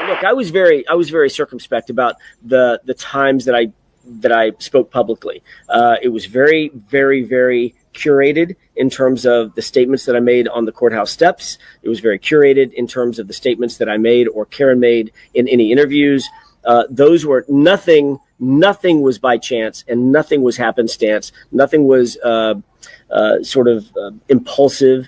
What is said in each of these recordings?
Look, I was very circumspect about the times that I spoke publicly. It was very, very, very curated in terms of the statements that I made on the courthouse steps. It was very curated in terms of the statements that I made or Karen made in any interviews. Those were nothing. Nothing was by chance, and nothing was happenstance. Nothing was impulsive.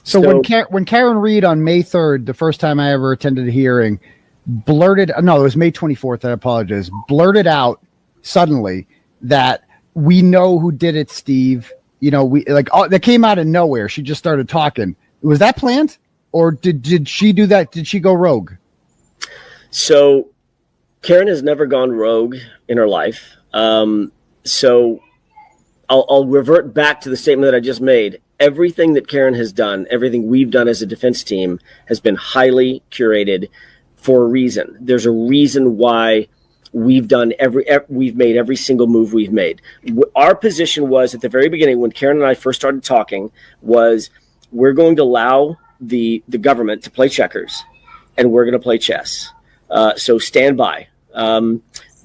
So when Karen Reed on May 3rd, the first time I ever attended a hearing, it was May 24th. I apologize. Blurted out suddenly that we know who did it, Steve. That came out of nowhere. She just started talking. Was that planned, or did she do that? Did she go rogue? So Karen has never gone rogue in her life. So I'll revert back to the statement that I just made. Everything that Karen has done, everything we've done as a defense team has been highly curated for a reason. There's a reason why we've made every single move we've made. Our position was at the very beginning when Karen and I first started talking was we're going to allow the government to play checkers and we're going to play chess. So stand by.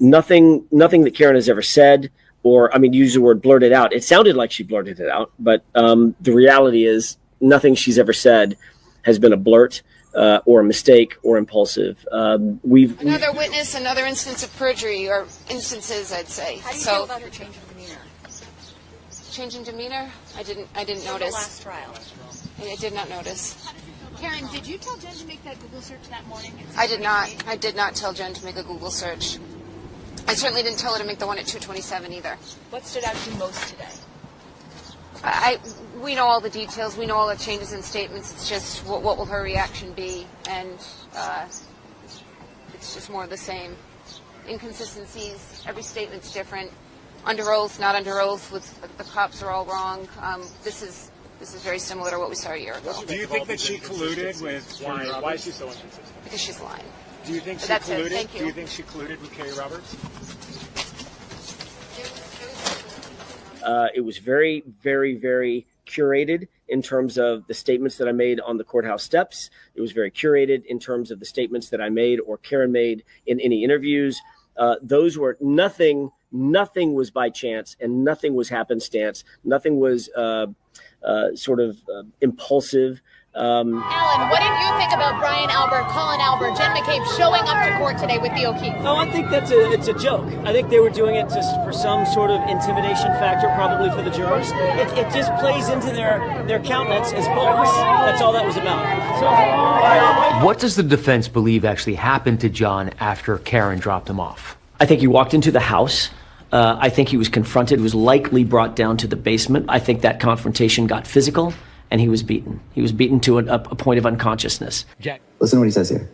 Nothing that Karen has ever said, or use the word blurted out. It sounded like she blurted it out, but the reality is nothing she's ever said has been a blurt or a mistake or impulsive. Another witness, another instance of perjury, or instances, I'd say. How do you feel about her change in demeanor? Changing demeanor? I didn't notice. The last trial. I did not notice. Karen, did you tell Jen to make that Google search that morning? I did not. I did not tell Jen to make a Google search. I certainly didn't tell her to make the one at 227 either. What stood out to you most today? We know all the details. We know all the changes in statements. It's just what will her reaction be, and it's just more of the same. Inconsistencies. Every statement's different. Under oath, not under oath. With the cops are all wrong. This is very similar to what we saw a year ago. Do you think that she colluded with Kerry Roberts? Why is she so inconsistent? Because she's lying. Do you think she That's colluded? it. Thank you. Do you think she colluded with Kerry Roberts? It was very, very, very curated in terms of the statements that I made on the courthouse steps. It was very curated in terms of the statements that I made or Karen made in any interviews. Those were nothing was by chance, and nothing was happenstance. Nothing was impulsive. Alan, what did you think about Brian Albert, Colin Albert, Jen McCabe showing up to court today with the O'Keefe? Oh, I think it's a joke. I think they were doing it just for some sort of intimidation factor, probably for the jurors. It just plays into their countenance as bullies. That's all that was about. What does the defense believe actually happened to John after Karen dropped him off? I think he walked into the house. I think he was confronted, was likely brought down to the basement. I think that confrontation got physical, and he was beaten. He was beaten to a point of unconsciousness. Jack. Listen to what he says here.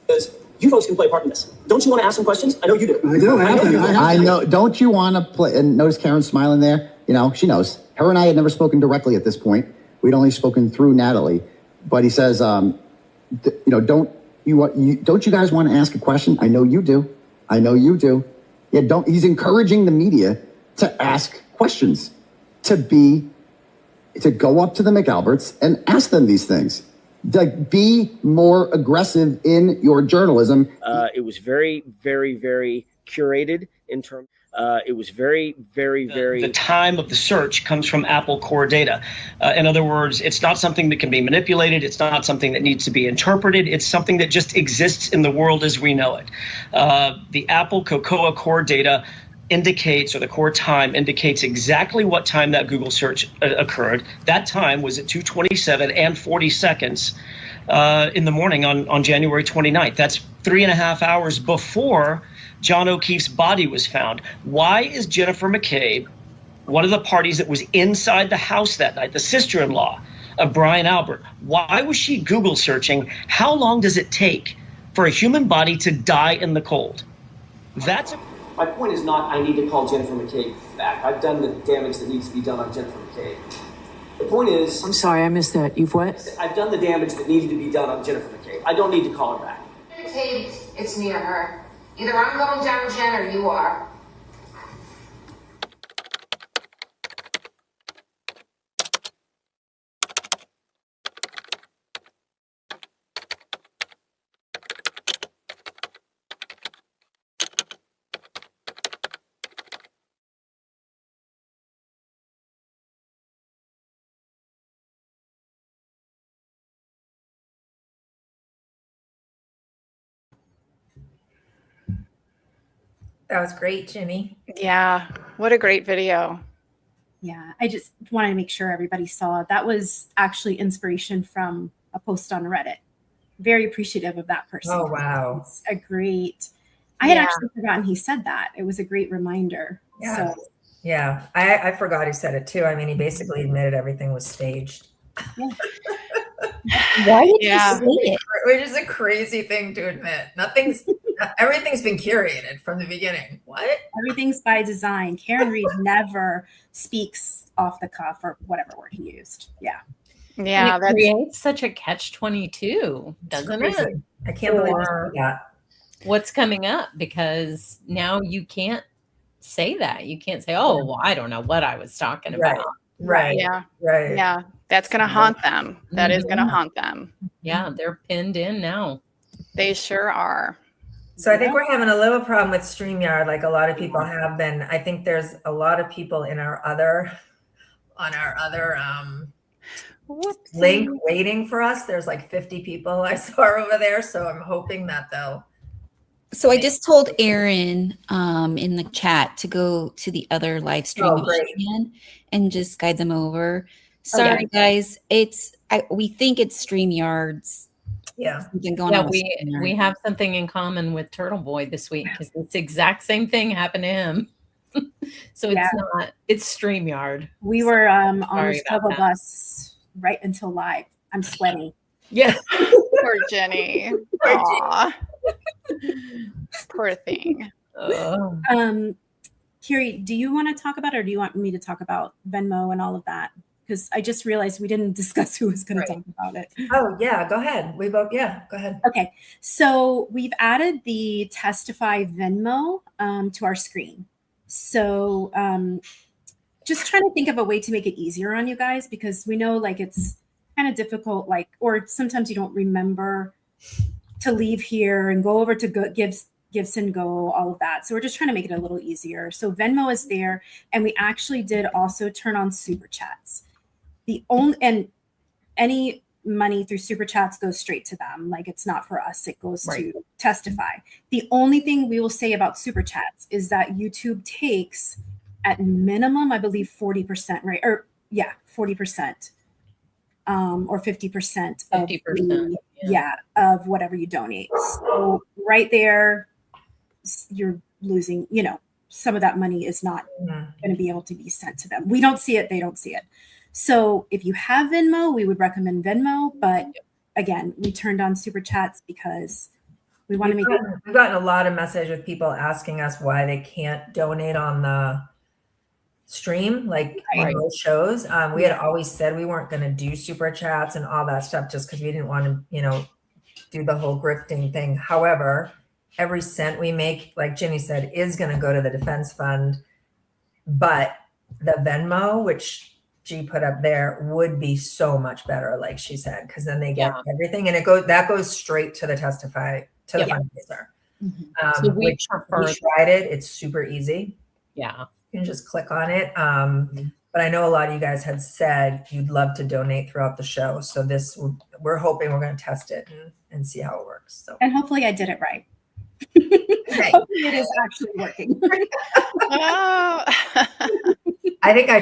Because you folks can play a part in this. Don't you want to ask some questions? I know you do. I know. Don't you want to play? And notice Karen smiling there. She knows. Her and I had never spoken directly at this point. We'd only spoken through Natalie. But he says, don't you guys want to ask a question? I know you do. I know you do. Yeah, he's encouraging the media to ask questions, to go up to the McAlberts and ask them these things. Be more aggressive in your journalism. It was very, very, very curated in terms. It was very, very, very. The time of the search comes from Apple Core data. In other words, it's not something that can be manipulated. It's not something that needs to be interpreted. It's something that just exists in the world as we know it. The Apple Cocoa Core data indicates, or the core time indicates exactly what time that Google search occurred. That time was at 2:27 and 40 seconds in the morning on January 29th. That's 3.5 hours before John O'Keefe's body was found. Why is Jennifer McCabe, one of the parties that was inside the house that night, the sister-in-law of Brian Albert, why was she Google searching? How long does it take for a human body to die in the cold? My point is not I need to call Jennifer McCabe back. I've done the damage that needs to be done on Jennifer McCabe. The point is... I'm sorry, I missed that. You've what? I've done the damage that needed to be done on Jennifer McCabe. I don't need to call her back. McCabe, it's me or her. Either I'm going down, Jen, or you are. That was great, Jimmy. Yeah. What a great video. Yeah. I just wanted to make sure everybody saw that was actually inspiration from a post on Reddit. Very appreciative of that person. Oh, wow. It's a great, I had actually forgotten he said that. It was a great reminder. Yeah. So, yeah. I forgot he said it too. I mean, he basically admitted everything was staged. Yeah. Why did you say it? Which is a crazy thing to admit. Everything's been curated from the beginning. What? Everything's by design. Karen Reed never speaks off the cuff or whatever word he used. Yeah. Yeah. That creates such a catch-22, doesn't it? I can't believe that. What's coming up? Because now you can't say that. You can't say, oh, well, I don't know what I was talking about. Right. Yeah. Right. Yeah. That's going to haunt them. That is going to haunt them. Yeah. They're pinned in now. They sure are. So I think we're having a little problem with StreamYard, like a lot of people have been. I think there's a lot of people in our other link waiting for us. There's like 50 people I saw over there. So I'm hoping that they'll. So I just told Aaron in the chat to go to the other live stream and just guide them over. Sorry, guys. We think it's StreamYard's. Yeah. We have something in common with Turtle Boy this week because this exact same thing happened to him. So it's StreamYard. We were on the struggle bus right until live. I'm sweating. Yes. Poor Jenny. Aw. Poor thing. Kiri, do you want to talk about it, or do you want me to talk about Venmo and all of that? Because I just realized we didn't discuss who was going to talk about it. Oh, yeah, go ahead. Go ahead. Okay, so we've added the Testify Venmo to our screen. So just trying to think of a way to make it easier on you guys, because we know like it's kind of difficult, or sometimes you don't remember to leave here and go over to Gibson Go, all of that. So we're just trying to make it a little easier. So Venmo is there, and we actually did also turn on super chats. And any money through super chats goes straight to them. Like it's not for us. It goes to Testify. The only thing we will say about super chats is that YouTube takes at minimum, I believe 40%, right? Or 40%. Or 50% of 50%, of whatever you donate. So right there, you're losing, some of that money is not going to be able to be sent to them. We don't see it. They don't see it. So if you have Venmo, we would recommend Venmo. But again, we turned on super chats because we want to make it. We've gotten a lot of message with people asking us why they can't donate on the stream, like on those shows. We had always said we weren't going to do super chats and all that stuff just because we didn't want to, do the whole grifting thing. However, every cent we make, like Ginny said, is going to go to the defense fund. But the Venmo, which G put up there, would be so much better, like she said, because then they get everything, and that goes straight to the Testify to the fundraiser. So we tried it. It's super easy. Yeah. You can just click on it. But I know a lot of you guys had said you'd love to donate throughout the show. So we're hoping we're going to test it and see how it works. So. And hopefully I did it right. Hopefully it is actually working. I think I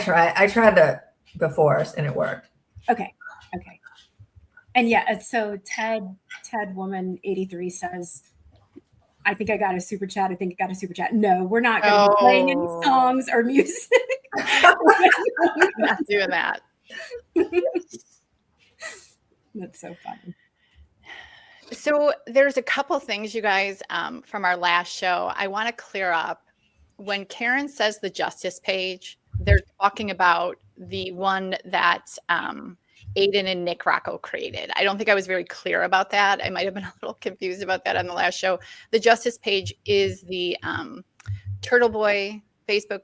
tried that before and it worked. Okay. And so Ted Woman 83 says, I think I got a super chat. No, we're not going to be playing any songs or music. We're not doing that. That's so funny. So there's a couple things, you guys, from our last show I want to clear up. When Karen says the justice page, they're talking about the one that Aiden and Nick Rocco created. I don't think I was very clear about that. I might have been a little confused about that on the last show. The justice page is the Turtle Boy Facebook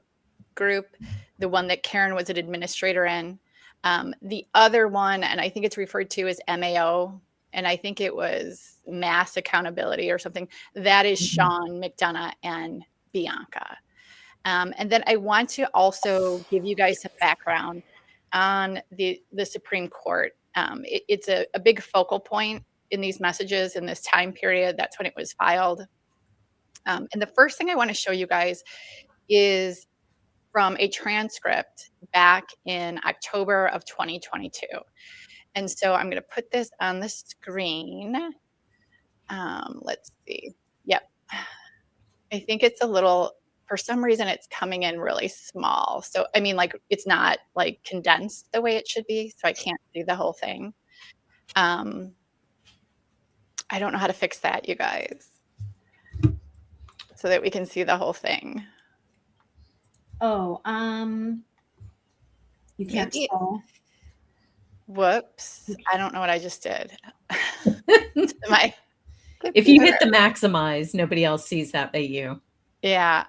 group, the one that Karen was an administrator in. The other one, and I think it's referred to as MAO, and I think it was Mass Accountability or something. That is Sean McDonough and Bianca. And then I want to also give you guys some background on the Supreme Court. It's a big focal point in these messages in this time period. That's when it was filed. And the first thing I want to show you guys is from a transcript back in October of 2022. And so I'm going to put this on the screen. Let's see. Yep. I think it's a little, for some reason, it's coming in really small. So, I mean, like, it's not like condensed the way it should be. So I can't see the whole thing. I don't know how to fix that, you guys, so that we can see the whole thing. Oh, you can't scroll. Whoops. I don't know what I just did. If you hit the maximize, nobody else sees that but you. Yeah.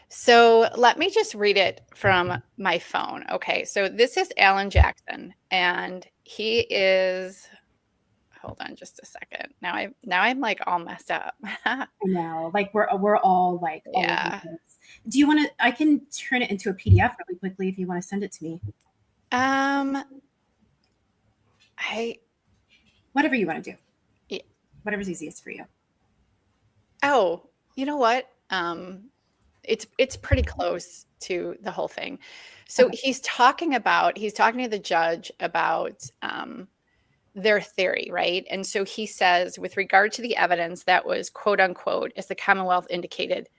So let me just read it from my phone. Okay. So this is Alan Jackson, and he is, hold on just a second. Now I'm like all messed up. I know. Like we're all like, yeah. Do you want to, I can turn it into a PDF really quickly if you want to send it to me. Whatever you want to do. Yeah. Whatever's easiest for you. Oh, you know what? It's pretty close to the whole thing. So Okay. he's talking to the judge about their theory, right? And so he says, with regard to the evidence that was quote unquote, as the Commonwealth indicates,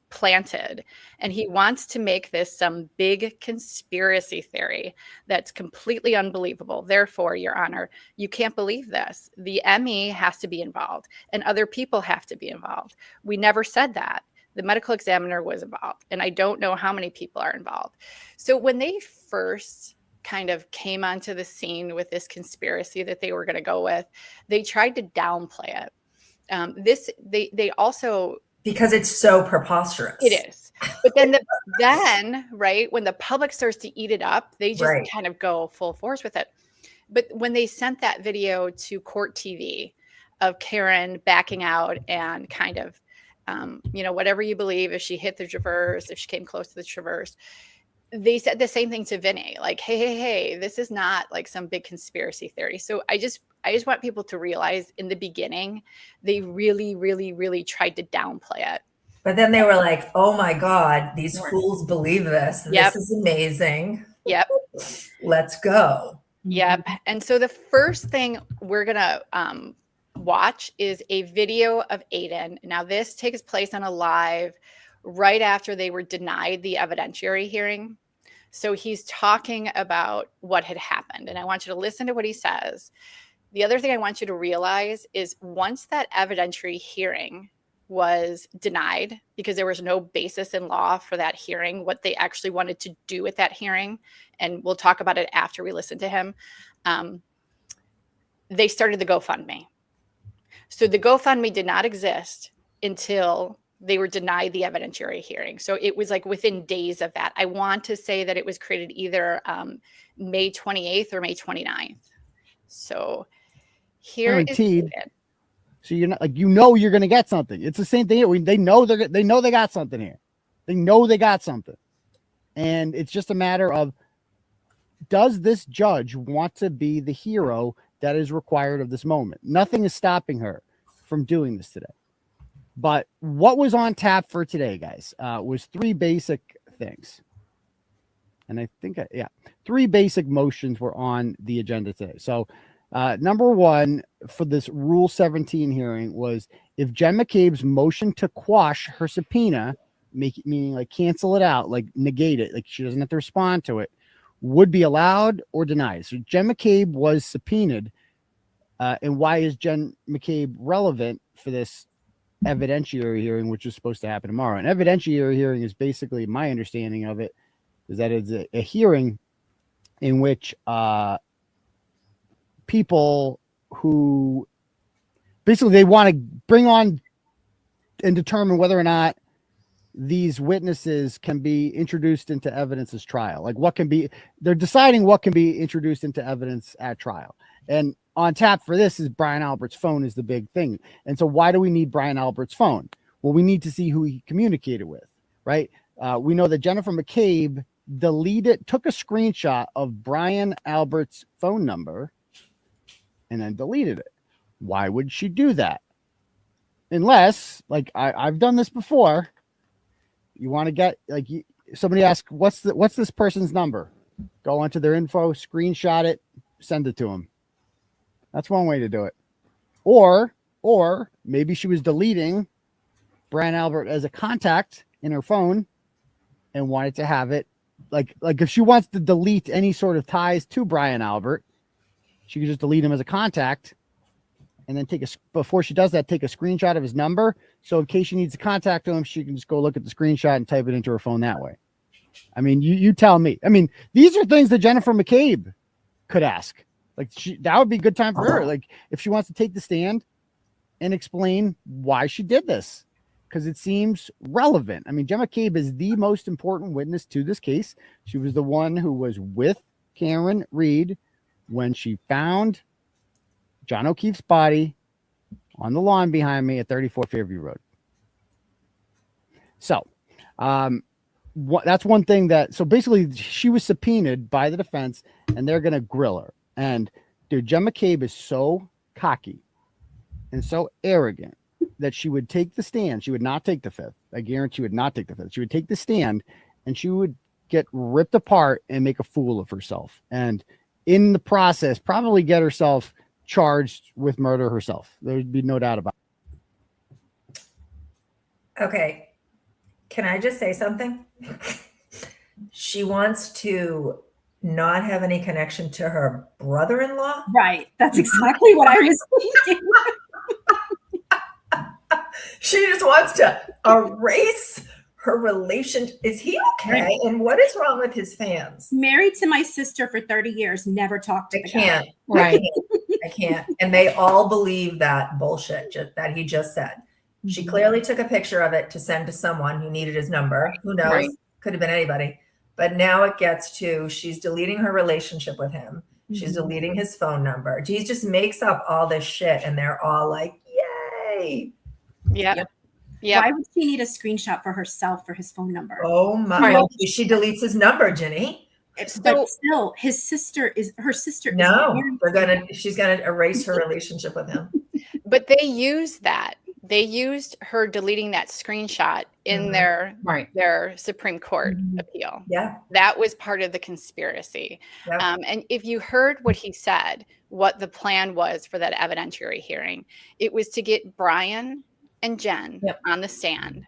planted, and he wants to make this some big conspiracy theory that's completely unbelievable. Therefore, Your Honor, you can't believe this. The ME has to be involved and other people have to be involved. We never said that. The medical examiner was involved, and I don't know how many people are involved. So when they first kind of came onto the scene with this conspiracy that they were going to go with, they tried to downplay it. They also, because it's so preposterous. It is. But then right, when the public starts to eat it up, they just kind of go full force with it. But when they sent that video to Court TV of Karen backing out and kind of, whatever you believe, if she hit the traverse, if she came close to the traverse, they said the same thing to Vinny, like, hey, this is not like some big conspiracy theory. So I just want people to realize in the beginning, they really, really, really tried to downplay it. But then they were like, oh my God, these fools believe this. Yep. This is amazing. Yep. Let's go. Yep. And so the first thing we're going to watch is a video of Aiden. Now, this takes place on a live right after they were denied the evidentiary hearing. So he's talking about what had happened. And I want you to listen to what he says. The other thing I want you to realize is once that evidentiary hearing was denied, because there was no basis in law for that hearing, what they actually wanted to do with that hearing, and we'll talk about it after we listen to him, they started the GoFundMe. So the GoFundMe did not exist until they were denied the evidentiary hearing. So it was like within days of that. I want to say that it was created either May 28th or May 29th. So here is Aiden. So you're not like, you're going to get something. It's the same thing. They know they got something here. They know they got something. And it's just a matter of, does this judge want to be the hero that is required of this moment? Nothing is stopping her from doing this today. But what was on tap for today, guys, was three basic things. And I think, three basic motions were on the agenda today. So number one for this Rule 17 hearing was if Jen McCabe's motion to quash her subpoena, meaning like cancel it out, like negate it, like she doesn't have to respond to it, would be allowed or denied. So Jen McCabe was subpoenaed. And why is Jen McCabe relevant for this evidentiary hearing, which is supposed to happen tomorrow? An evidentiary hearing is basically, my understanding of it is that it's a hearing in which people who basically they want to bring on and determine whether or not these witnesses can be introduced into evidence as trial. Like they're deciding what can be introduced into evidence at trial. And on tap for this is Brian Albert's phone is the big thing. And so why do we need Brian Albert's phone? Well, we need to see who he communicated with, right? We know that Jennifer McCabe took a screenshot of Brian Albert's phone number and then deleted it. Why would she do that? unless, like I've done this before, you want to get like somebody asks, what's this person's number? Go onto their info, screenshot it, send it to them. That's one way to do it. Or maybe she was deleting Brian Albert as a contact in her phone and wanted to have it like if she wants to delete any sort of ties to Brian Albert, she could just delete him as a contact and then before she does that, take a screenshot of his number. So in case she needs to contact him, she can just go look at the screenshot and type it into her phone that way. I mean, you tell me. I mean, these are things that Jennifer McCabe could ask. Like that would be a good time for her. Like if she wants to take the stand and explain why she did this, because it seems relevant. I mean, Jen McCabe is the most important witness to this case. She was the one who was with Karen Read when she found John O'Keefe's body on the lawn behind me at 34 Fairview Road. So, that's one thing so basically she was subpoenaed by the defense and they're going to grill her. And dude, Jen McCabe is so cocky and so arrogant that she would take the stand. She would not take the fifth. I guarantee she would not take the fifth. She would take the stand and she would get ripped apart and make a fool of herself. And in the process, probably get herself charged with murder herself. There'd be no doubt about it. Okay. Can I just say something? She wants to not have any connection to her brother-in-law. Right. That's exactly what I was thinking. She just wants to erase her relation. Is he okay? Right. And what is wrong with his fans? Married to my sister for 30 years, never talked to the guy. Right. I can't. And they all believe that bullshit that he just said. She clearly took a picture of it to send to someone who needed his number. Who knows? Right. Could have been anybody. But now it gets to she's deleting her relationship with him. She's deleting his phone number. He just makes up all this shit and they're all like, yay. Yep. Why would she need a screenshot for herself for his phone number? Oh my! Well, she deletes his number, Jenny. But still, her sister is. No, she's gonna erase her relationship with him. But they used that. They used her deleting that screenshot in their Supreme Court appeal. Yeah, that was part of the conspiracy. Yep. And if you heard what he said, what the plan was for that evidentiary hearing, it was to get Brian and Jen on the stand,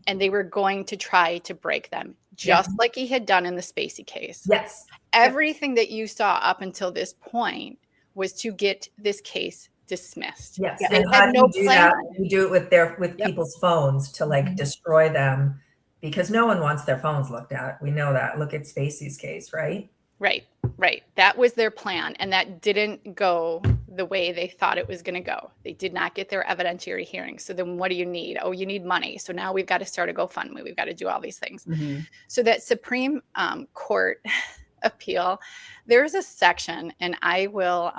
and they were going to try to break them, just like he had done in the Spacey case. Yes. Everything that you saw up until this point was to get this case dismissed. Yes. And how do you do that? You do it with people's phones to like destroy them because no one wants their phones looked at. We know that. Look at Spacey's case, right? Right. That was their plan. And that didn't go the way they thought it was going to go. They did not get their evidentiary hearing. So then what do you need? Oh, you need money. So now we've got to start a GoFundMe. We've got to do all these things. So that Supreme Court appeal, there's a section, and I will,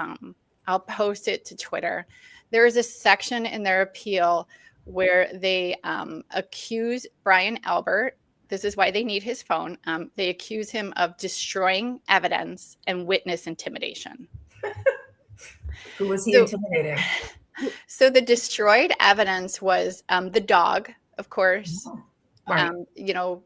I'll post it to Twitter. There is a section in their appeal where they accuse Brian Albert. This is why they need his phone. They accuse him of destroying evidence and witness intimidation. Who was he intimidating? So the destroyed evidence was the dog, of course. Right.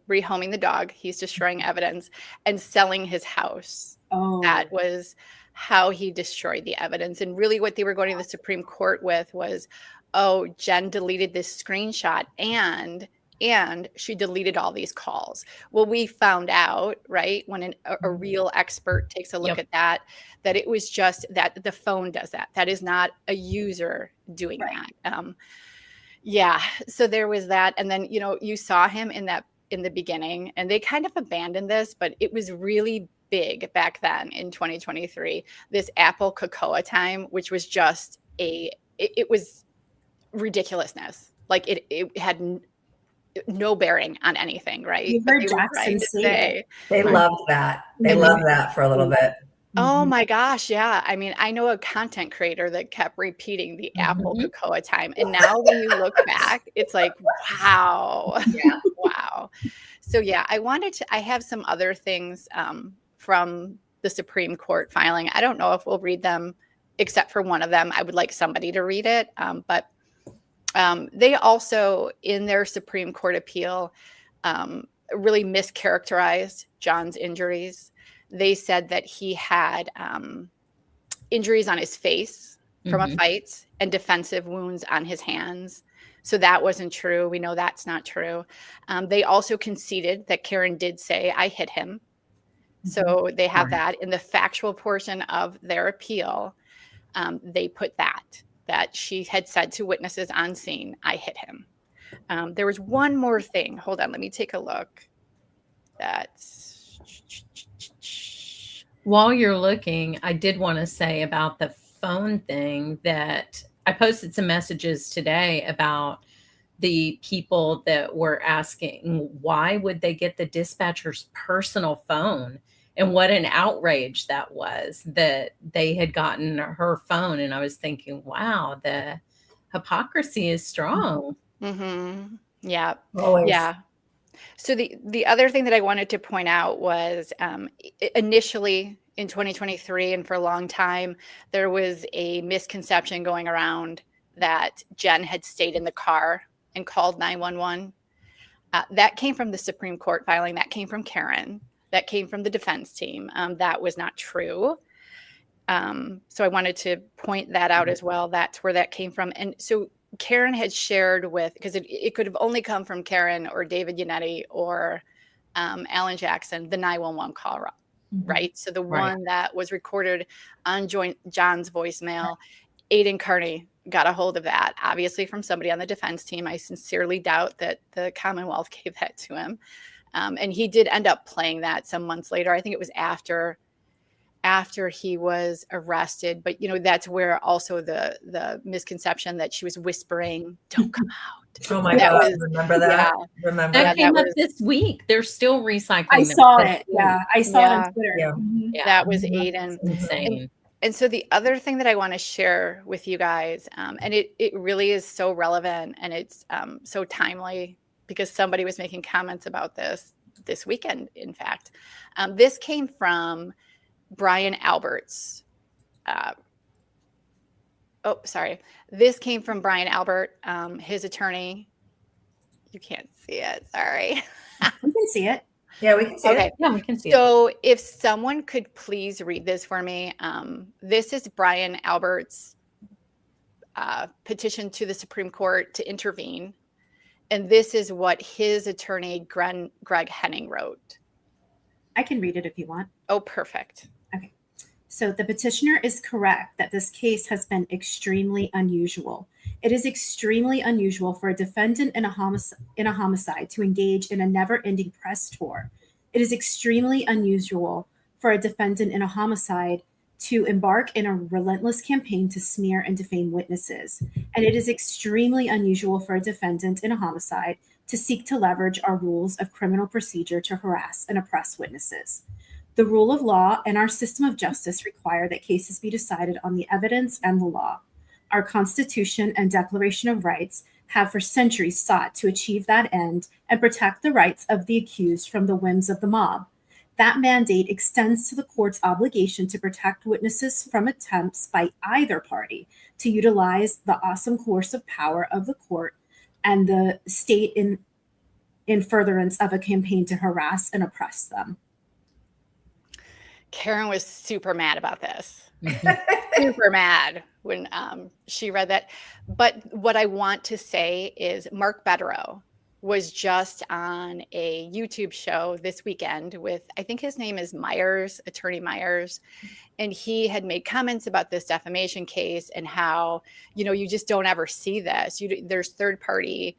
Rehoming the dog. He's destroying evidence and selling his house. Oh. That was how he destroyed the evidence. And really what they were going to the Supreme Court with was, oh, Jen deleted this screenshot and she deleted all these calls. Well, we found out, right, when a real expert takes a look at that it was just that the phone does that. That is not a user doing that. So there was that. And then, you saw him in the beginning, and they kind of abandoned this, but it was really big back then in 2023, this Apple Cocoa time, which was just it was ridiculousness. Like it had no bearing on anything, right? You heard Jackson say they loved that. They loved that for a little bit. Oh my gosh, yeah. I mean, I know a content creator that kept repeating the Apple Cocoa time. And now when you look back, it's like, wow. Yeah. Wow. So yeah, I have some other things from the Supreme Court filing. I don't know if we'll read them, except for one of them. I would like somebody to read it. But They also, in their Supreme Court appeal, really mischaracterized John's injuries. They said that he had injuries on his face from a fight and defensive wounds on his hands. So that wasn't true. We know that's not true. They also conceded that Karen did say, I hit him. So they have that in the factual portion of their appeal. They put that she had said to witnesses on scene, I hit him. There was one more thing. Hold on. Let me take a look. While you're looking, I did want to say about the phone thing that I posted some messages today about the people that were asking why would they get the dispatcher's personal phone, and what an outrage that was that they had gotten her phone. And I was thinking, wow, the hypocrisy is strong. Yeah. Always. Yeah. So the other thing that I wanted to point out was initially in 2023 and for a long time, there was a misconception going around that Jen had stayed in the car and called 911. That came from the Supreme Court filing. That came from Karen. That came from the defense team. That was not true. So I wanted to point that out as well. That's where that came from. And so Karen had shared with, because it could have only come from Karen or David Yannetti or Alan Jackson, the 911 call, right? So the one that was recorded on John's voicemail, Aidan Carney got a hold of that, obviously from somebody on the defense team. I sincerely doubt that the Commonwealth gave that to him. And he did end up playing that some months later. I think it was after he was arrested. But, you know, that's where also the misconception that she was whispering, don't come out. Oh my God. Remember that? Yeah. Remember that came up this week. They're still recycling. I saw it. Yeah. I saw it on Twitter. Yeah. That was Aidan. Insane. And so the other thing that I want to share with you guys, and it really is so relevant and it's so timely because somebody was making comments about this weekend, in fact. This came from Brian Alberts. This came from Brian Albert, his attorney. You can't see it. Sorry. We can see it. Yeah, we can see it. Yeah, we can see it. So if someone could please read this for me. This is Brian Albert's petition to the Supreme Court to intervene. And this is what his attorney, Greg Henning, wrote. I can read it if you want. Oh, perfect. Okay. So the petitioner is correct that this case has been extremely unusual. It is extremely unusual for a defendant in a homicide to engage in a never-ending press tour. It is extremely unusual for a defendant in a homicide to embark in a relentless campaign to smear and defame witnesses. And it is extremely unusual for a defendant in a homicide to seek to leverage our rules of criminal procedure to harass and oppress witnesses. The rule of law and our system of justice require that cases be decided on the evidence and the law. Our Constitution and Declaration of Rights have for centuries sought to achieve that end and protect the rights of the accused from the whims of the mob. That mandate extends to the court's obligation to protect witnesses from attempts by either party to utilize the awesome coercive power of the court and the state in furtherance of a campaign to harass and oppress them. Karen was super mad about this. Super mad when she read that. But what I want to say is Mark Bedero was just on a YouTube show this weekend with, I think his name is Myers, Attorney Myers. And he had made comments about this defamation case and how, you know, you just don't ever see this. There's third party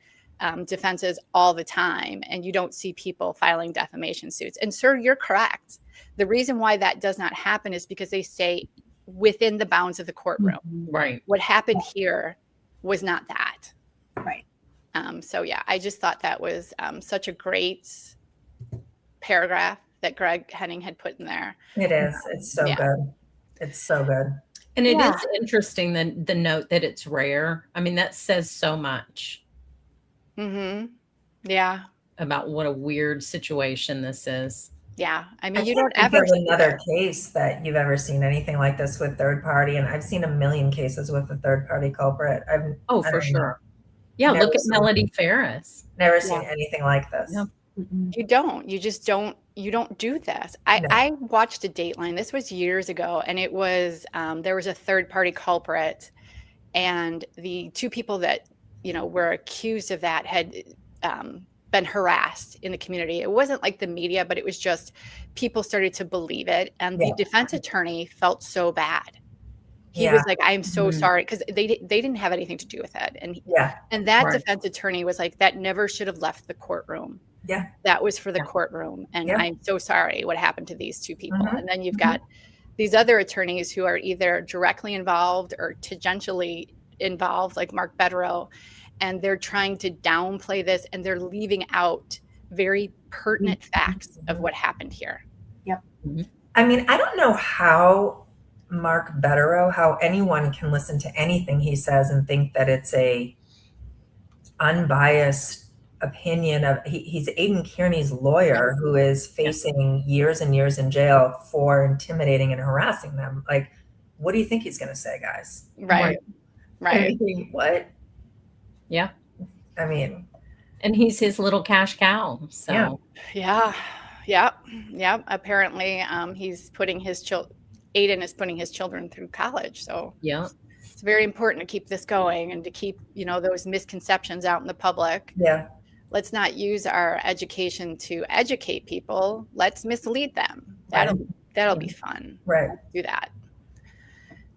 defenses all the time, and you don't see people filing defamation suits. And sir, you're correct. The reason why that does not happen is because they stay within the bounds of the courtroom. Right. What happened here was not that. Right. So yeah, I just thought that was such a great paragraph that Greg Henning had put in there. It is. It's so good. It's so good. And it is interesting the note that it's rare. I mean, that says so much. Yeah. About what a weird situation this is. Yeah. I mean, I you can't don't ever think of another case that you've ever seen anything like this with third party. And I've seen a million cases with a third party culprit. For sure. Yeah, Never look at seen- Melody Ferris. Never seen anything like this. You just don't do this. I watched a Dateline. This was years ago, and it was there was a third party culprit, and the two people that were accused of that had been harassed in the community. It wasn't like the media, but it was just people started to believe it, and the defense attorney felt so bad. He was like, "I'm so sorry," because they didn't have anything to do with it, and that defense attorney was like, "That never should have left the courtroom. Yeah, that was for the courtroom, and I'm so sorry what happened to these two people." And then you've got these other attorneys who are either directly involved or tangentially involved, like Mark Betterow, and they're trying to downplay this, and they're leaving out very pertinent facts of what happened here. Yep. I mean, I don't know how Mark Betterow, how anyone can listen to anything he says and think that it's a unbiased opinion of he's Aidan Kearney's lawyer who is facing years and years in jail for intimidating and harassing them. Like, what do you think he's going to say, guys? Right. I mean, what? Yeah. I mean, and he's his little cash cow. So yeah. Apparently, he's putting Aidan is putting his children through college. So it's very important to keep this going and to keep those misconceptions out in the public. Yeah. Let's not use our education to educate people. Let's mislead them. That'll be fun. Right. Let's do that.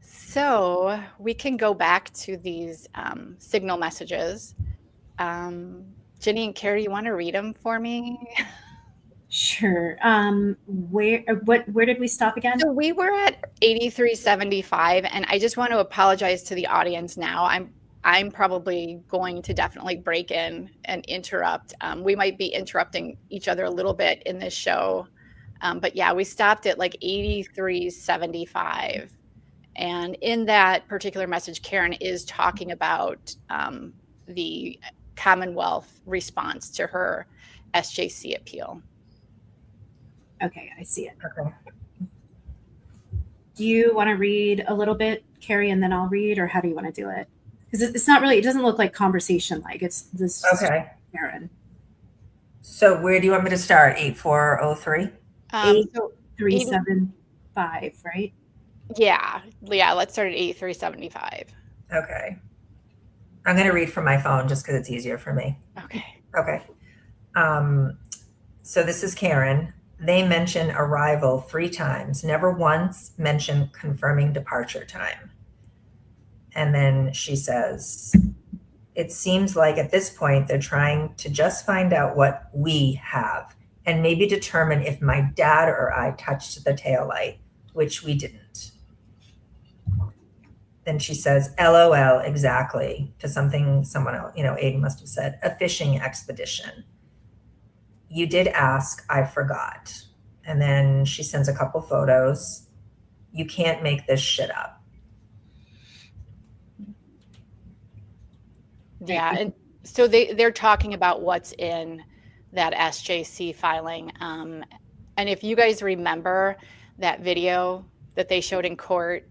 So we can go back to these signal messages. Jenny and Carrie, you want to read them for me? Sure. Where did we stop again? So we were at 8375, and I just want to apologize to the audience now. I'm probably going to definitely break in and interrupt. We might be interrupting each other a little bit in this show. But yeah, we stopped at like 8375. And in that particular message, Karen is talking about the Commonwealth response to her SJC appeal. Okay, I see it. Okay. Do you want to read a little bit, Carrie, and then I'll read, or how do you want to do it? Because it's not really, it doesn't look like conversation like. It's this. Okay. Karen. So where do you want me to start? 8403? 8375, right? Yeah, let's start at 8375. Okay. I'm going to read from my phone just because it's easier for me. Okay. So this is Karen. They mention arrival 3 times, never once mention confirming departure time. And then she says, it seems like at this point they're trying to just find out what we have and maybe determine if my dad or I touched the taillight, which we didn't. Then she says, LOL, exactly, to something someone else, Aidan must have said, a fishing expedition. You did ask, I forgot. And then she sends a couple photos. You can't make this shit up. Yeah, and so they're talking about what's in that SJC filing. And if you guys remember that video that they showed in court,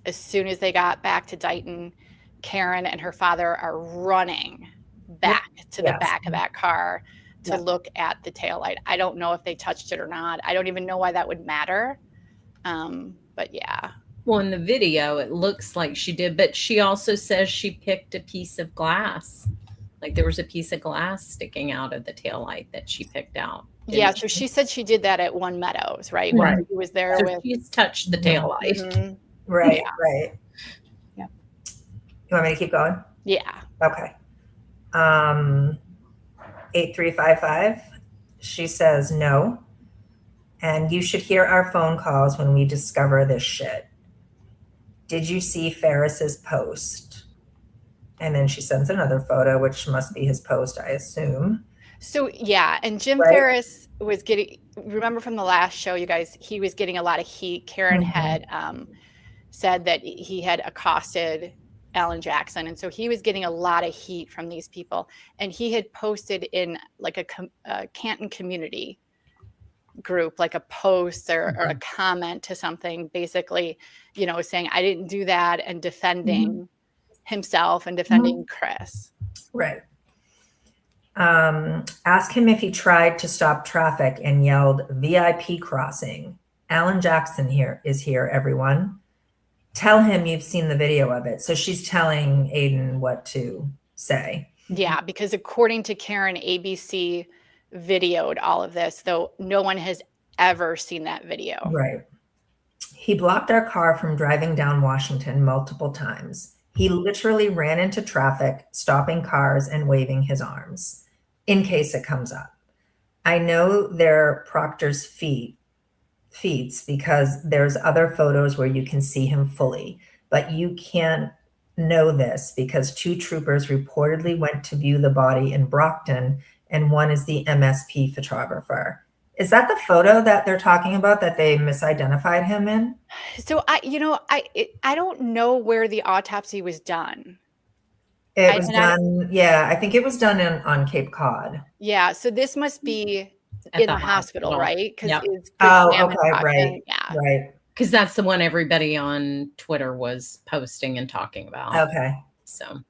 as soon as they got back to Dighton, Karen and her father are running back to the back of that car to look at the taillight. I don't know if they touched it or not. I don't even know why that would matter. But yeah. Well, in the video, it looks like she did, but she also says she picked a piece of glass. Like there was a piece of glass sticking out of the taillight that she picked out. Yeah, so she said she did that at One Meadows, right? Right. When she was there So she's touched the taillight. Mhm. Right, Yeah. right. Yeah. You want me to keep going? Yeah. Okay. 8355, she says no. And you should hear our phone calls when we discover this shit. Did you see Ferris's post? And then she sends another photo, which must be his post, I assume. So yeah, and Jim Right. Ferris was getting, remember from the last show, you guys, he was getting a lot of heat. Karen had said that he had accosted Alan Jackson. And so he was getting a lot of heat from these people. And he had posted in like a Canton community group, like a post or a comment to something, basically, saying, I didn't do that, and defending himself and defending Chris. Right. Ask him if he tried to stop traffic and yelled VIP crossing. Alan Jackson is here, everyone. Tell him you've seen the video of it. So she's telling Aiden what to say. Yeah, because according to Karen, ABC videoed all of this, though no one has ever seen that video. Right. He blocked our car from driving down Washington multiple times. He literally ran into traffic, stopping cars and waving his arms in case it comes up. I know they're Proctor's feeds because there's other photos where you can see him fully, but you can't know this because 2 troopers reportedly went to view the body in Brockton and one is the MSP photographer. Is that the photo that they're talking about that they misidentified him in? So I don't know where the autopsy was done. It was done. I think it was done on Cape Cod. Yeah. So this must be in the hospital, right? Yep. Right. Yeah. Right. Because that's the one everybody on Twitter was posting and talking about. Okay. So.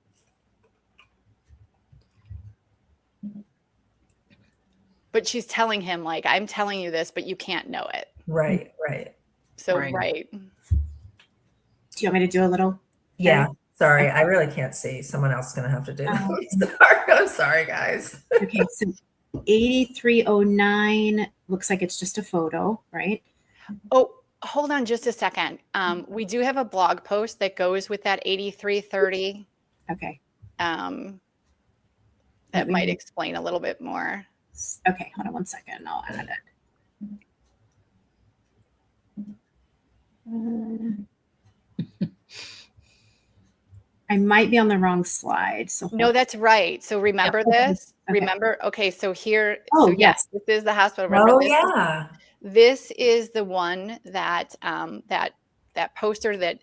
But she's telling him, like, I'm telling you this, but you can't know it. Right. Right. So, right. Do you want me to do a little? Yeah. Sorry. I really can't see. Someone else is going to have to do it. I'm sorry, guys. Okay. So 8309 looks like it's just a photo, right? Oh, hold on just a second. We do have a blog post that goes with that 8330. Okay. That might explain a little bit more. Okay, hold on one second. I'll add it. I might be on the wrong slide. So no, that's right. So remember this. Okay. Remember. Okay, so here. Oh, so yes. This is the hospital. Remember this? Yeah. This is the one that that poster that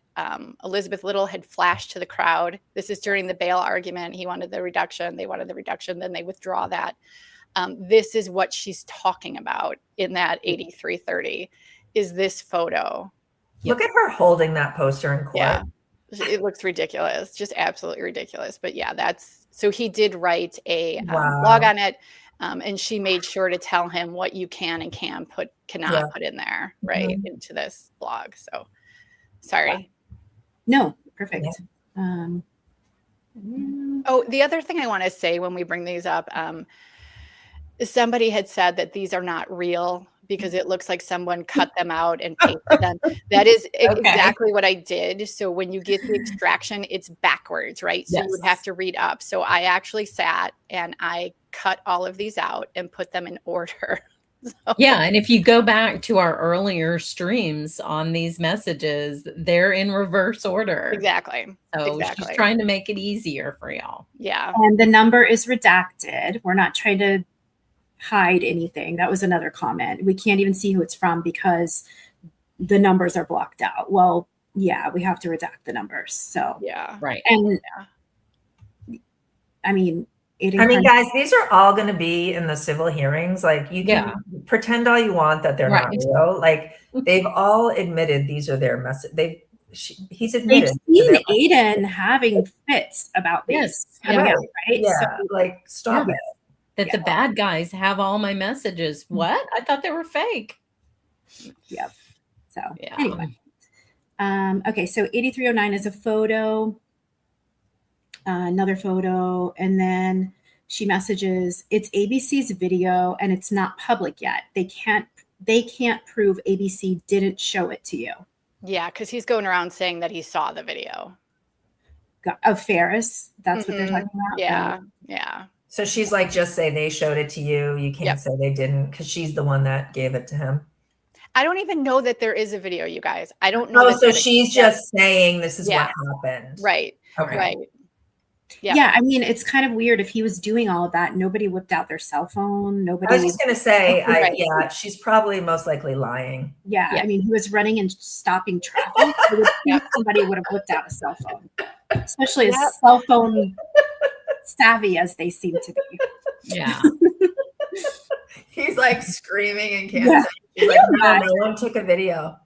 Elizabeth Little had flashed to the crowd. This is during the bail argument. He wanted the reduction. They wanted the reduction. Then they withdraw that. This is what she's talking about in that 8330 is this photo. Look at her holding that poster in court. Yeah. It looks ridiculous, just absolutely ridiculous. But yeah, so he did write a blog on it. And she made sure to tell him what you can and cannot put in there, right, into this blog. So sorry. No, perfect. Yeah. Oh, the other thing I want to say when we bring these up, somebody had said that these are not real because it looks like someone cut them out and pasted them. That is exactly what I did. So when you get the extraction, it's backwards, right? So you would have to read up. So I actually sat and I cut all of these out and put them in order. Yeah. And if you go back to our earlier streams on these messages, they're in reverse order. Exactly. So she's trying to make it easier for y'all. Yeah. And the number is redacted. We're not trying to hide anything. That was another comment. We can't even see who it's from because the numbers are blocked out. Well, yeah, we have to redact the numbers. So yeah, right. And I mean, guys, these are all going to be in the civil hearings. Like you can pretend all you want that they're not real. Like they've all admitted these are their message. He's admitted. They've seen Aiden having fits about these. Right? Yeah, So, like stop it. That the bad guys have all my messages. What? I thought they were fake. Yep. So anyway. Okay, so 8309 is a photo. Another photo, and then she messages, it's ABC's video and it's not public yet. They can't prove ABC didn't show it to you. Yeah, because he's going around saying that he saw the video. Of Ferris. That's what they're talking about. Yeah. Yeah. So she's like, just say they showed it to you. You can't say they didn't because she's the one that gave it to him. I don't even know that there is a video, you guys. I don't know. Oh, so she's just saying this is what happened. Right. Okay. Right. Yeah, I mean, it's kind of weird if he was doing all of that. Nobody whipped out their cell phone. Nobody. I was just gonna say, she's probably most likely lying. Yeah, I mean, he was running and stopping traffic. I would think somebody would have whipped out a cell phone, especially as cell phone savvy as they seem to be. Yeah. He's like screaming and can't. He's like, no one took a video.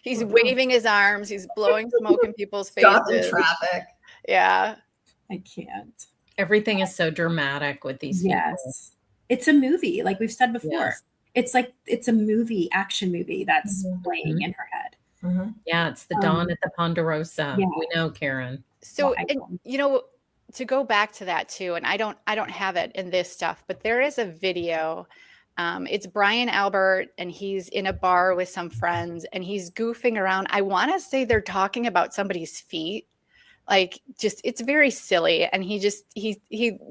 He's waving his arms. He's blowing smoke in people's faces. Stopping traffic. Yeah. I can't. Everything is so dramatic with these people. Yes. It's a movie, like we've said before. Yes. It's like it's a movie, action movie that's playing in her head. Yeah, it's the Dawn at the Ponderosa. yeah. We know, Karen. So, and, you know, to go back to that too, and I don't have it in this stuff, but there is a video. It's Brian Albert, and he's in a bar with some friends, and he's goofing around. I want to say they're talking about somebody's feet. Like, just, it's very silly, and he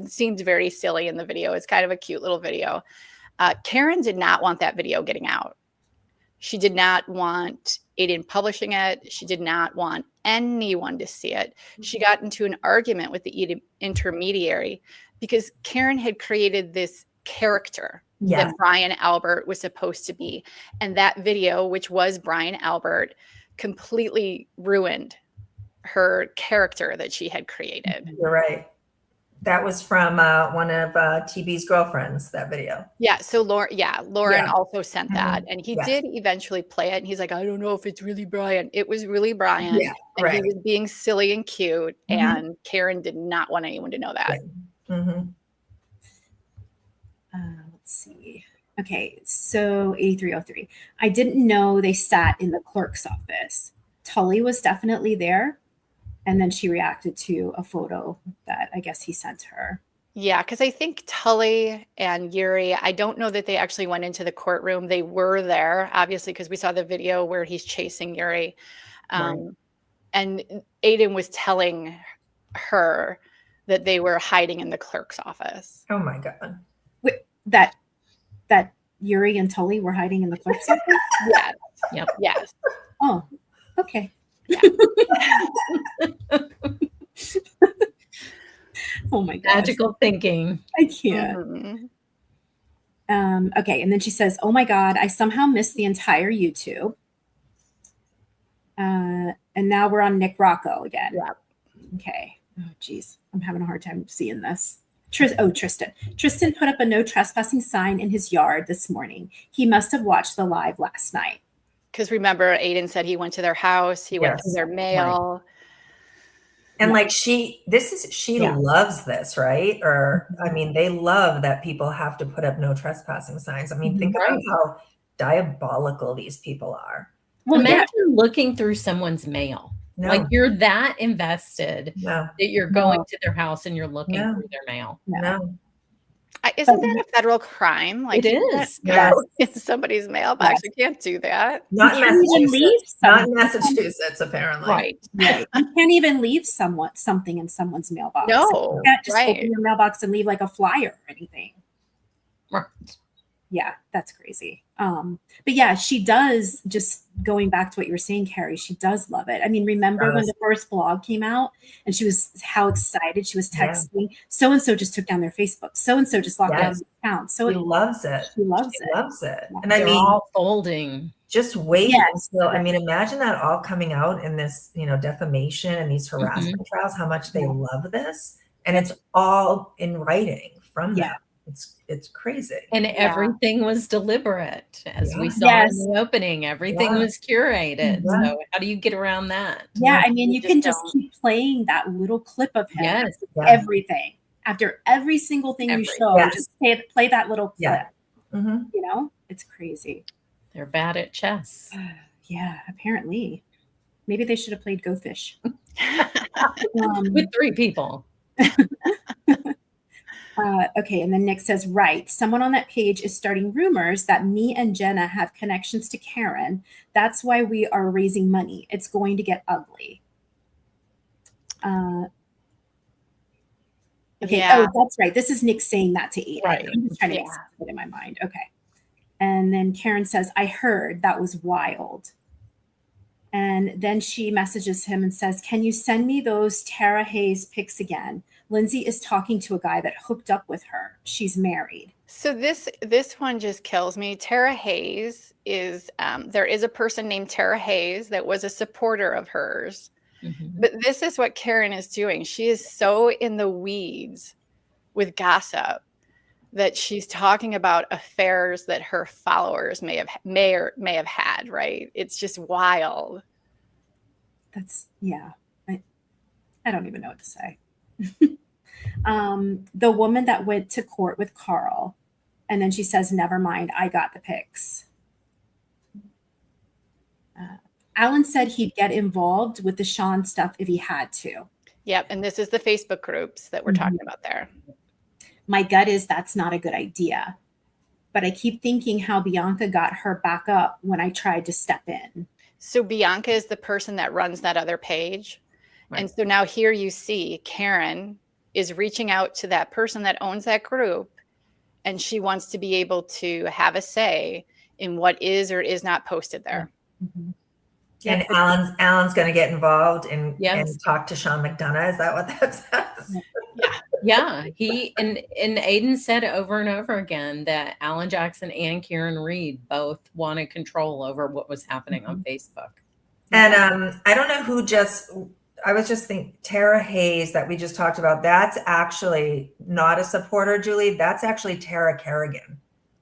seems very silly in the video. It's kind of a cute little video. Karen did not want that video getting out. She did not want Aiden publishing it. She did not want anyone to see it. She got into an argument with the intermediary because Karen had created this character that Brian Albert was supposed to be. And that video, which was Brian Albert, completely ruined her character that she had created. You're right. That was from one of TB's girlfriends, that video. Yeah. So Lauren also sent that, and he did eventually play it. And he's like, I don't know if it's really Brian. It was really Brian. Yeah, and he was being silly and cute. And Karen did not want anyone to know that. Let's see. Okay. So 8303. I didn't know they sat in the clerk's office. Tully was definitely there. And then she reacted to a photo that I guess he sent her. Yeah, because I think Tully and Yuri, I don't know that they actually went into the courtroom. They were there, obviously, because we saw the video where he's chasing Yuri. And Aiden was telling her that they were hiding in the clerk's office. Oh, my God. Wait, that Yuri and Tully were hiding in the clerk's office? Yes. Yep. Yes. Oh, okay. Yeah. Oh my god. Magical thinking. I can't. Okay, and then she says, "Oh my god, I somehow missed the entire YouTube." And now we're on Nick Rocco again. Yeah. Okay. Oh geez, I'm having a hard time seeing this. Tristan. Tristan put up a no trespassing sign in his yard this morning. He must have watched the live last night. Because remember, Aiden said he went to their house. He went through their mail. And like she loves this, right? Or, I mean, they love that people have to put up no trespassing signs. I mean, think about how diabolical these people are. Well, imagine looking through someone's mail. No. Like you're that invested that you're going to their house and you're looking through their mail. No. Isn't that a federal crime? Like it is. It's somebody's mailbox. You can't do that. Not in Massachusetts. Not in Massachusetts, apparently. Right. You can't even leave something in someone's mailbox. No. You can't just open your mailbox and leave like a flyer or anything. Right. Yeah, that's crazy. But yeah, she does, just going back to what you were saying, Carrie, she does love it. I mean, remember when the first blog came out and she was how excited she was texting, so-and-so just took down their Facebook. So-and-so just locked down the account. So she loves it. She loves it. Yeah. And they're all folding. Just wait until, I mean, imagine that all coming out in this, defamation and these harassment trials, how much they love this. And it's all in writing from them. It's crazy. And everything was deliberate, as we saw in the opening. Everything was curated. So how do you get around that? Yeah, I mean, you can just keep playing that little clip of him. Everything. After every single thing you show, just play that little clip. It's crazy. They're bad at chess. Yeah, apparently. Maybe they should have played Go Fish. With 3 people. Okay, and then Nick says, right, someone on that page is starting rumors that me and Jenna have connections to Karen. That's why we are raising money. It's going to get ugly. Okay, that's right. This is Nick saying that to Aiden. Right. I'm just trying to make sense of it in my mind. Okay. And then Karen says, I heard that was wild. And then she messages him and says, can you send me those Tara Hayes pics again? Lindsay is talking to a guy that hooked up with her. She's married. So this one just kills me. Tara Hayes is, there is a person named Tara Hayes that was a supporter of hers. But this is what Karen is doing. She is so in the weeds with gossip that she's talking about affairs that her followers may have had, right? It's just wild. That's, I don't even know what to say. The woman that went to court with Carl, and then she says, never mind, I got the pics. Alan said he'd get involved with the Sean stuff if he had to. Yep. And this is the Facebook groups that we're talking about there. My gut is that's not a good idea. But I keep thinking how Bianca got her back up when I tried to step in. So Bianca is the person that runs that other page. Right. And so now here you see Karen is reaching out to that person that owns that group, and she wants to be able to have a say in what is or is not posted there. Mm-hmm. And Alan's going to get involved and talk to Sean McDonough. Is that what that says? Yeah. He and Aiden said over and over again that Alan Jackson and Karen Read both wanted control over what was happening on Facebook. And I don't know who I was just thinking Tara Hayes that we just talked about. That's actually not a supporter, Julie. That's actually Tara Kerrigan.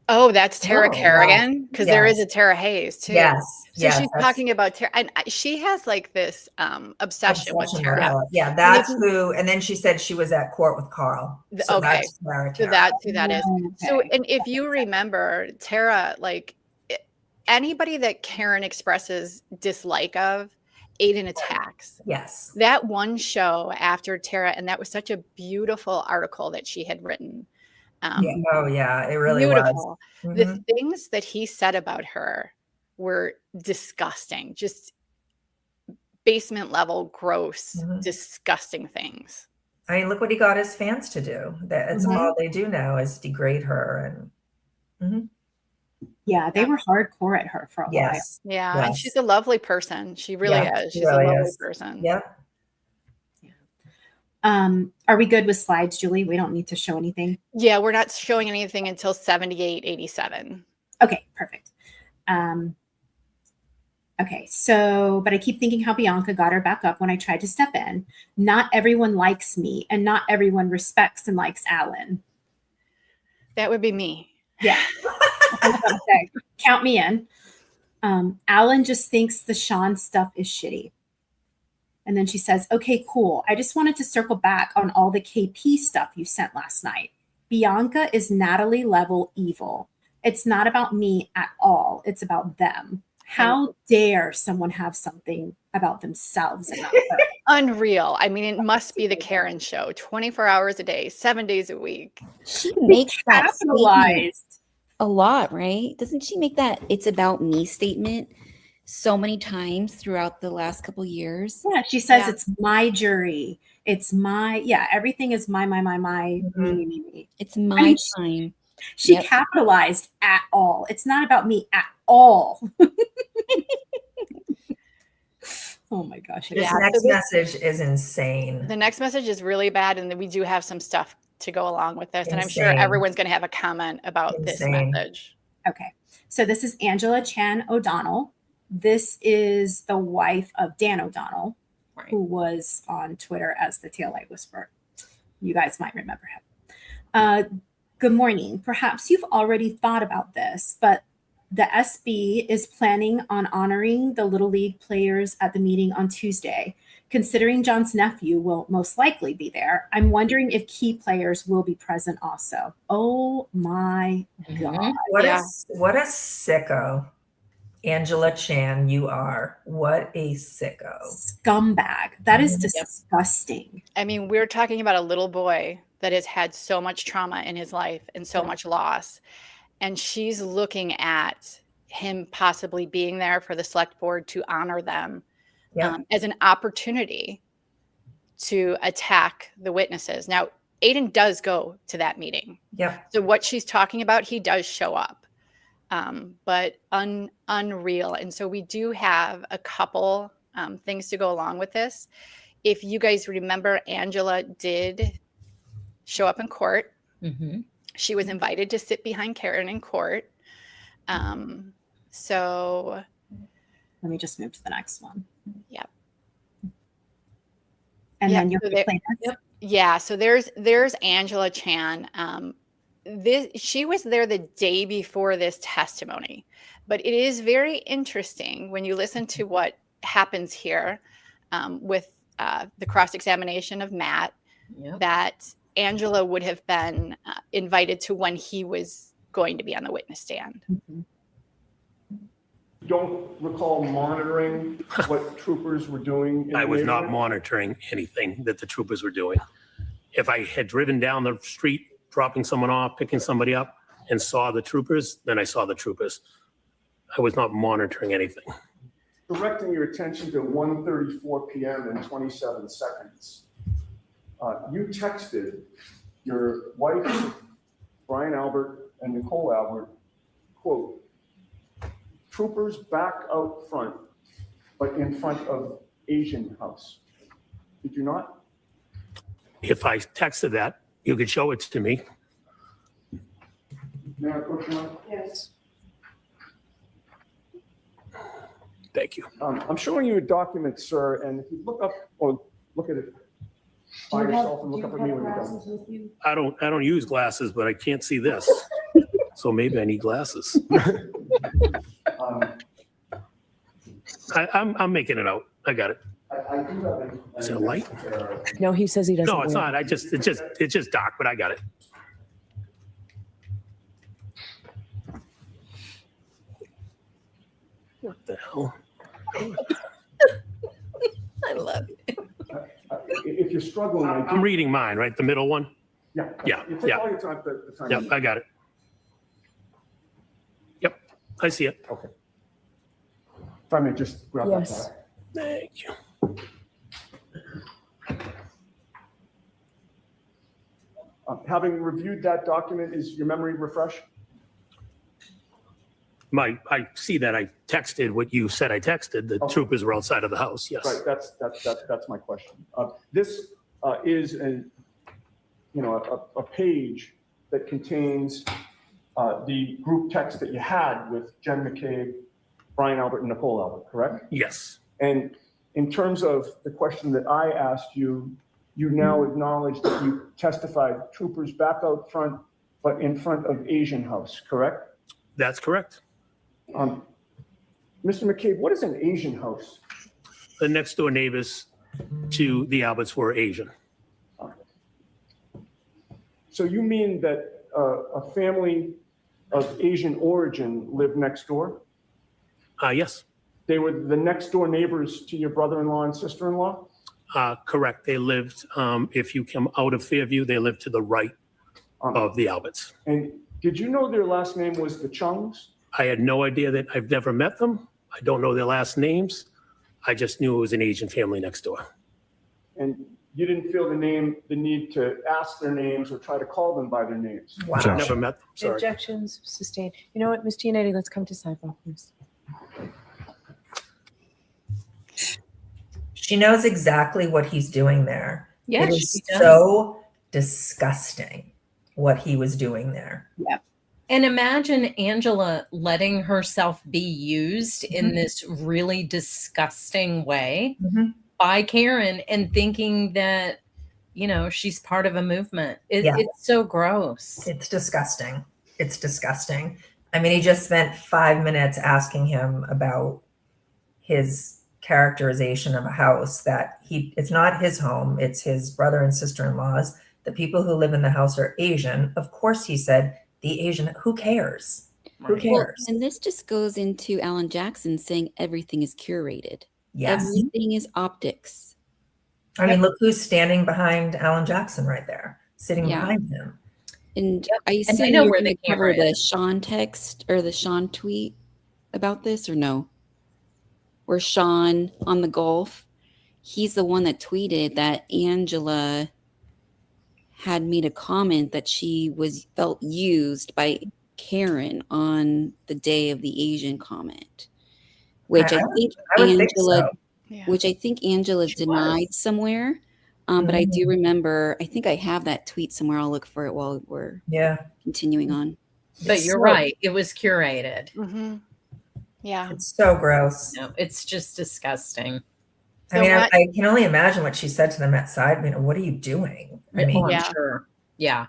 Oh, that's Tara Kerrigan? Because there is a Tara Hayes too. Yes. So she's talking about Tara, and she has like this obsession with Tara. Yeah, that's who. And then she said she was at court with Carl. So okay, Tara. So that's who that is. Okay. So, and if you remember, Tara, like anybody that Karen expresses dislike of, Aiden attacks. Yes. That one show after Tara, and that was such a beautiful article that she had written. It really beautiful. Was. Mm-hmm. The things that he said about her were disgusting, just basement level, gross, disgusting things. I mean, look what he got his fans to do. That's all they do now is degrade her. And yeah, they were hardcore at her for a while. Yeah, and she's a lovely person. She really is. She's really a lovely person. Yep. Are we good with slides, Julie? We don't need to show anything. Yeah, we're not showing anything until 78-87. Okay, perfect. Okay, so, but I keep thinking how Bianca got her back up when I tried to step in. Not everyone likes me, and not everyone respects and likes Alan. That would be me. Yeah. Okay. Count me in. Alan just thinks the Sean stuff is shitty. And then she says, okay, cool. I just wanted to circle back on all the KP stuff you sent last night. Bianca is Natalie level evil. It's not about me at all. It's about them. How dare someone have something about themselves and not her? Unreal. I mean, it must be the Karen show, 24 hours a day, 7 days a week. She makes that capitalized a lot, right? Doesn't she make that "it's about me" statement so many times throughout the last couple years? Yeah, she says it's my jury. It's my, everything is my, me. It's my time. She capitalized at all. It's not about me at all. Oh my gosh. This next message is insane. The next message is really bad, and we do have some stuff to go along with this. And I'm sure everyone's going to have a comment about this message. Okay. So this is Angela Chan O'Donnell. This is the wife of Dan O'Donnell, who was on Twitter as the Taillight Whisperer. You guys might remember him. Good morning. Perhaps you've already thought about this, but the SB is planning on honoring the Little League players at the meeting on Tuesday. Considering John's nephew will most likely be there, I'm wondering if key players will be present also. Oh my God. What a sicko. Angela Chan, you are. What a sicko. Scumbag. That is disgusting. I mean, we're talking about a little boy that has had so much trauma in his life and so much loss. And she's looking at him possibly being there for the select board to honor them as an opportunity to attack the witnesses. Now, Aiden does go to that meeting. Yeah. So what she's talking about, he does show up. But unreal. And so we do have a couple things to go along with this. If you guys remember, Angela did show up in court. Mm-hmm. She was invited to sit behind Karen in court. So let me just move to the next one. Yep. And then you're so there's Angela Chan. She was there the day before this testimony, but it is very interesting when you listen to what happens here with the cross-examination of Matt. that Angela would have been invited to when he was going to be on the witness stand. Don't recall monitoring what troopers were doing? I was not monitoring anything that the troopers were doing. If I had driven down the street, dropping someone off, picking somebody up, and saw the troopers, then I saw the troopers. I was not monitoring anything. Directing your attention to 1:34 p.m. and 27 seconds. You texted your wife, Brian Albert, and Nicole Albert, quote, troopers back out front, but in front of Asian house. Did you not? If I texted that, you could show it to me. May I approach you? Yes. Thank you. I'm showing you a document, sir, and if you look up or look at it by yourself and look up at me when you're done. I don't use glasses, but I can't see this. So maybe I need glasses. I'm making it out. I got it. Is it a light? No, he says he doesn't. No, it's not. It's just dark, but I got it. What the hell? I love it. If you're struggling, I'm reading mine, right? The middle one? Yeah. Yeah. You take Yeah. all your time, the time. Yep, I got it. Yep, I see it. Okay. If I may just grab that back. Thank you. Having reviewed that document, is your memory refreshed? I see that I texted what you said I texted. The troopers were outside of the house. Yes. Right. That's my question. This is a page that contains the group text that you had with Jen McCabe, Brian Albert, and Nicole Albert, correct? Yes. And in terms of the question that I asked you, you now acknowledge that you testified troopers back out front, but in front of Asian house, correct? That's correct. Mr. McCabe, what is an Asian house? The next door neighbors to the Alberts were Asian. So you mean that a family of Asian origin lived next door? Yes. They were the next door neighbors to your brother-in-law and sister-in-law? Correct. They lived, if you come out of Fairview, they lived to the right of the Alberts. And did you know their last name was the Chungs? I had no idea that. I've never met them. I don't know their last names. I just knew it was an Asian family next door. And you didn't feel the need to ask their names or try to call them by their names? Wow. I've never met them. Sorry. Objections sustained. You know what, Ms. Giannetti, let's come to sidebar, please. She knows exactly what he's doing there. Yes, it is she does. so disgusting what he was doing there. Yeah. And imagine Angela letting herself be used in this really disgusting way by Karen and thinking that, she's part of a movement. It's so gross. It's disgusting. It's disgusting. I mean, he just spent 5 minutes asking him about his characterization of a house that it's not his home. It's his brother and sister-in-law's. The people who live in the house are Asian. Of course, he said, the Asian, who cares? Who cares? Well, and this just goes into Alan Jackson saying everything is curated. Yes. Everything is optics. I mean, look who's standing behind Alan Jackson right there, sitting behind him. And I assume I know you're where going the to cover camera the Sean text or the Sean tweet about this or no? Where Sean on the Gulf, he's the one that tweeted that Angela had made a comment that she felt used by Karen on the day of the Asian comment, which I think Angela denied somewhere. But I do remember, I think I have that tweet somewhere. I'll look for it while we're continuing on. But you're right. It was curated. Yeah. It's so gross. No, it's just disgusting. I mean, I can only imagine what she said to them outside. I mean, what are you doing? I mean, sure. Yeah.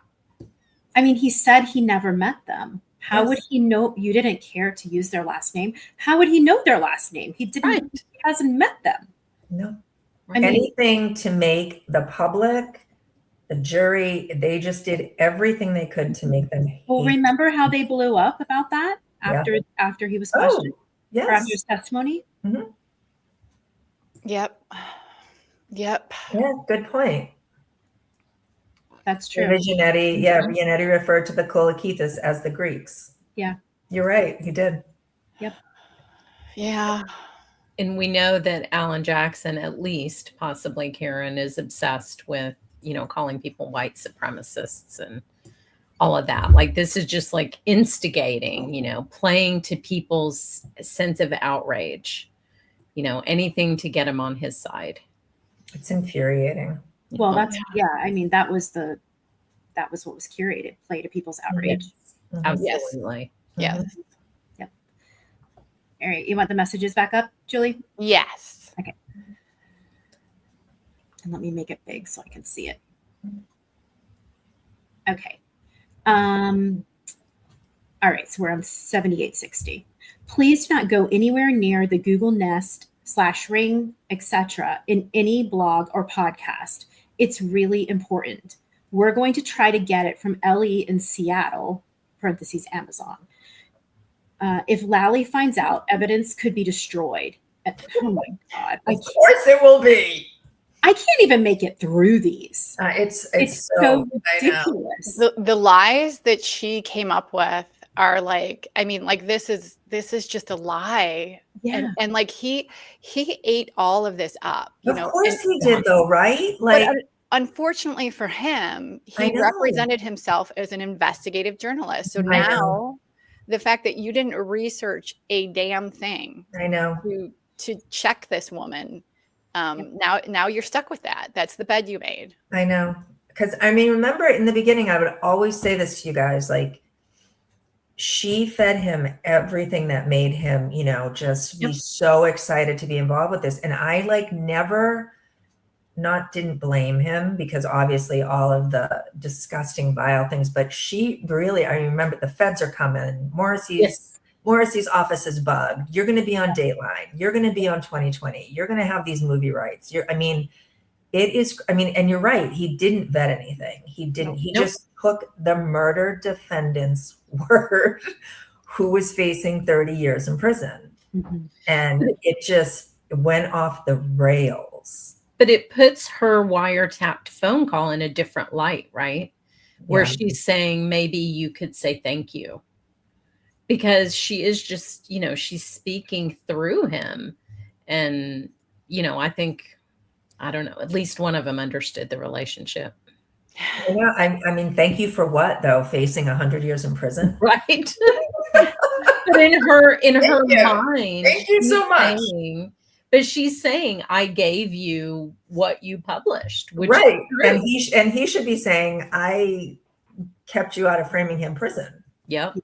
I mean, he said he never met them. How would he know? You didn't care to use their last name. How would he know their last name? He didn't. He hasn't met them. No. I mean, anything to make the public The jury, they just did everything they could to make them hate. Well, remember how they blew up about that after he was questioned? Yes. Or after his testimony? Mm-hmm. Yep. Yeah, good point. That's true. Vianetti referred to the Kolakithis as the Greeks. Yeah. You're right. He did. Yep. Yeah. And we know that Alan Jackson, at least, possibly Karen, is obsessed with, calling people white supremacists and all of that. Like, this is just like instigating, playing to people's sense of outrage, anything to get him on his side. It's infuriating. Well, I mean, that was what was curated, play to people's outrage. Mm-hmm. Absolutely. Yes. Mm-hmm. Yep. All right. You want the messages back up, Julie? Yes. Okay. And let me make it big so I can see it. Okay. All right. So we're on 7860. Please do not go anywhere near the Google Nest /Ring, etc. in any blog or podcast. It's really important. We're going to try to get it from Ellie in Seattle, parentheses Amazon. If Lally finds out, evidence could be destroyed. Oh my God. Of course it will be. I can't even make it through these. It's so ridiculous. The lies that she came up with are like, I mean, like this is just a lie. Yeah. And like he ate all of this up. Of course he did though, right? Like, but unfortunately for him, he represented himself as an investigative journalist. So now the fact that you didn't research a damn thing to check this woman, now you're stuck with that. That's the bed you made. I know. Because I mean, remember in the beginning, I would always say this to you guys, like, she fed him everything that made him, just be so excited to be involved with this. And I didn't blame him, because obviously all of the disgusting, vile things, but she really, I remember the feds are coming. Morrissey's office is bugged. You're going to be on Dateline. You're going to be on 2020. You're going to have these movie rights. And you're right. He didn't vet anything. He didn't. He just took the murder defendant's word, who was facing 30 years in prison. Mm-hmm. And it just went off the rails. But it puts her wiretapped phone call in a different light, right? Where she's saying, maybe you could say thank you. Because she is just, she's speaking through him. And, I think, I don't know, at least one of them understood the relationship. Yeah, I mean, thank you for what though? Facing 100 years in prison, right? But in her mind, thank you so much. But she's saying, "I gave you what you published," which right? And he should be saying, "I kept you out of Framingham prison." Yep.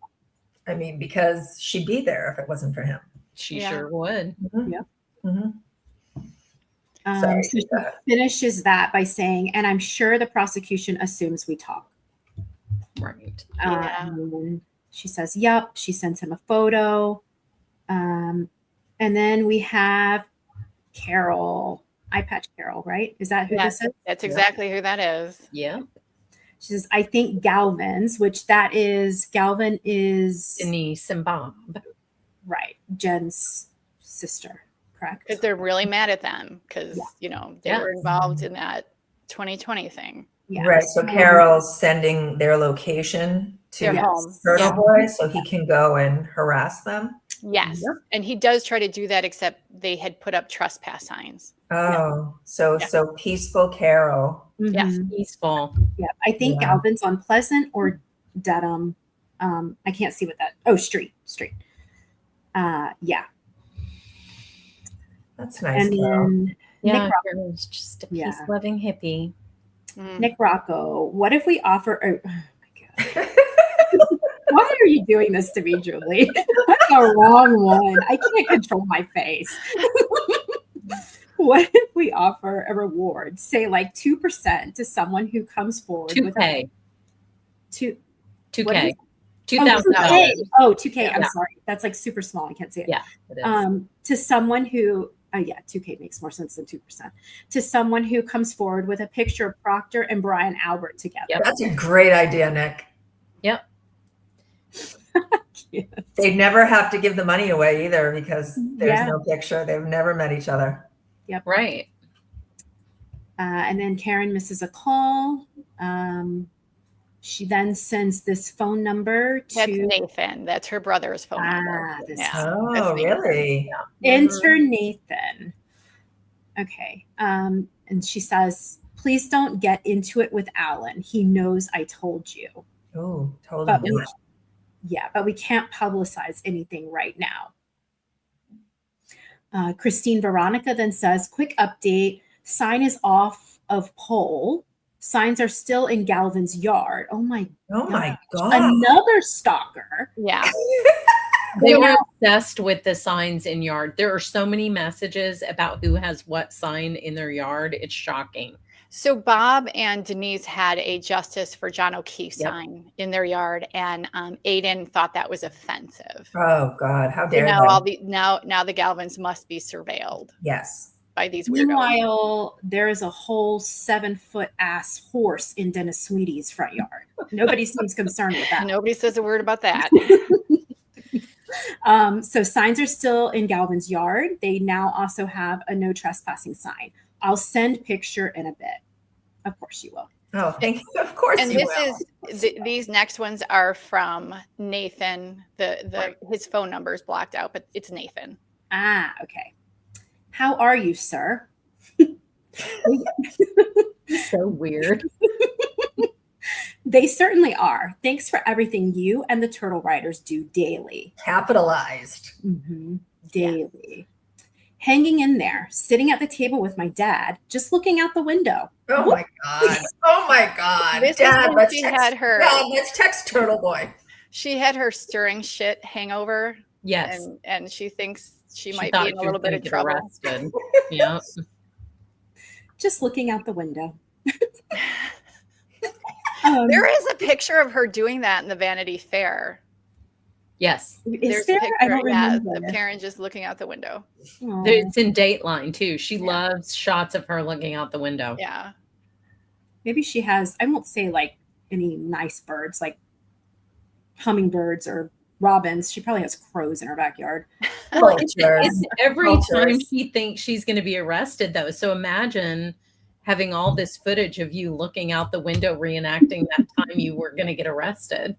I mean, because she'd be there if it wasn't for him. She sure would. Mm-hmm. Yep. Mm-hmm. So she finishes that by saying, and I'm sure the prosecution assumes we talk. Right. She says, yep. She sends him a photo. And then we have Carol, Eye Patch Carol, right? Is that who this is? That's exactly who that is. Yeah. She says, I think Galvin's, Galvin is Denise and Bob. Right. Jen's sister. Correct. Because they're really mad at them because, they were involved in that 2020 thing. Yeah. Right. So Carol's sending their location to Turtle Boy so he can go and harass them. Yes. Yep. And he does try to do that, except they had put up trespass signs. Oh, so peaceful Carol. Mm-hmm. Yes. Peaceful. Yeah. I think Galvin's on Pleasant or Dedham. I can't see what that. Oh, Street. Yeah. That's nice. And then Nick Rocco's just a peace-loving hippie. Nick Rocco, what if we offer? Oh my God! Why are you doing this to me, Julie? That's the wrong one. I can't control my face. What if we offer a reward, say like 2% to someone who comes forward with $2K. $2,000. Oh, $2K. I'm sorry. That's like super small. I can't see it. Yeah. It is. To someone who Yeah, 2K makes more sense than 2%. To someone who comes forward with a picture of Proctor and Brian Albert together. Yep. That's a great idea, Nick. Yep. They'd never have to give the money away either because there's no picture. They've never met each other. Yep. Right. And then Karen misses a call. She then sends this phone number to That's Nathan. That's her brother's phone number. Oh, really? Yeah. Enter Nathan. Okay. And she says, please don't get into it with Alan. He knows I told you. Oh, told him. But we can't publicize anything right now. Christine Veronica then says, quick update. Sign is off of pole. Signs are still in Galvin's yard. Oh my God. Another stalker. Yeah. They were obsessed with the signs in yard. There are so many messages about who has what sign in their yard. It's shocking. So Bob and Denise had a Justice for John O'Keefe sign in their yard, and Aiden thought that was offensive. Oh God, how dare they! Now the Galvins must be surveilled. Yes. By these weirdos. Meanwhile, there is a whole 7-foot ass horse in Dennis Sweety's front yard. Nobody seems concerned with that. Nobody says a word about that. So signs are still in Galvin's yard. They now also have a no trespassing sign. I'll send picture in a bit. Of course you will. Oh, thank you. Of course and you this will. These next ones are from Nathan. His phone number is blocked out, but it's Nathan. Ah, okay. How are you, sir? So weird. They certainly are. Thanks for everything you and the Turtle Riders do daily. Capitalized. Mm-hmm. Daily. Yeah. Hanging in there, sitting at the table with my dad, just looking out the window. Oh my God. Oh my God. Dad, let's text Turtle Boy. She had her stirring shit hangover. Yes. And she thinks she might be in a little bit of trouble. Yeah. Just looking out the window. There is a picture of her doing that in the Vanity Fair. Yes. Is there? I don't remember. Of Karen just looking out the window. It's in Dateline too. She loves shots of her looking out the window. Yeah. Maybe she has, I won't say like any nice birds, like hummingbirds or robins. She probably has crows in her backyard. Well, it's every time she thinks she's going to be arrested, though. So imagine having all this footage of you looking out the window, reenacting that time you were going to get arrested.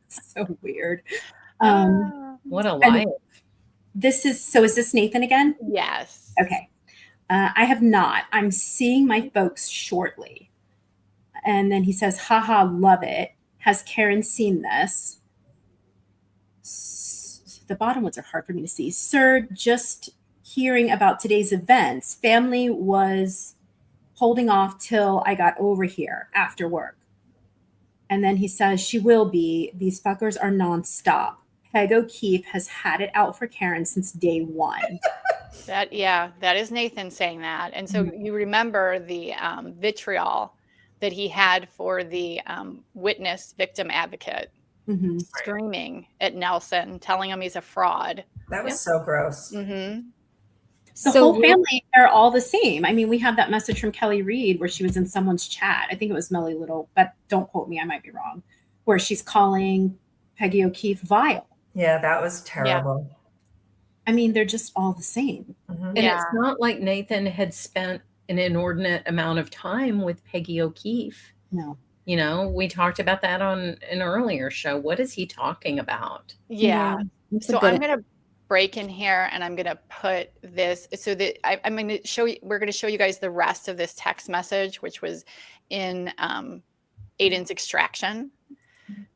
So weird. What a life. Is this Nathan again? Yes. Okay. I have not. I'm seeing my folks shortly. And then he says, haha, love it. Has Karen seen this? The bottom ones are hard for me to see. Sir, just hearing about today's events. Family was holding off till I got over here after work. And then he says, she will be. These fuckers are nonstop. Peg O'Keefe has had it out for Karen since day one. That is Nathan saying that. And so you remember the vitriol that he had for the witness victim advocate screaming at Nelson, telling him he's a fraud. That was so gross. Mm-hmm. The whole family are all the same. I mean, we have that message from Kelly Reed where she was in someone's chat. I think it was Melly Little, but don't quote me. I might be wrong. Where she's calling Peggy O'Keefe vile. Yeah, that was terrible. Yeah. I mean, they're just all the same. And it's not like Nathan had spent an inordinate amount of time with Peggy O'Keefe. No. You know, we talked about that on an earlier show. What is he talking about? Yeah. So I'm going to break in here and I'm going to put this so that I'm going to show you, we're going to show you guys the rest of this text message, which was in Aiden's extraction.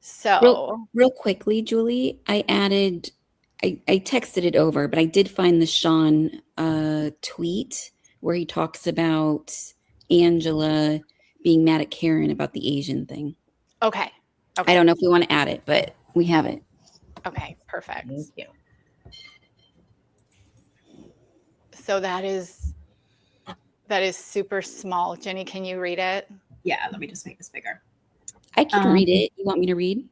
So real quickly, Julie, I texted it over, but I did find the Sean tweet where he talks about Angela being mad at Karen about the Asian thing. Okay. I don't know if we want to add it, but we have it. Okay, perfect. Thank you. So that is super small. Jenny, can you read it? Yeah, let me just make this bigger. I can read it. You want me to read?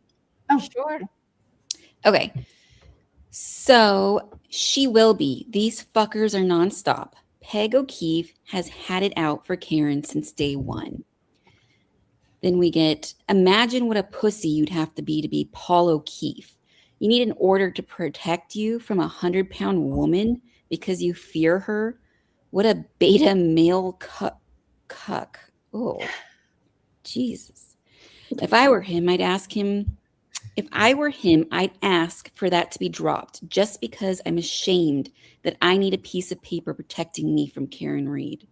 Oh, sure. Okay. So she will be. These fuckers are nonstop. Peg O'Keefe has had it out for Karen since day one. Then we get, imagine what a pussy you'd have to be Paul O'Keefe. You need an order to protect you from a 100-pound woman because you fear her. What a beta male cuck. Oh, Jesus. If I were him, I'd ask for that to be dropped just because I'm ashamed that I need a piece of paper protecting me from Karen Reed.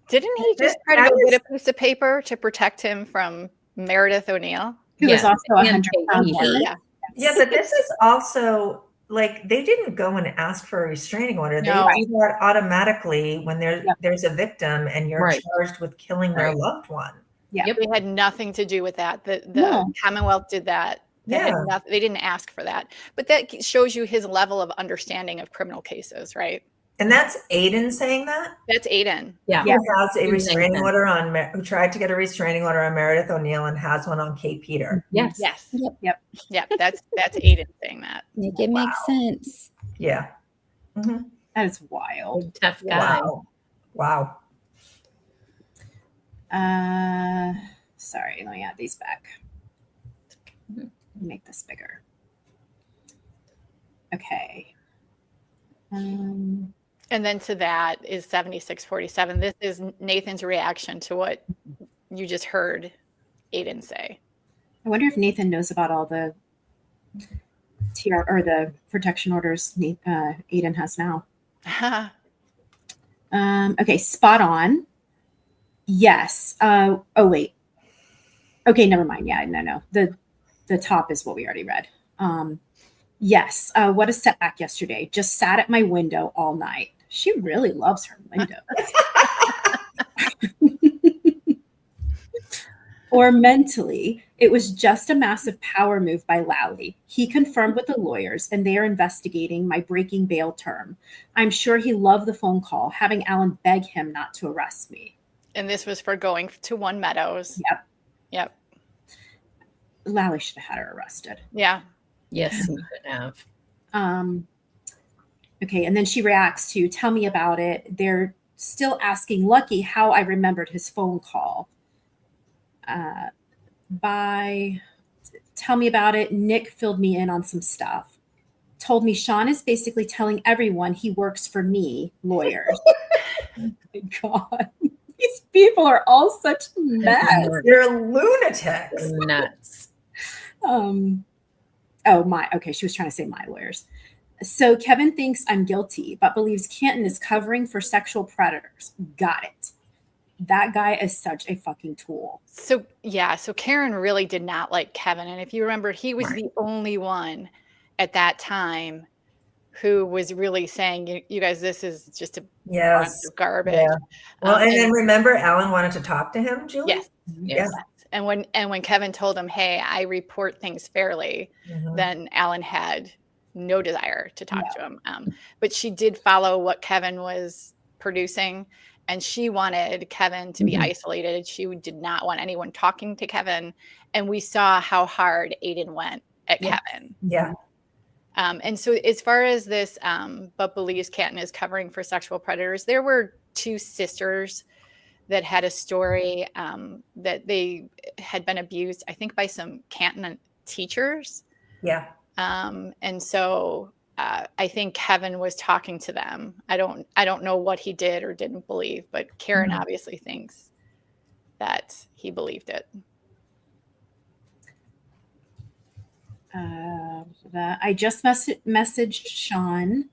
Didn't he just try to go get a piece of paper to protect him from Meredith O'Neill? Who was also a 100-pound woman. Yeah, but this is also like they didn't go and ask for a restraining order. No. They do that automatically when there's a victim and you're charged with killing their loved one. Yeah, they had nothing to do with that. The Commonwealth did that. They didn't ask for that. But that shows you his level of understanding of criminal cases, right? And that's Aiden saying that? That's Aiden. Yeah. Who has a restraining order who tried to get a restraining order on Meredith O'Neill and has one on Kate Peter. Yes. Yep. That's Aiden saying that. It makes sense. Yeah. Mm-hmm. That is wild. Tough guy. Wow. Sorry, let me add these back. Make this bigger. Okay. And then to that is 7647. This is Nathan's reaction to what you just heard Aiden say. I wonder if Nathan knows about all the TR or the protection orders Aiden has now. Okay, spot on. Yes. Oh wait. Okay, never mind. Yeah, no. The top is what we already read. Yes. What a setback yesterday. Just sat at my window all night. She really loves her window. Or mentally, it was just a massive power move by Lally. He confirmed with the lawyers, and they are investigating my breaking bail term. I'm sure he loved the phone call, having Alan beg him not to arrest me. And this was for going to One Meadows. Yep. Lally should have had her arrested. Yeah. Yes, he could have. Okay, and then she reacts to, tell me about it. They're still asking Lucky how I remembered his phone call. Tell me about it. Nick filled me in on some stuff. Told me Sean is basically telling everyone he works for me, lawyers. Oh my God. These people are all such mess. They're lunatics. Nuts. She was trying to say my lawyers. So Kevin thinks I'm guilty, but believes Canton is covering for sexual predators. Got it. That guy is such a fucking tool. So Karen really did not like Kevin. And if you remember, he was the only one at that time who was really saying, you guys, this is just a bunch of garbage. Yeah. Well, and then remember, Alan wanted to talk to him, Julie? Yes. And when Kevin told him, hey, I report things fairly, then Alan had no desire to talk to him. But she did follow what Kevin was producing, and she wanted Kevin to be isolated. She did not want anyone talking to Kevin. And we saw how hard Aiden went at Kevin. Yeah. And so as far as this, but believes Canton is covering for sexual predators, there were two sisters that had a story that they had been abused, I think, by some Canton teachers. Yeah. And so I think Kevin was talking to them. I don't know what he did or didn't believe, but Karen obviously thinks that he believed it. I just messaged Sean,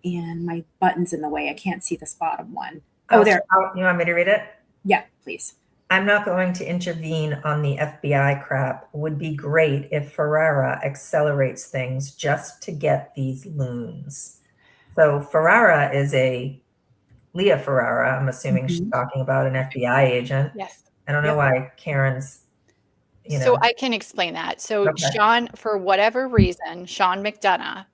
and my button's in the way. I can't see this bottom one. Oh, there. You want me to read it? Yeah, please. I'm not going to intervene on the FBI crap. Would be great if Ferrara accelerates things just to get these loons. So Ferrara is Leah Ferrara. I'm assuming she's talking about an FBI agent. Yes. I don't know why Karen's, So I can explain that. So Sean, for whatever reason, Sean McDonough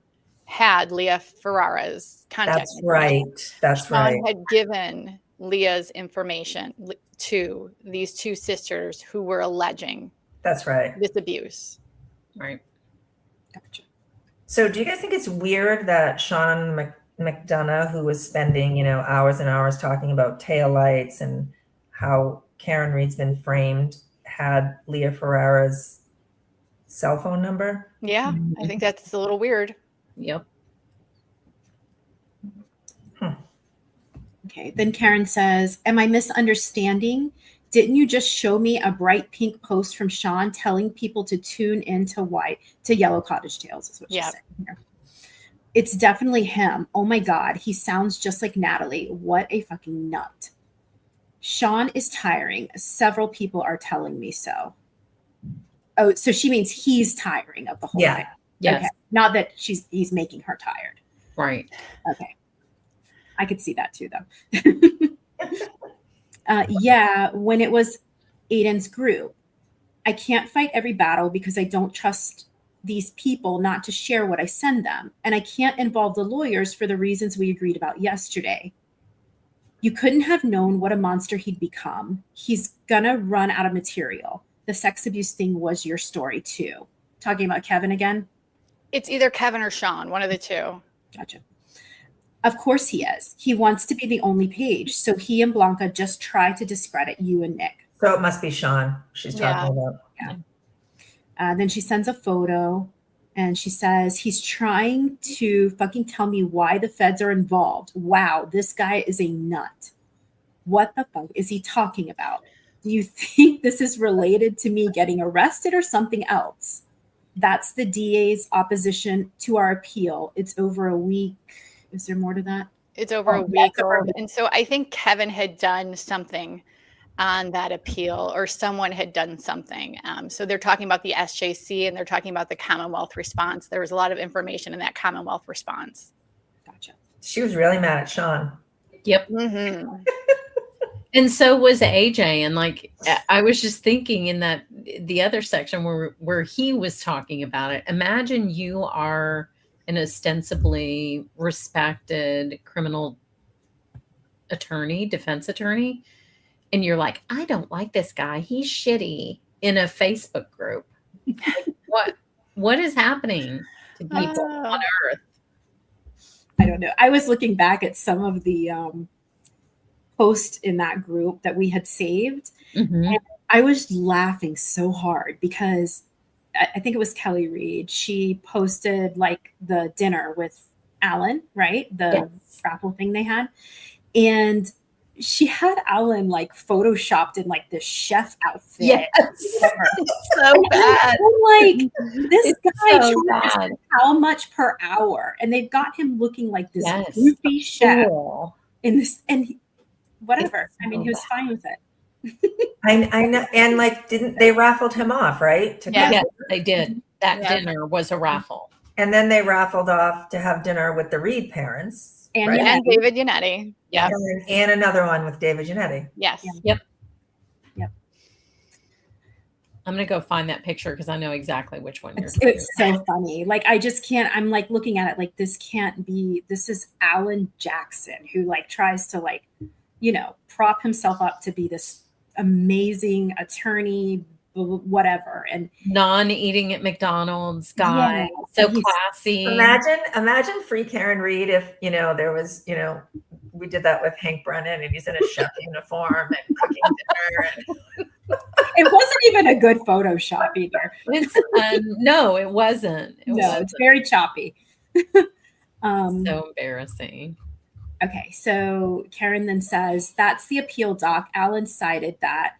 had Leah Ferrara's contact. That's right. That's Sean right. had given Leah's information to these two sisters who were alleging that's right this abuse. Right. Gotcha. So do you guys think it's weird that Sean McDonough, who was spending, hours and hours talking about taillights and how Karen Read's been framed, had Leah Ferrara's cell phone number? Yeah, I think that's a little weird. Yep. Okay, then Karen says, am I misunderstanding? Didn't you just show me a bright pink post from Sean telling people to tune into Yellow Cottage Tales is what she's saying here. It's definitely him. Oh my God, he sounds just like Natalie. What a fucking nut. Sean is tiring. Several people are telling me so. Oh, so she means he's tiring of the whole thing. Yes. Okay. Not that he's making her tired. Right. Okay. I could see that too, though. Yeah, when it was Aiden's group, I can't fight every battle because I don't trust these people not to share what I send them. And I can't involve the lawyers for the reasons we agreed about yesterday. You couldn't have known what a monster he'd become. He's gonna run out of material. The sex abuse thing was your story too. Talking about Kevin again? It's either Kevin or Sean, one of the two. Gotcha. Of course he is. He wants to be the only page. So he and Blanca just try to discredit you and Nick. So it must be Sean she's talking about. Yeah. Then she sends a photo and she says, he's trying to fucking tell me why the feds are involved. Wow, this guy is a nut. What the fuck is he talking about? Do you think this is related to me getting arrested or something else? That's the DA's opposition to our appeal. It's over a week. Is there more to that? It's over a week old. And so I think Kevin had done something on that appeal, or someone had done something. So they're talking about the SJC and they're talking about the Commonwealth response. There was a lot of information in that Commonwealth response. Gotcha. She was really mad at Sean. Yep. Mm-hmm. And so was AJ. And I was just thinking in the other section where he was talking about it. Imagine you are an ostensibly respected criminal defense attorney, and you're like, I don't like this guy. He's shitty in a Facebook group. What is happening to people on Earth? I don't know. I was looking back at some of the posts in that group that we had saved. Mm-hmm. And I was laughing so hard because I think it was Kelly Reed. She posted the dinner with Alan, right? The raffle thing they had. And she had Alan photoshopped in this chef outfit. Yes. So bad. I'm this guy so charges how much per hour? And they've got him looking like this goofy chef in this, and whatever. I mean, he was fine with it. I know, and didn't they raffled him off, right? Yes, they did. That dinner was a raffle, and then they raffled off to have dinner with the Reed parents and David Yannetti. Yeah, and another one with David Yannetti. Yes. Yep. I'm gonna go find that picture because I know exactly which one you're. It's so funny. I just can't. I'm looking at it this can't be. This is Alan Jackson who tries to prop himself up to be this amazing attorney, whatever, and non-eating at McDonald's guy, so classy. Imagine free Karen Read if there was we did that with Hank Brennan and he's in a chef uniform and cooking dinner. It wasn't even a good Photoshop either. No, it wasn't. It's very choppy. So embarrassing. Okay, so Karen then says, that's the appeal, Doc. Alan cited that.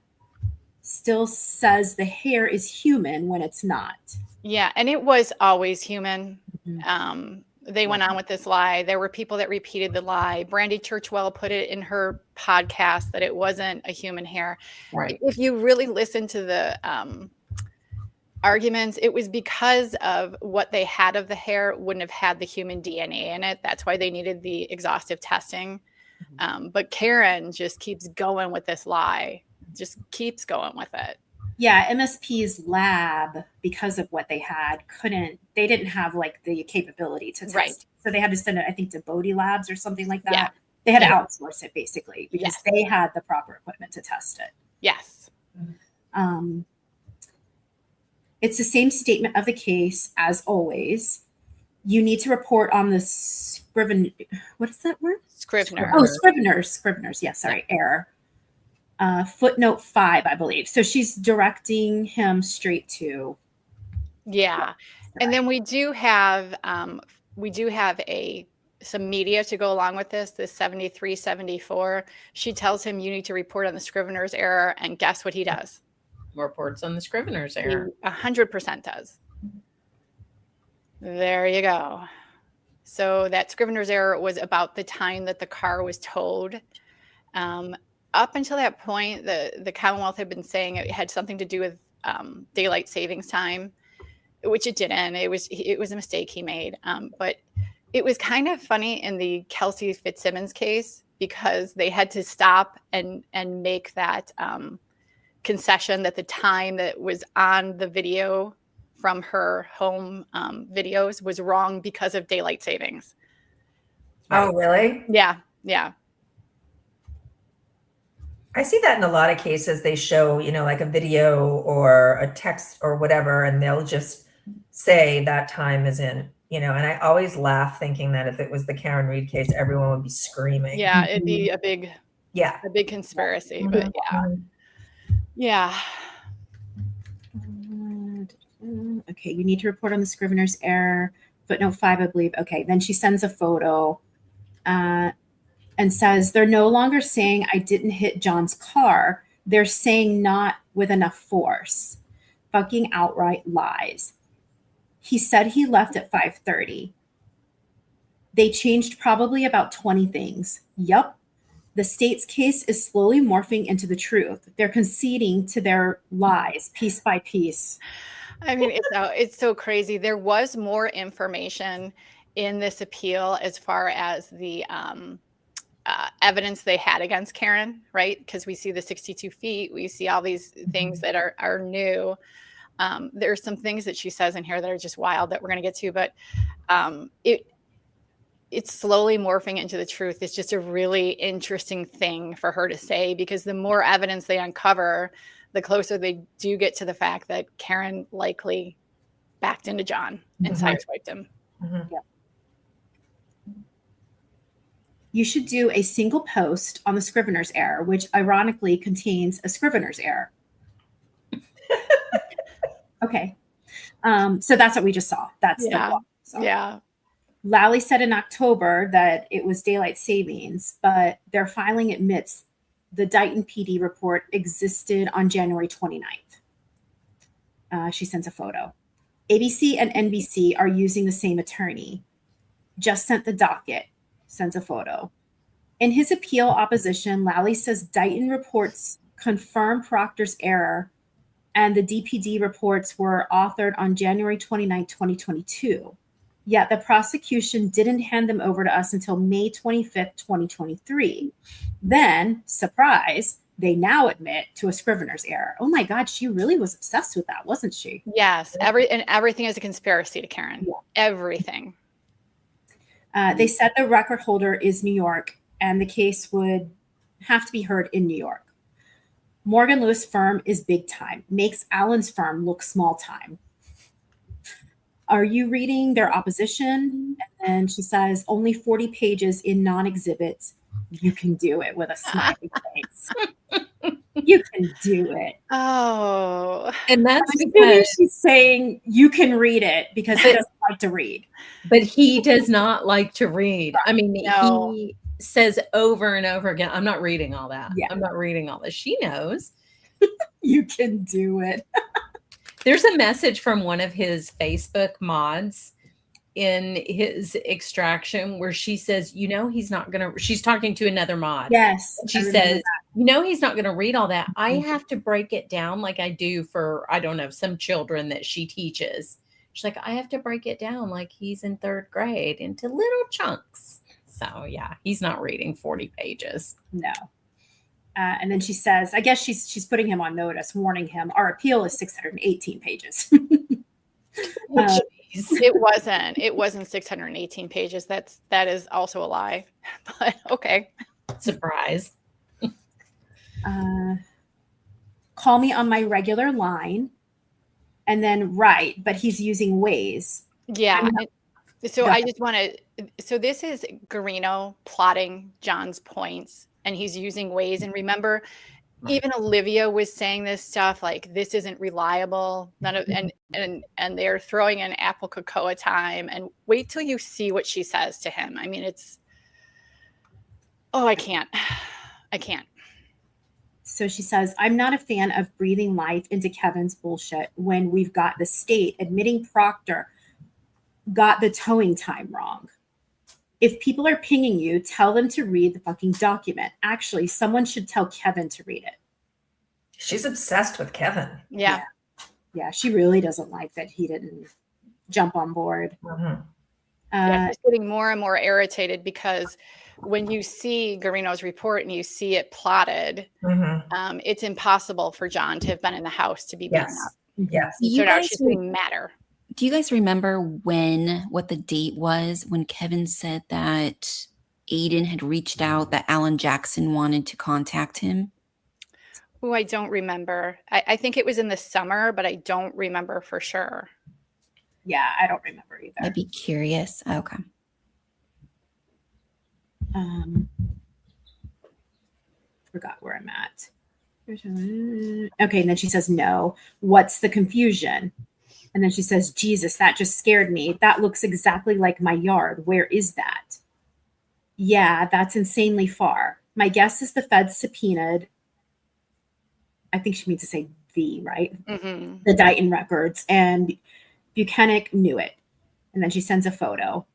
Still says the hair is human when it's not. Yeah, and it was always human. Mm-hmm. They went on with this lie. There were people that repeated the lie. Brandy Churchwell put it in her podcast that it wasn't a human hair. Right. If you really listen to the arguments, it was because of what they had of the hair wouldn't have had the human DNA in it. That's why they needed the exhaustive testing. But Karen just keeps going with this lie, just keeps going with it. Yeah, MSP's lab, because of what they had, they didn't have the capability to test. Right. So they had to send it, I think, to Bodie Labs or something like that. Yeah. They had to outsource it basically because they had the proper equipment to test it. Yes. It's the same statement of the case as always. you need to report on the Scrivener. What is that word? Scrivener. Oh, Scriveners. Yeah, sorry, error. Footnote 5, I believe. So she's directing him straight to. Yeah, and then we do have some media to go along with this. This 7374. She tells him you need to report on the Scrivener's error, and guess what he does? Reports on the Scrivener's error. He 100% does. There you go. So that Scrivener's error was about the time that the car was towed. Up until that point, the Commonwealth had been saying it had something to do with daylight savings time, which it didn't. It was a mistake he made. But it was kind of funny in the Kelsey Fitzsimmons case because they had to stop and make that concession that the time that was on the video from her home videos was wrong because of daylight savings. Oh, really? Yeah. I see that in a lot of cases. They show, like a video or a text or whatever, and they'll just say that time is in, and I always laugh thinking that if it was the Karen Read case, everyone would be screaming. Yeah, it'd be a big conspiracy, but yeah. Okay, you need to report on the Scrivener's error. Footnote 5, I believe. Okay, then she sends a photo and says, they're no longer saying I didn't hit John's car. They're saying not with enough force. Fucking outright lies. He said he left at 5:30. They changed probably about 20 things. Yup. The state's case is slowly morphing into the truth. They're conceding to their lies piece by piece. I mean, it's so crazy. There was more information in this appeal as far as the evidence they had against Karen, right? Because we see the 62 feet, we see all these things that are new. There's some things that she says in here that are just wild that we're going to get to, but it's slowly morphing into the truth. It's just a really interesting thing for her to say, because the more evidence they uncover, the closer they do get to the fact that Karen likely backed into John and sideswiped him. Mm-hmm. Yeah. You should do a single post on the Scrivener's error, which ironically contains a Scrivener's error. Okay. So that's what we just saw. That's yeah. Lally said in October that it was daylight savings, but their filing admits the Dighton PD report existed on January 29th. She sends a photo. ABC and NBC are using the same attorney. Just sent the docket. Sends a photo. In his appeal opposition, Lally says Dighton reports confirm Proctor's error, and the DPD reports were authored on January 29, 2022. Yet the prosecution didn't hand them over to us until May 25th, 2023. Then, surprise, they now admit to a Scrivener's error. Oh my God, she really was obsessed with that, wasn't she? Yes, everything is a conspiracy to Karen. Yeah. Everything. They said the record holder is New York, and the case would have to be heard in New York. Morgan Lewis' firm is big time, makes Allen's firm look small time. Are you reading their opposition? And she says, only 40 pages in non-exhibits. You can do it with a smiley face. You can do it. Oh. And that's because she's saying you can read it because he doesn't like to read. But he does not like to read. Right. I mean, No. he says over and over again, I'm not reading all that. Yeah. I'm not reading all this. She knows. You can do it. There's a message from one of his Facebook mods in his extraction where she says, he's not going to, she's talking to another mod. Yes. She says, he's not going to read all that. I have to break it down like I do for, I don't know, some children that she teaches. She's like, I have to break it down like he's in 3rd grade into little chunks. So yeah, he's not reading 40 pages. No. And then she says, I guess she's putting him on notice, warning him, our appeal is 618 pages. It wasn't 618 pages. That is also a lie, but okay. Surprise. Call me on my regular line and then but he's using Waze. Yeah. So I just want to, so this is Garino plotting John's points, and he's using Waze. And remember, even Olivia was saying this stuff like, this isn't reliable. None of, and they're throwing in Apple Cocoa time, and wait till you see what she says to him. I mean, it's, oh, I can't. So she says, I'm not a fan of breathing life into Kevin's bullshit when we've got the state admitting Proctor got the towing time wrong. If people are pinging you, tell them to read the fucking document. Actually, someone should tell Kevin to read it. She's obsessed with Kevin. Yeah. Yeah, she really doesn't like that he didn't jump on board. Yeah, she's getting more and more irritated because when you see Garino's report and you see it plotted, it's impossible for John to have been in the house to be beaten up. Yes. So now she's getting madder. Do you guys remember what the date was when Kevin said that Aiden had reached out, that Alan Jackson wanted to contact him? Oh, I don't remember. I think it was in the summer, but I don't remember for sure. Yeah, I don't remember either. I'd be curious. Okay. Forgot where I'm at. Okay, and then she says, no. What's the confusion? And then she says, Jesus, that just scared me. That looks exactly like my yard. Where is that? Yeah, that's insanely far. My guess is the feds subpoenaed, I think she means to say right? The Dighton records. And Buchanan knew it. And then she sends a photo.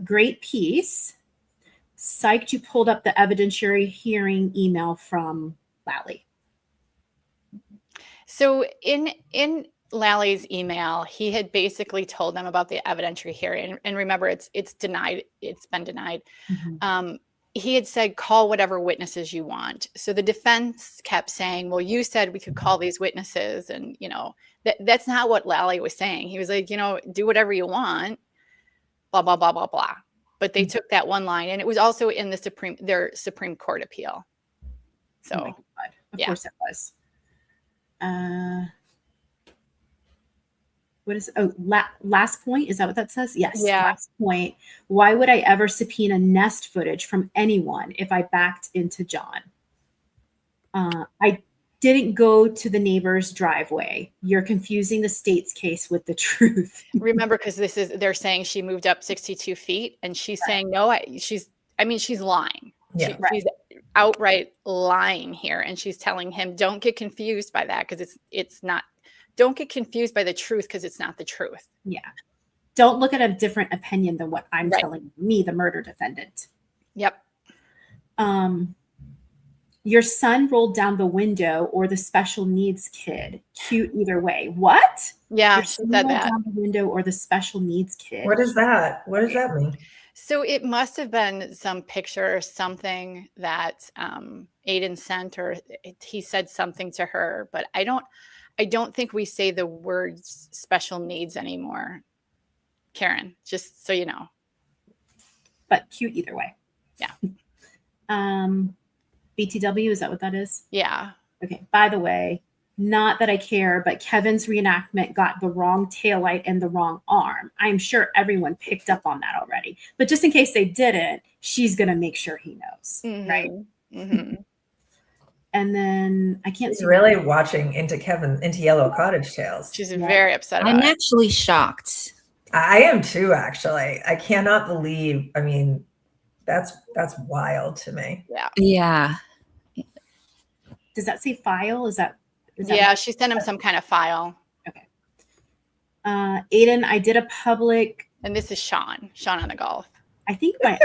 Great piece. Psyched you pulled up the evidentiary hearing email from Lally. So in Lally's email, he had basically told them about the evidentiary hearing. And remember, it's denied. It's been denied. He had said, call whatever witnesses you want. So the defense kept saying, well, you said we could call these witnesses. And, that's not what Lally was saying. He was like, do whatever you want, blah, blah, blah, blah, blah. But they took that one line, and it was also in their Supreme Court appeal. So, oh my God. Of course it was. What is last point? Is that what that says? Yes. Yeah. Last point. Why would I ever subpoena Nest footage from anyone if I backed into John? I didn't go to the neighbor's driveway. You're confusing the state's case with the truth. Remember, because they're saying she moved up 62 feet, and she's saying no. She's lying. Yeah. She's outright lying here, and she's telling him, don't get confused by that because it's not. Don't get confused by the truth because it's not the truth. Yeah. Don't look at a different opinion than what I'm telling me, the murder defendant. Yep. Your son rolled down the window or the special needs kid. Cute either way. What? Yeah, Your she son said rolled that. down the window or the special needs kid. What is that? What does that mean? So it must have been some picture or something that Aiden sent, or he said something to her, but I don't think we say the words special needs anymore, Karen, just so you know. But cute either way. Yeah. BTW, is that what that is? Yeah. Okay. By the way, not that I care, but Kevin's reenactment got the wrong taillight and the wrong arm. I'm sure everyone picked up on that already. But just in case they didn't, she's going to make sure he knows. Right? And then I can't see. Really watching into Yellow Cottage Tales. She's very upset about I'm it. actually shocked. I am too, actually. I cannot believe, that's wild to me. Yeah. Yeah. Does that say file? Is that yeah, she sent him some kind of file. Okay. Aiden, I did a public. And this is Sean on the golf. I think my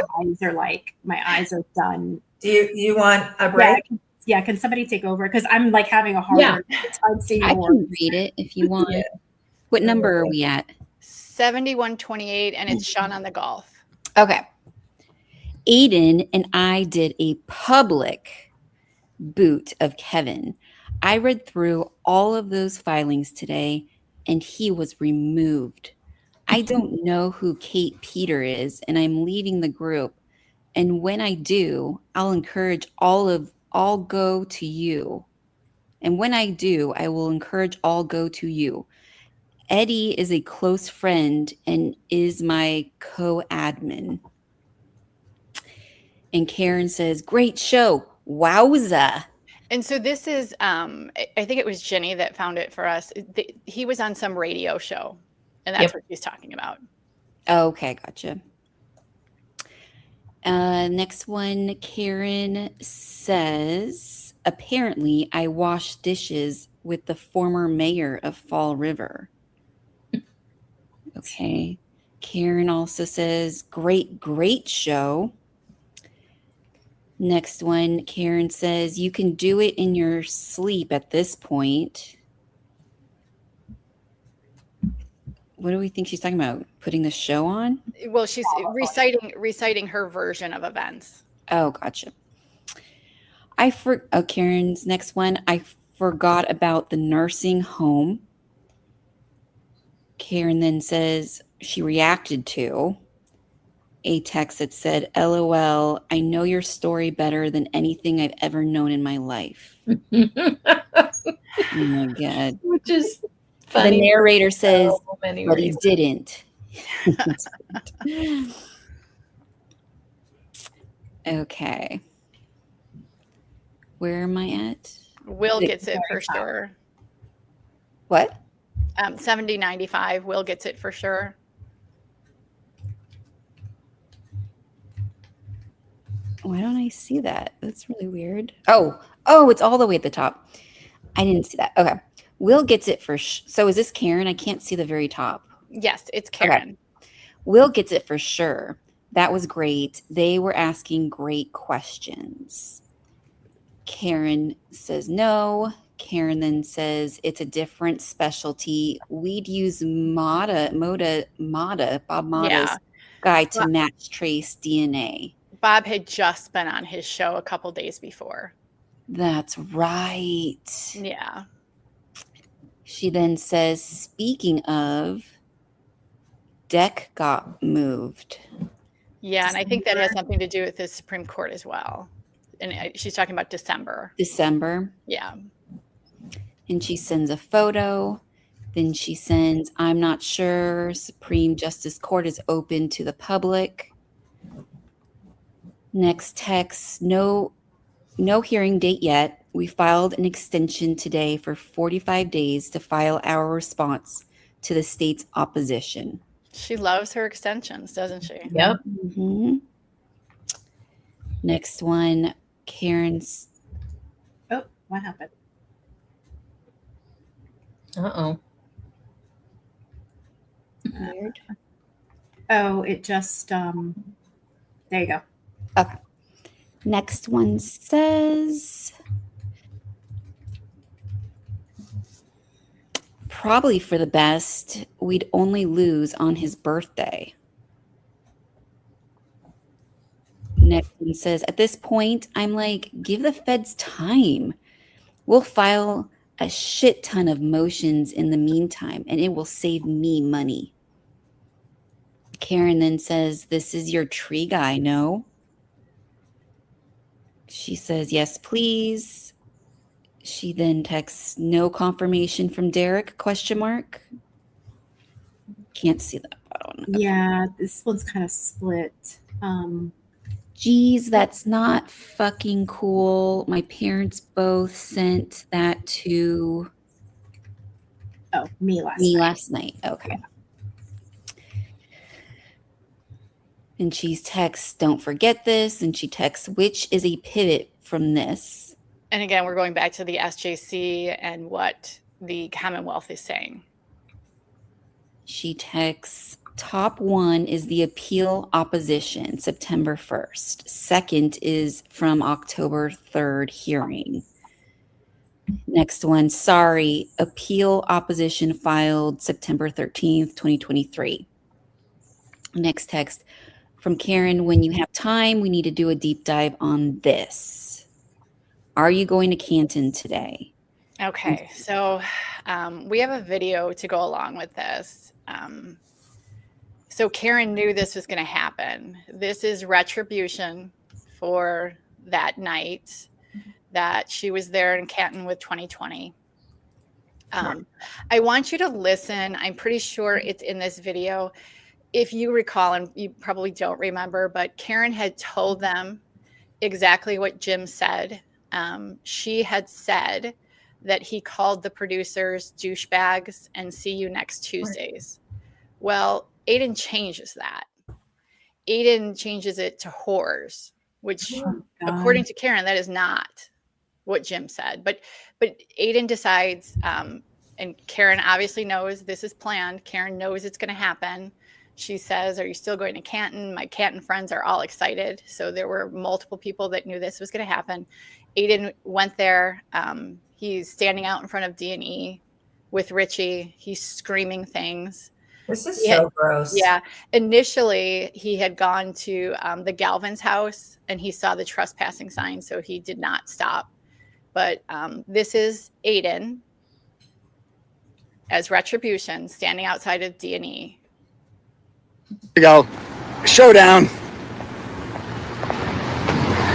eyes are done. Do you want a break? Yeah, can somebody take over? Because I'm having a hard time seeing I more. can read it if you want. Yeah. What number are we at? 7128, and it's Sean on the golf. Okay. Aiden and I did a public boot of Kevin. I read through all of those filings today, and he was removed. I don't know who Kate Peter is, and I'm leaving the group. And when I do, I'll encourage all go to you. And when I do, I will encourage all go to you. Eddie is a close friend and is my co-admin. And Karen says, great show. Wowza. And so this is, I think it was Jenny that found it for us. He was on some radio show, and that's what she's talking about. Okay, gotcha. Next one, Karen says, apparently I washed dishes with the former mayor of Fall River. Okay. Karen also says, great show. Next one, Karen says, you can do it in your sleep at this point. What do we think she's talking about? Putting the show on? Well, she's reciting her version of events. Oh, gotcha. Karen's next one. I forgot about the nursing home. Karen then says she reacted to a text that said, LOL, I know your story better than anything I've ever known in my life. Oh my God. Which is funny. The narrator says, but he didn't. Okay. Where am I at? Will gets it for sure. What? 7095. Will gets it for sure. Why don't I see that? That's really weird. Oh, it's all the way at the top. I didn't see that. Okay. Will gets it for so is this Karen? I can't see the very top. Yes, it's Karen. Okay. Will gets it for sure. That was great. They were asking great questions. Karen says no. Karen then says it's a different specialty. We'd use Bob Moda's guy to match trace DNA. Bob had just been on his show a couple days before. That's right. Yeah. She then says, speaking of, deck got moved. Yeah, and I think that has something to do with the Supreme Court as well. And she's talking about December. Yeah. And she sends a photo. Then she sends, I'm not sure. Supreme Justice Court is open to the public. Next text, no hearing date yet. We filed an extension today for 45 days to file our response to the state's opposition. She loves her extensions, doesn't she? Yep. Mm-hmm. Next one, Karen's. Oh, what happened? Uh-oh. Weird. Oh, it just, there you go. Okay. Next one says, probably for the best, we'd only lose on his birthday. Next one says, at this point, I'm like, give the feds time. We'll file a shit ton of motions in the meantime, and it will save me money. Karen then says, this is your tree guy, no? She says, yes, please. She then texts, no confirmation from Derek, ? Can't see that bottom. Yeah, this one's kind of split. Geez, that's not fucking cool. My parents both sent that to me last night. Okay. And she texts, don't forget this. And she texts, which is a pivot from this. And again, we're going back to the SJC and what the Commonwealth is saying. She texts, top one is the appeal opposition, September 1st. Second is from October 3rd hearing. Next one, sorry, appeal opposition filed September 13th, 2023. Next text, from Karen, when you have time, we need to do a deep dive on this. Are you going to Canton today? Okay, so we have a video to go along with this. So Karen knew this was going to happen. This is retribution for that night that she was there in Canton with 2020. I want you to listen. I'm pretty sure it's in this video. If you recall, and you probably don't remember, but Karen had told them exactly what Jim said. She had said that he called the producers douchebags and see you next Tuesdays. Well, Aiden changes that. Aiden changes it to whores, which according to Karen, that is not what Jim said. But Aiden decides, and Karen obviously knows this is planned. Karen knows it's going to happen. She says, "Are you still going to Canton?" My Canton friends are all excited. So there were multiple people that knew this was going to happen. Aiden went there. He's standing out in front of D&E with Richie. He's screaming things. This is so gross. Yeah. Initially, he had gone to the Galvin's house and he saw the trespassing sign, so he did not stop. But this is Aiden as retribution standing outside of D&E. Here we go. Showdown.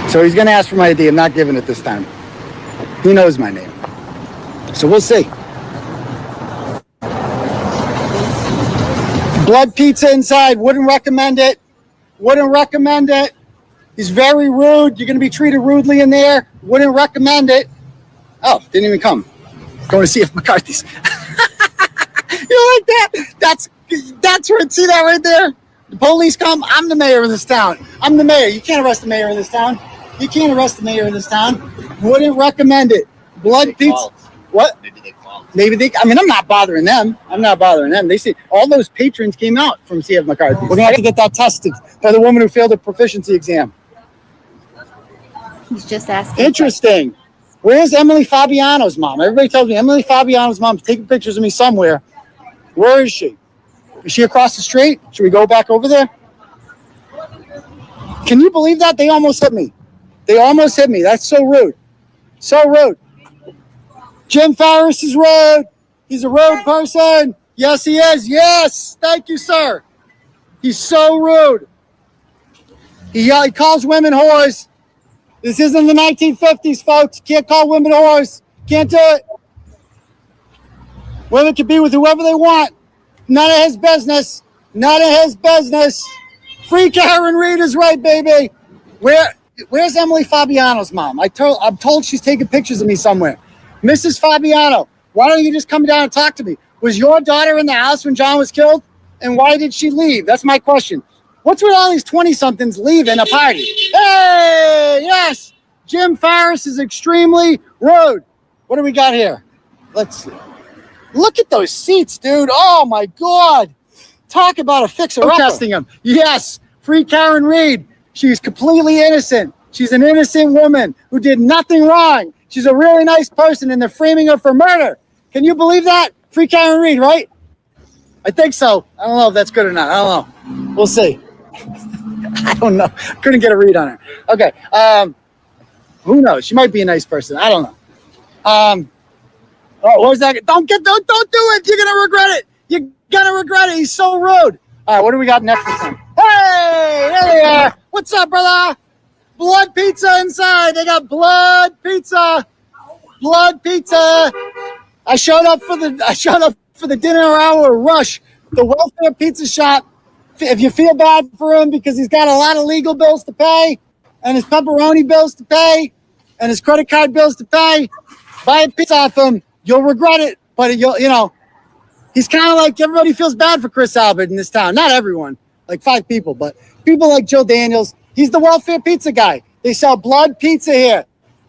So he's going to ask for my ID. I'm not giving it this time. He knows my name. So we'll see. Blood pizza inside. Wouldn't recommend it. Wouldn't recommend it. He's very rude. You're going to be treated rudely in there. Wouldn't recommend it. Oh, didn't even come. Going to see if McCarthy's. You like that? That's right. See that right there? The police come. I'm the mayor of this town. I'm the mayor. You can't arrest the mayor of this town. You can't arrest the mayor of this town. Wouldn't recommend it. Blood pizza. What? Maybe they called. I mean, I'm not bothering them. They see all those patrons came out from CF McCarthy. We're going to have to get that tested by the woman who failed the proficiency exam. He's just asking. Interesting. Where's Emily Fabiano's mom? Everybody tells me Emily Fabiano's mom's taking pictures of me somewhere. Where is she? Is she across the street? Should we go back over there? Can you believe that? They almost hit me. That's so rude. So rude. Jim Farris is rude. He's a rude person. Yes, he is. Yes. Thank you, sir. He's so rude. He calls women whores. This isn't the 1950s, folks. You can't call women whores. Can't do it. Women can be with whoever they want. None of his business. Free Karen Reed is right, baby. Where's Emily Fabiano's mom? I'm told she's taking pictures of me somewhere. Mrs. Fabiano, why don't you just come down and talk to me? Was your daughter in the house when John was killed? And why did she leave? That's my question. What's with all these 20-somethings leaving a party? Hey, yes. Jim Farris is extremely rude. What do we got here? Let's see. Look at those seats, dude. Oh, my God. Talk about a fixer-upper. Protesting him. Yes. Free Karen Reed. She's completely innocent. She's an innocent woman who did nothing wrong. She's a really nice person, and they're framing her for murder. Can you believe that? Free Karen Reed, right? I think so. I don't know if that's good or not. I don't know. We'll see. I don't know. Couldn't get a read on her. Okay. Who knows? She might be a nice person. I don't know. What was that? Don't do it. You're gonna regret it. He's so rude. All right, what do we got next this time? Hey, there they are. What's up, brother? Blood pizza inside. They got blood pizza. I showed up for the dinner hour rush. The welfare pizza shop. If you feel bad for him because he's got a lot of legal bills to pay and his pepperoni bills to pay and his credit card bills to pay, buy a pizza off him. You'll regret it, but he's kind of like everybody feels bad for Chris Albert in this town. Not everyone, like 5 people, but people like Joe Daniels. He's the welfare pizza guy. They sell blood pizza here.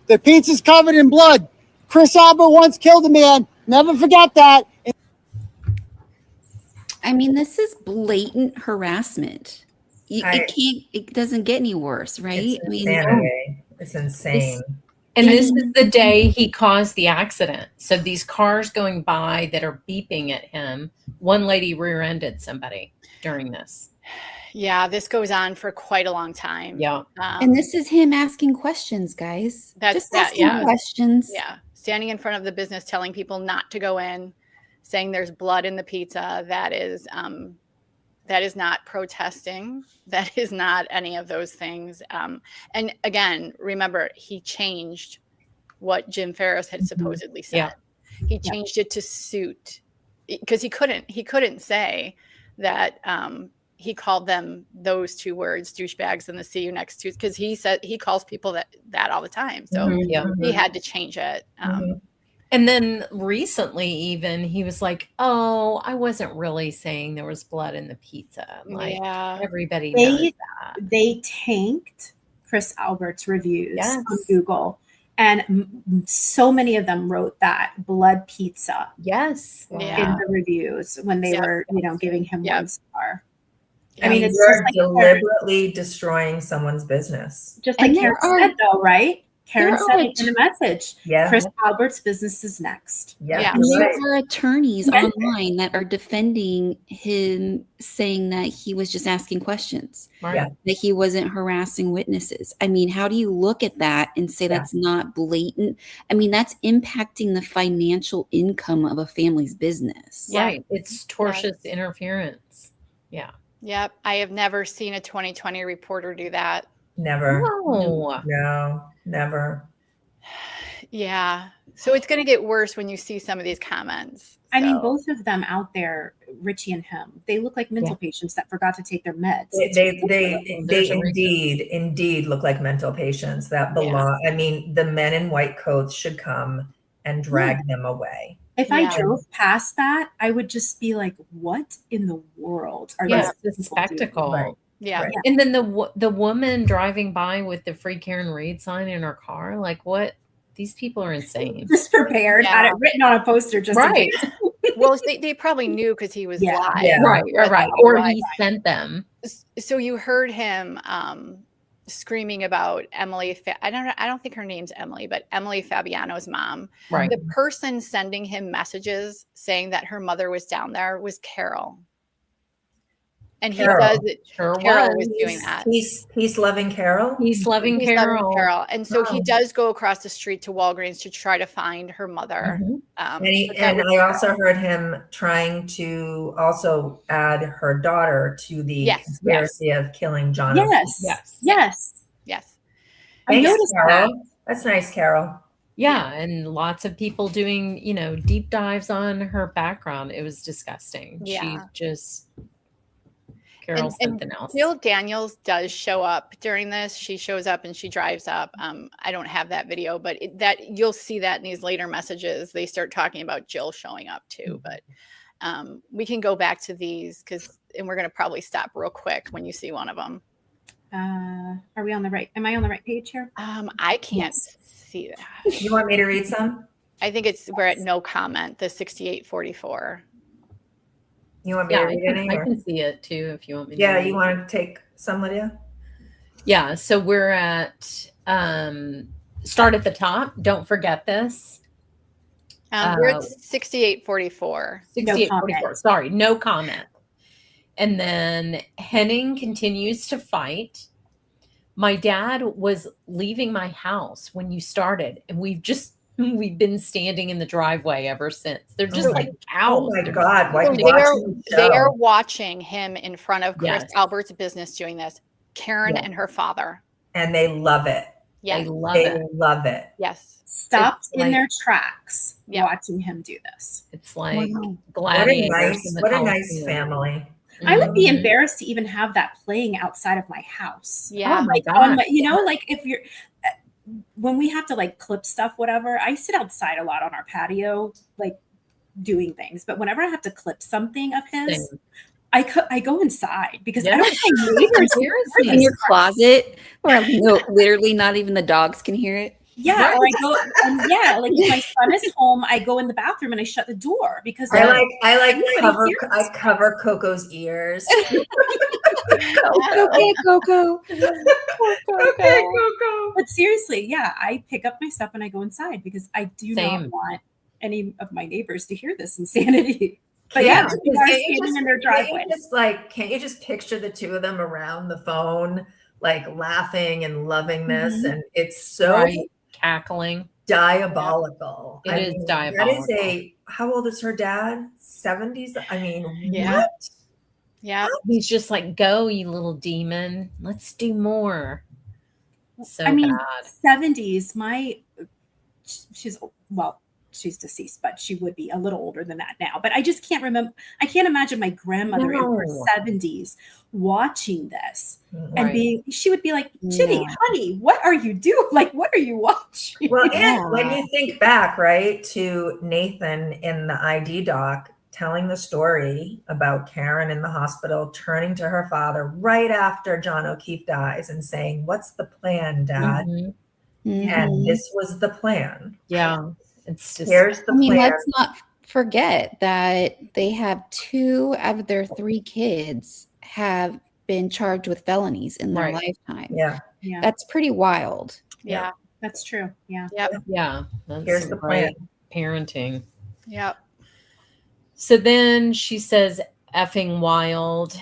The pizza's covered in blood. Chris Albert once killed a man. Never forget that. I mean, this is blatant harassment. It doesn't get any worse, right? It's insane. And this is the day he caused the accident. So these cars going by that are beeping at him, one lady rear-ended somebody during this. Yeah, this goes on for quite a long time. Yeah. And this is him asking questions, guys. Just asking questions. Yeah. Standing in front of the business, telling people not to go in, saying there's blood in the pizza. That is not protesting. That is not any of those things. And again, remember, he changed what Jim Farris had supposedly said. Yeah. He changed it to suit because he couldn't say that he called them those two words, douchebags and the see you next to, because he said he calls people that all the time. So he had to change it. And then recently, even he was like, "Oh, I wasn't really saying there was blood in the pizza." Like everybody knows that. They tanked Chris Albert's reviews on Google, and so many of them wrote that blood pizza. In the reviews when they were, giving him 1 star. I mean, it's just like deliberately destroying someone's business. Just like Karen said, though, right? Karen said it in the message. Chris Albert's business is next. There are attorneys online that are defending him, saying that he was just asking questions, that he wasn't harassing witnesses. I mean, how do you look at that and say that's not blatant? I mean, that's impacting the financial income of a family's business. Right. It's tortious interference. Yeah. Yep. I have never seen a 2020 reporter do that. Never. No, never. Yeah. So it's going to get worse when you see some of these comments. I mean, both of them out there, Richie and him, they look like mental patients that forgot to take their meds. They indeed look like mental patients that belong. I mean, the men in white coats should come and drag them away. If I drove past that, I would just be like, what in the world are these the spectacle? Right. Yeah. Right. And then the woman driving by with the Free Karen Reed sign in her car, like what? These people are insane. Just prepared, had it written on a poster just in case. Well, they probably knew because he was live. Yeah. Right. Or he sent them. So you heard him screaming about Emily. I don't think her name's Emily, but Emily Fabiano's mom. Right. The person sending him messages saying that her mother was down there was Carol. And he does it. Carol was doing that. He's loving Carol. He's loving Carol. And so he does go across the street to Walgreens to try to find her mother. And I also heard him trying to also add her daughter to the conspiracy of killing John. Yes. I noticed that. That's nice, Carol. Yeah, and lots of people doing, deep dives on her background. It was disgusting. She just... Carol's something else. Jill Daniels does show up during this. She shows up and she drives up. I don't have that video, but that you'll see that in these later messages. They start talking about Jill showing up too. But we can go back to these and we're going to probably stop real quick when you see one of them. Are we on the right? Am I on the right page here? I can't see that. You want me to read some? I think we're at no comment. The 6844. You want me to read any? I can see it too if you want me to. Yeah, you want to take some, Lydia? Yeah, so we're at start at the top. Don't forget this. We're at 6844. 6844. Sorry, no comment. And then Henning continues to fight. My dad was leaving my house when you started, and we've been standing in the driveway ever since. They're just like cows. Oh my God. They are watching him in front of Chris Albert's business doing this. Karen and her father. And they love it. Yeah. They love it. Yes. Stopped in their tracks watching him do this. It's like gladiators. What a nice family. I would be embarrassed to even have that playing outside of my house. Yeah. Oh my God. Like if you're... when we have to like clip stuff, whatever, I sit outside a lot on our patio, like doing things. But whenever I have to clip something of his, I go inside because I don't think neighbors in your closet where literally not even the dogs can hear it. Yeah, or I go like if my son is home, I go in the bathroom and I shut the door because I cover Coco's ears. Okay, Coco. Okay, Coco. But seriously, I pick up my stuff and I go inside because I do not want any of my neighbors to hear this insanity. But can't you just picture the two of them around the phone, like laughing and loving this, and it's so cackling, diabolical. It is diabolical. That is how old is her dad? 70s. I mean, what? Yeah, he's just like, go, you little demon. Let's do more. So I mean, bad. 70s. she's deceased, but she would be a little older than that now. But I just can't remember. I can't imagine my grandmother in her 70s watching this and she would be like, Ginny, honey, what are you doing? Like, what are you watching? Well, and when you think back, right, to Nathan in the ID doc telling the story about Karen in the hospital, turning to her father right after John O'Keefe dies and saying, what's the plan, Dad? And this was the plan. Yeah. It's just, here's the plan. Let's not forget that they have 2 out of their 3 kids have been charged with felonies in their lifetime. Yeah. That's pretty wild. Yeah. That's true. Yeah. Yeah. Here's the plan. Parenting. Yep. So then she says, effing wild.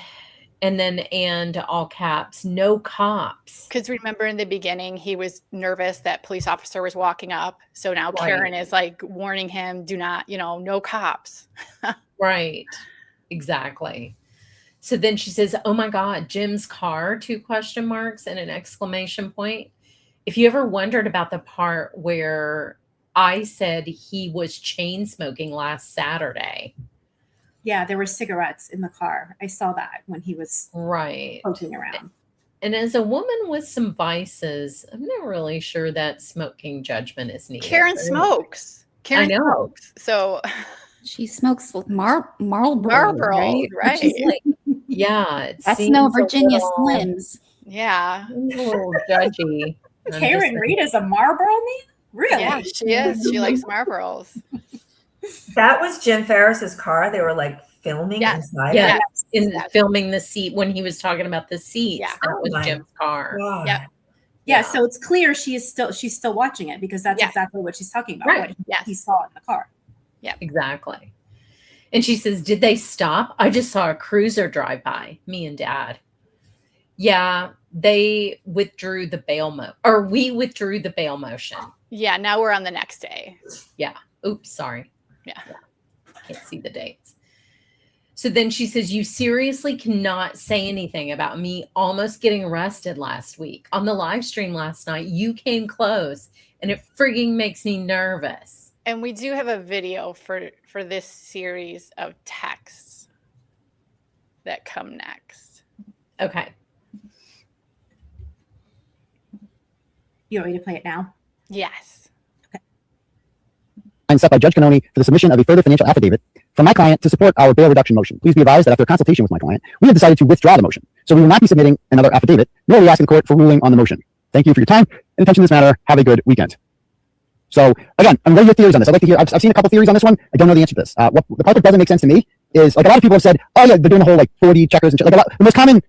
And then, and all caps, no cops. Because remember in the beginning, he was nervous that police officer was walking up. So now Karen is like warning him, do not, no cops. Right. Exactly. So then she says, oh my God, Jim's car, 2 question marks and an exclamation point. If you ever wondered about the part where I said he was chain smoking last Saturday. Yeah, there were cigarettes in the car. I saw that when he was poking around. And as a woman with some vices, I'm not really sure that smoking judgment is needed. Karen smokes. Karen smokes. So she smokes Marlboro, right? Yeah. That's no Virginia Slims. Yeah. A little judgy. Karen Reed is a Marlboro man? Really? Yeah, she is. She likes Marlboros. That was Jim Ferris's car. They were like filming inside. Yeah, filming the seat when he was talking about the seats. Yeah. That was Jim's car. Yeah. Yeah, so it's clear she's still watching it because that's exactly what she's talking about. Right. What he saw in the car. Yeah, exactly. And she says, "Did they stop? I just saw a cruiser drive by. Me and Dad. Yeah, they withdrew the bail we withdrew the bail motion. Yeah, now we're on the next day. Yeah. Oops, sorry. Yeah. Can't see the dates. So then she says, you seriously cannot say anything about me almost getting arrested last week. On the live stream last night, you came close and it frigging makes me nervous. And we do have a video for this series of texts that come next. Okay. You want me to play it now? Yes. Set by Judge Cannoni for the submission of a further financial affidavit from my client to support our bail reduction motion. Please be advised that after consultation with my client, we have decided to withdraw the motion. So we will not be submitting another affidavit, nor are we asking the court for ruling on the motion. Thank you for your time and attention to this matter. Have a good weekend. So again, I'm ready to hear theories on this. I'd like to hear, I've seen a couple theories on this one. I don't know the answer to this. The part that doesn't make sense to me is like a lot of people have said, oh yeah, they're doing the whole like 4D checkers and shit. Like the most common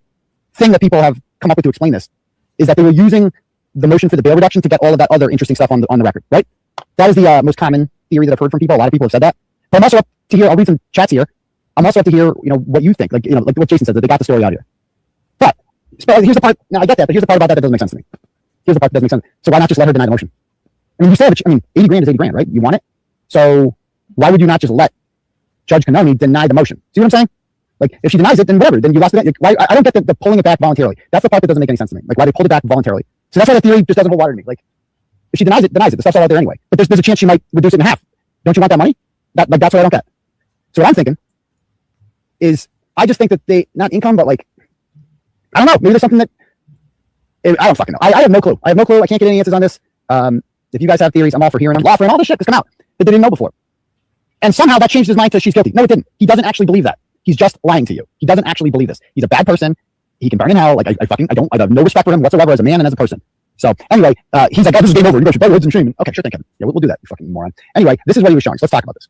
thing that people have come up with to explain this is that they were using the motion for the bail reduction to get all of that other interesting stuff on the record, right? That is the most common theory that I've heard from people. A lot of people have said that. But I'm also up to hear, I'll read some chats here. I'm also up to hear, what you think. Like, like what Jason said, that they got the story out here. But here's the part, now I get that, but here's the part about that doesn't make sense to me. Here's the part that doesn't make sense. So why not just let her deny the motion? I mean, you still have 80 grand is 80 grand, right? You want it. So why would you not just let Judge Cannoni deny the motion? See what I'm saying? Like, if she denies it, then whatever. Then you lost it. Why? I don't get the pulling it back voluntarily. That's the part that doesn't make any sense to me. Like, why they pulled it back voluntarily. So that's why that theory just doesn't hold water to me. Like, if she denies it. The stuff's all out there anyway. But there's a chance she might reduce it in half. Don't you want that money? That's what I don't get. So what I'm thinking is, I just think that they, not income, but like, I don't know. Maybe there's something that, I don't fucking know. I have no clue. I can't get any answers on this. If you guys have theories, I'm all for hearing them. I'm offering all this shit that's come out that they didn't know before. And somehow that changed his mind to she's guilty. No, it didn't. He doesn't actually believe that. He's just lying to you. He doesn't actually believe this. He's a bad person. He can burn in hell. Like, I have no respect for him whatsoever as a man and as a person. So anyway, he's like, oh, this is game over. You guys should woods and stream. Okay, sure thing, Kevin. Yeah, we'll do that, you fucking moron. Anyway, this is what he was showing. So let's talk about this.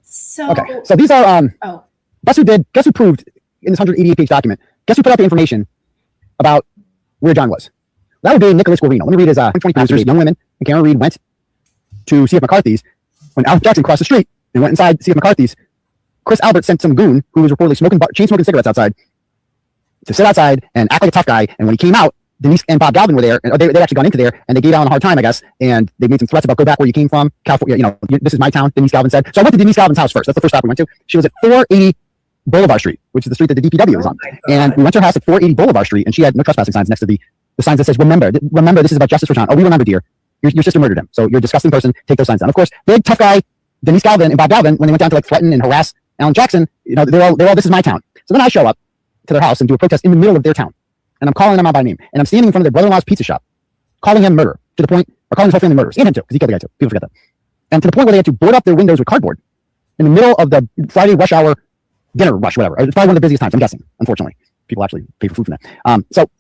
So these are, guess who proved in this 188-page document, guess who put out the information about where John was? That would be Nicholas Guarino. Let me read his 20 pastors, young women, and Karen Reed went to C.F. McCarthy's. When Alex Jackson crossed the street and went inside C.F. McCarthy's, Chris Albert sent some goon who was reportedly chain smoking cigarettes outside to sit outside and act like a tough guy. And when he came out, Denise and Bob Galvin were there, and they'd actually gone into there, and they gave Alan a hard time, I guess, and they made some threats about go back where you came from, California, this is my town, Denise Galvin said. So I went to Denise Galvin's house first. That's the first stop we went to. She was at 480 Boulevard Street, which is the street that the DPW was on. And we went to her house at 480 Boulevard Street, and she had no trespassing signs next to the signs that says, remember, this is about justice for John. Oh, we remember, dear. Your sister murdered him. So you're a disgusting person. Take those signs down. Of course, big tough guy Denise Galvin and Bob Galvin, when they went down to like threaten and harass Alan Jackson, they're all this is my town. So then I show up to their house and do a protest in the middle of their town, and I'm calling them out by name, and I'm standing in front of their brother-in-law's pizza shop, calling him murderer to the point, or calling his whole family murderers, and him too, because he killed the guy too. People forget that. And to the point where they had to board up their windows with cardboard in the middle of the Friday rush hour dinner rush, whatever. It's probably one of the busiest times, I'm guessing. Unfortunately, people actually pay for food from that. So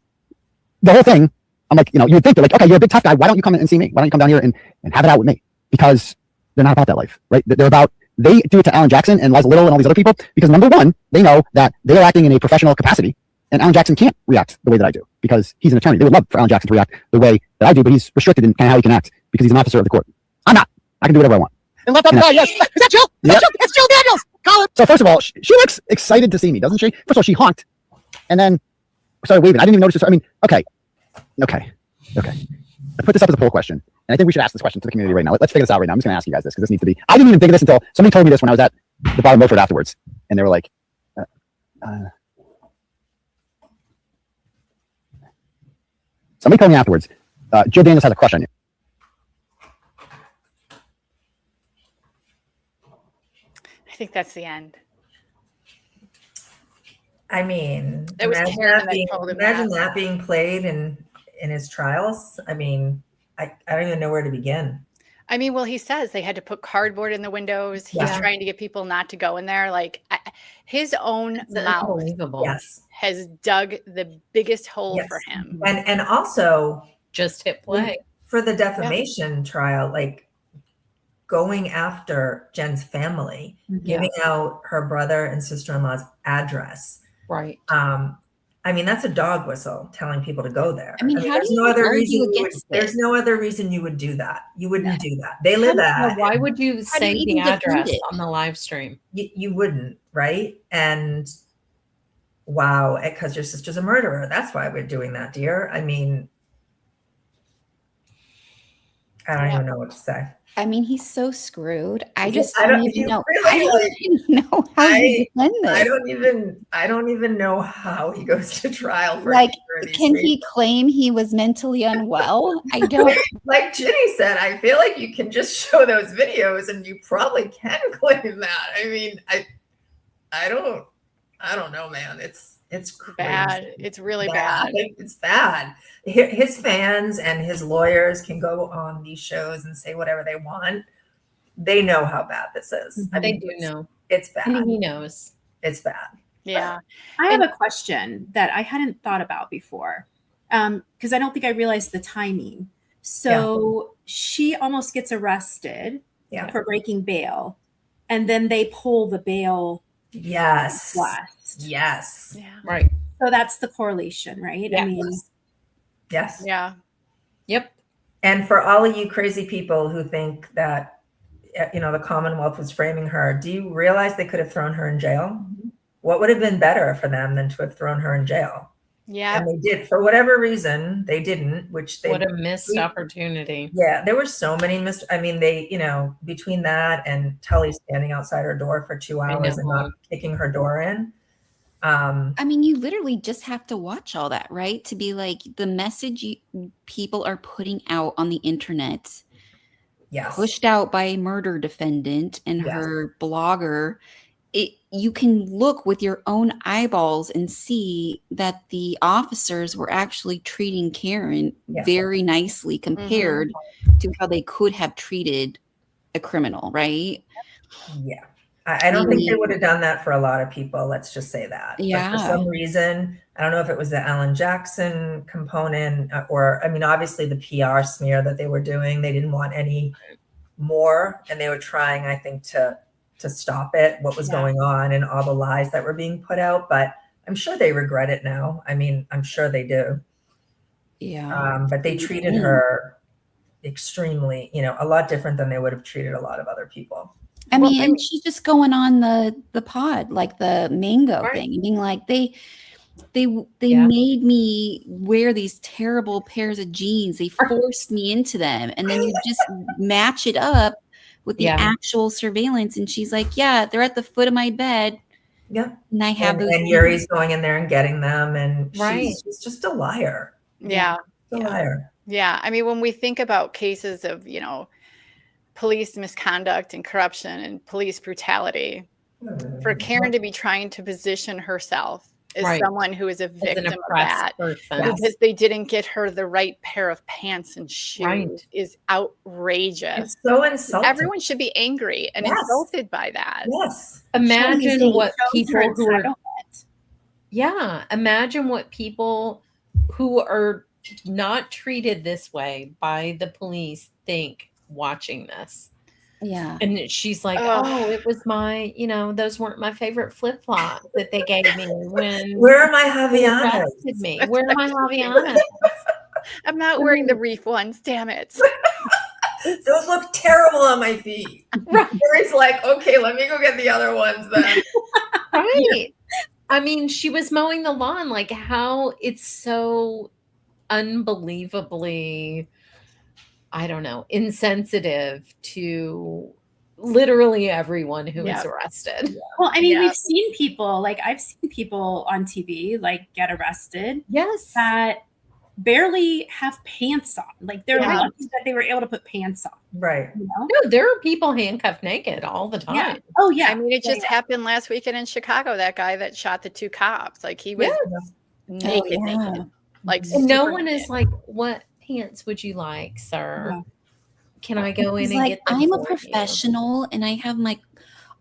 the whole thing, I'm like, you would think they're like, okay, you're a big tough guy. Why don't you come and see me? Why don't you come down here and have it out with me? Because they're not about that life, right? They're about, they do it to Alan Jackson and Liza Little and all these other people because number one, they know that they are acting in a professional capacity, and Alan Jackson can't react the way that I do because he's an attorney. They would love for Alan Jackson to react the way that I do, but he's restricted in kind of how he can act because he's an officer of the court. I'm not. I can do whatever I want. And left up guy, yes. Is that Jill? Yep. It's Jill Daniels. Call it. So first of all, she looks excited to see me, doesn't she? First of all, she honked and then started waving. I didn't even notice her. I mean, okay. I put this up as a poll question, and I think we should ask this question to the community right now. Let's figure this out right now. I'm just going to ask you guys this because this needs to be. I didn't even think of this until somebody told me this when I was at the bar in Milford afterwards, and they were like, somebody told me afterwards, Jill Daniels has a crush on you. I think that's the end. I mean, It was imagine Karen that that being, told him imagine that. that being played in his trials. I mean, I don't even know where to begin. I mean, well, he says they had to put cardboard in the windows. He's Yeah. trying to get people not to go in there. Like his own mouth Unbelievable. Yes. has dug the biggest hole for him. And also just hit play for the defamation trial, like going after Jen's family, giving out her brother and sister-in-law's address. Right. I mean, that's a dog whistle telling people to go there. I mean, how there's do no you other argue reason you would, against there's this? no other reason you would do that. You wouldn't do that. They live at. Why would you How do say you the even defend address it? on the live stream? You wouldn't, right? And wow, because your sister's a murderer. That's why we're doing that, dear. I mean, I don't even know what to say. I mean, he's so screwed. I Yeah, just I don't don't- even you know. really, I don't even know how you defend this. I don't even know how he goes to trial for Like, either of these can he things. claim he was mentally unwell? I don't. Like Ginny said, I feel like you can just show those videos and you probably can claim that. I mean, I don't know, man. It's crazy. Bad. It's really bad. It's bad. His fans and his lawyers can go on these shows and say whatever they want. They know how bad this is. I They mean, do know. It's bad. I mean, he knows. It's bad. Yeah. I have a question that I hadn't thought about before because I don't think I realized the timing. So she almost gets arrested for breaking bail, and then they pull the bail. Yes. Request. Yes. Yeah. Right. So that's the correlation, right? I mean, Yes. Yeah. Yep. And for all of you crazy people who think that, the Commonwealth was framing her, do you realize they could have thrown her in jail? What would have been better for them than to have thrown her in jail? Yeah. And they did, for whatever reason, they didn't, which they. What a missed opportunity. Yeah, there were so many between that and Tully standing outside her door for 2 hours and not kicking her door in. I mean, you literally just have to watch all that, right? To be like the message people are putting out on the internet, pushed out by a murder defendant and her blogger. You can look with your own eyeballs and see that the officers were actually treating Karen very nicely compared to how they could have treated a criminal, right? Yeah. I don't think they would have done that for a lot of people. Let's just say that. Yeah. But for some reason, I don't know if it was the Alan Jackson component or, I mean, obviously the PR smear that they were doing, they didn't want any more. And they were trying, I think, to stop it, what was going on and all the lies that were being put out. But I'm sure they regret it now. I mean, I'm sure they do. Yeah. But they treated her extremely, a lot different than they would have treated a lot of other people. I mean, and she's just going on the pod, like the mango thing, being like, they made me wear these terrible pairs of jeans. They forced me into them. And then you just match it up with the actual surveillance. And she's like, yeah, they're at the foot of my bed. Yeah. And I have those. And Yuri's going in there and getting them. And Right. she's just a liar. Yeah. A liar. Yeah. I mean, when we think about cases of, police misconduct and corruption and police brutality, for Karen to be trying to position herself as someone who is a victim of that because they didn't get her the right pair of pants and shoes is outrageous. It's so insulting. Everyone should be angry and insulted by that. Yes. Imagine what people who are imagine what people who are not treated this way by the police think watching this. Yeah. And she's like, oh, it was my, those weren't my favorite flip-flops that they gave me when where are my Havaianas? Where are my Havaianas? I'm not wearing the reef ones, damn it. Those look terrible on my feet. Gary's like, okay, let me go get the other ones then. Right. I mean, she was mowing the lawn, like how it's so unbelievably, I don't know, insensitive to literally everyone who is arrested. Well, I mean, we've seen people, like I've seen people on TV like get arrested. Yes. That barely have pants on. Like they're lucky that they were able to put pants on. Right. No, there are people handcuffed naked all the time. Yeah. Oh yeah. I mean, it just happened last weekend in Chicago, that guy that shot the 2 cops. Like he was naked. Like no one is like, what pants would you like, sir? Yeah. Can I go in and get them? I'm a professional and I have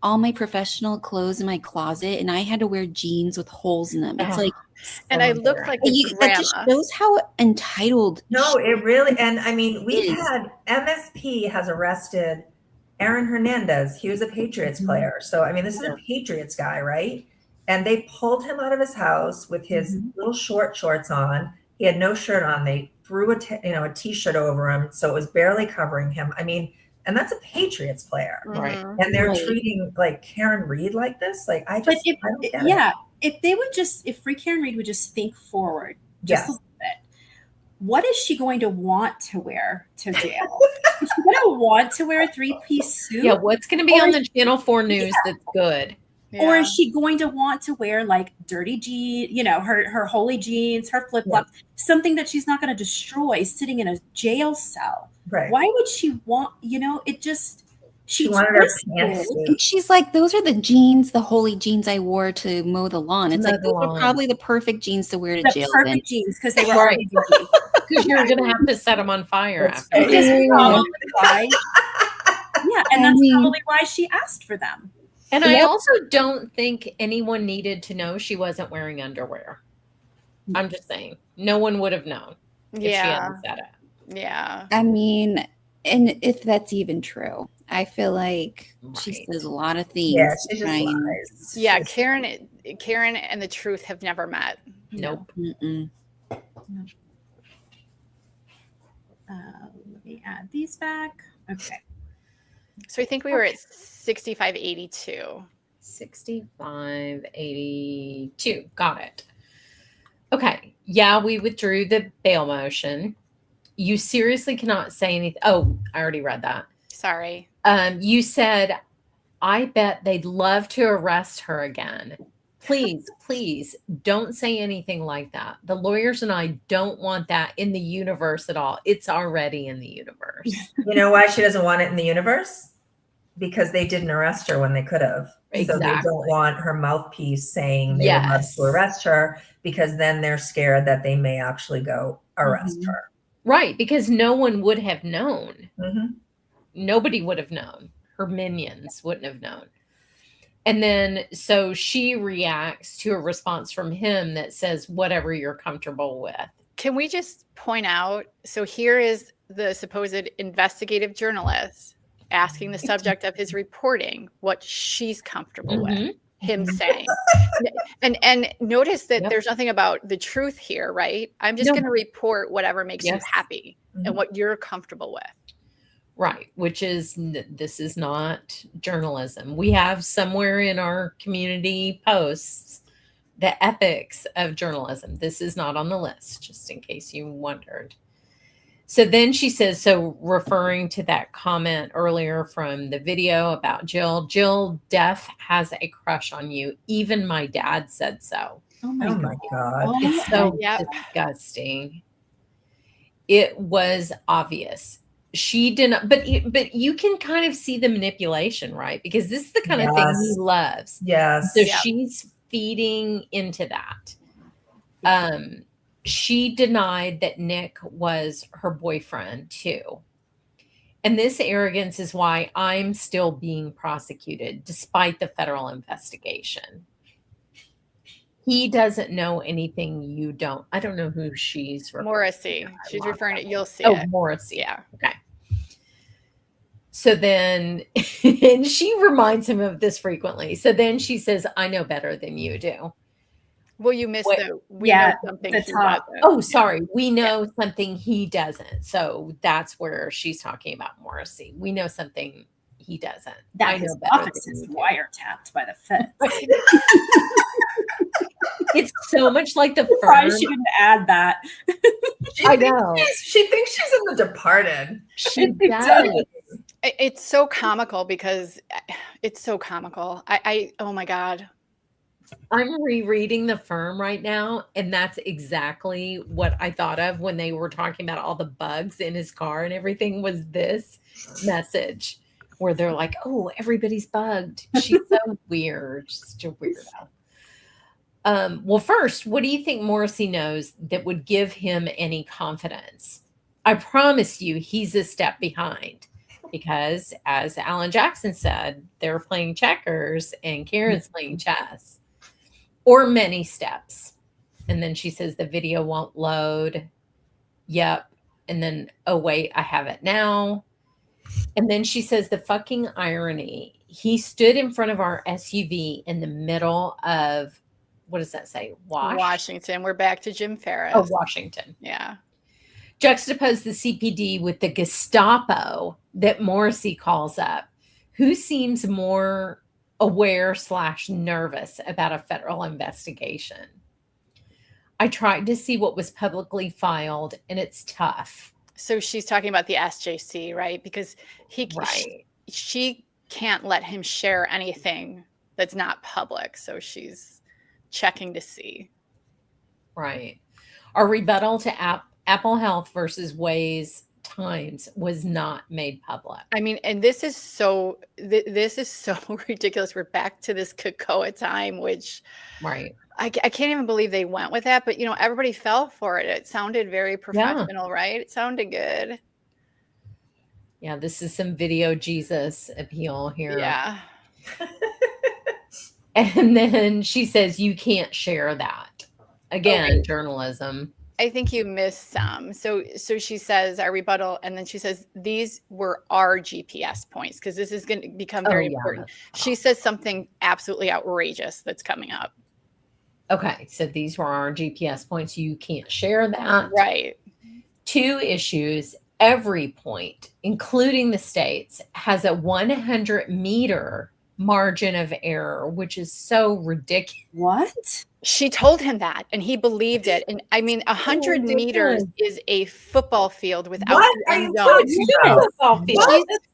all my professional clothes in my closet and I had to wear jeans with holes in them. It's like, and I looked like that just shows how entitled. No, it really, and I mean, we've had MSP has arrested Aaron Hernandez. He was a Patriots player. So, I mean, this is a Patriots guy, right? And they pulled him out of his house with his little short shorts on. He had no shirt on. They threw a t-shirt over him, so it was barely covering him. I mean, and that's a Patriots player, right? And they're treating like Karen Read like this. Like I don't get it. If they would if Free Karen Read would just think forward just a little bit, what is she going to want to wear to jail? Is she going to want to wear a 3-piece suit? Yeah, what's going to be on the Channel 4 News that's good? Yeah. Or is she going to want to wear like dirty jeans, her holy jeans, her flip-flops, something that she's not going to destroy sitting in a jail cell? Right. Why would she want, it just, she wanted her pants. And she's like, those are the jeans, the holy jeans I wore to mow the lawn. It's like, those are probably the perfect jeans to wear to jail. The perfect jeans, because they were already jeans. Because you're going to have to set them on fire after. And that's probably why she asked for them. And I also don't think anyone needed to know she wasn't wearing underwear. I'm just saying, no one would have known if she hadn't said it. Yeah. I mean, and if that's even true, I feel like she says a lot of things. Yeah, she just lies. Yeah, Karen and the truth have never met. Nope. Let me add these back. Okay. So I think we were at 6582. 6582. Got it. Okay. Yeah, we withdrew the bail motion. You seriously cannot say anything. Oh, I already read that. Sorry. You said, I bet they'd love to arrest her again. Please don't say anything like that. The lawyers and I don't want that in the universe at all. It's already in the universe. You know why she doesn't want it in the universe? Because they didn't arrest her when they could have. Exactly. So they don't want her mouthpiece saying they would love to arrest her, because then they're scared that they may actually go arrest her. Right, because no one would have known. Nobody would have known. Her minions wouldn't have known. And then, so she reacts to a response from him that says, whatever you're comfortable with. Can we just point out, so here is the supposed investigative journalist asking the subject of his reporting what she's comfortable with, him saying. And notice that there's nothing about the truth here, right? I'm just going to report whatever makes you happy and what you're comfortable with. Right, which is, this is not journalism. We have somewhere in our community posts the ethics of journalism. This is not on the list, just in case you wondered. So then she says, so referring to that comment earlier from the video about Jill Def has a crush on you. Even my dad said so. Oh my God. It's so disgusting. It was obvious. She didn't, but you can kind of see the manipulation, right? Because this is the kind of thing he loves. Yes. So she's feeding into that. She denied that Nick was her boyfriend too. And this arrogance is why I'm still being prosecuted despite the federal investigation. He doesn't know anything you don't. I don't know who she's referring Morrissey. to. She's referring to, you'll see Oh, it. Morrissey. Yeah. Okay. So then, and she reminds him of this frequently. So then she says, I know better than you do. Well, you missed we Yeah, know something the he top. doesn't. Oh, sorry. We know something he doesn't. So that's where she's talking about Morrissey. We know something he doesn't. That I his know better office than is you do. wiretapped by the feds. It's so much like the Surprised firm. she didn't add that. I know. She thinks she's in The Departed. She does. It's so comical because it's so comical. Oh my God. I'm rereading The Firm right now, and that's exactly what I thought of when they were talking about all the bugs in his car and everything was this message where they're like, oh, everybody's bugged. She's so weird. Just a weirdo. Well, first, what do you think Morrissey knows that would give him any confidence? I promise you he's a step behind because, as Alan Jackson said, they're playing checkers and Karen's playing chess. Or many steps. And then she says the video won't load. Yep. And then, oh, wait, I have it now. And then she says the fucking irony. He stood in front of our SUV in the middle of, what does that say? Washington. We're back to Jim Ferris. Oh, Washington. Yeah. Juxtapose the CPD with the Gestapo that Morrissey calls up. Who seems more aware / nervous about a federal investigation? I tried to see what was publicly filed, and it's tough. So she's talking about the SJC, right? Because she can't let him share anything that's not public. So she's checking to see. Right. Our rebuttal to Apple Health versus Waze Times was not made public. I mean, and this is so ridiculous. We're back to this Cocoa time, which I can't even believe they went with that. But everybody fell for it. It sounded very professional, right? It sounded good. Yeah, this is some video Jesus appeal here. Yeah. And then she says you can't share that. Again, journalism. I think you missed some. So she says our rebuttal, and then she says these were our GPS points because this is going to become very important. She says something absolutely outrageous that's coming up. Okay, so these were our GPS points. You can't share that. Right. 2 issues. Every point, including the states, has a 100-meter margin of error, which is so ridiculous. What? She told him that, and he believed it. And I mean, 100 meters is a football field without an end zone.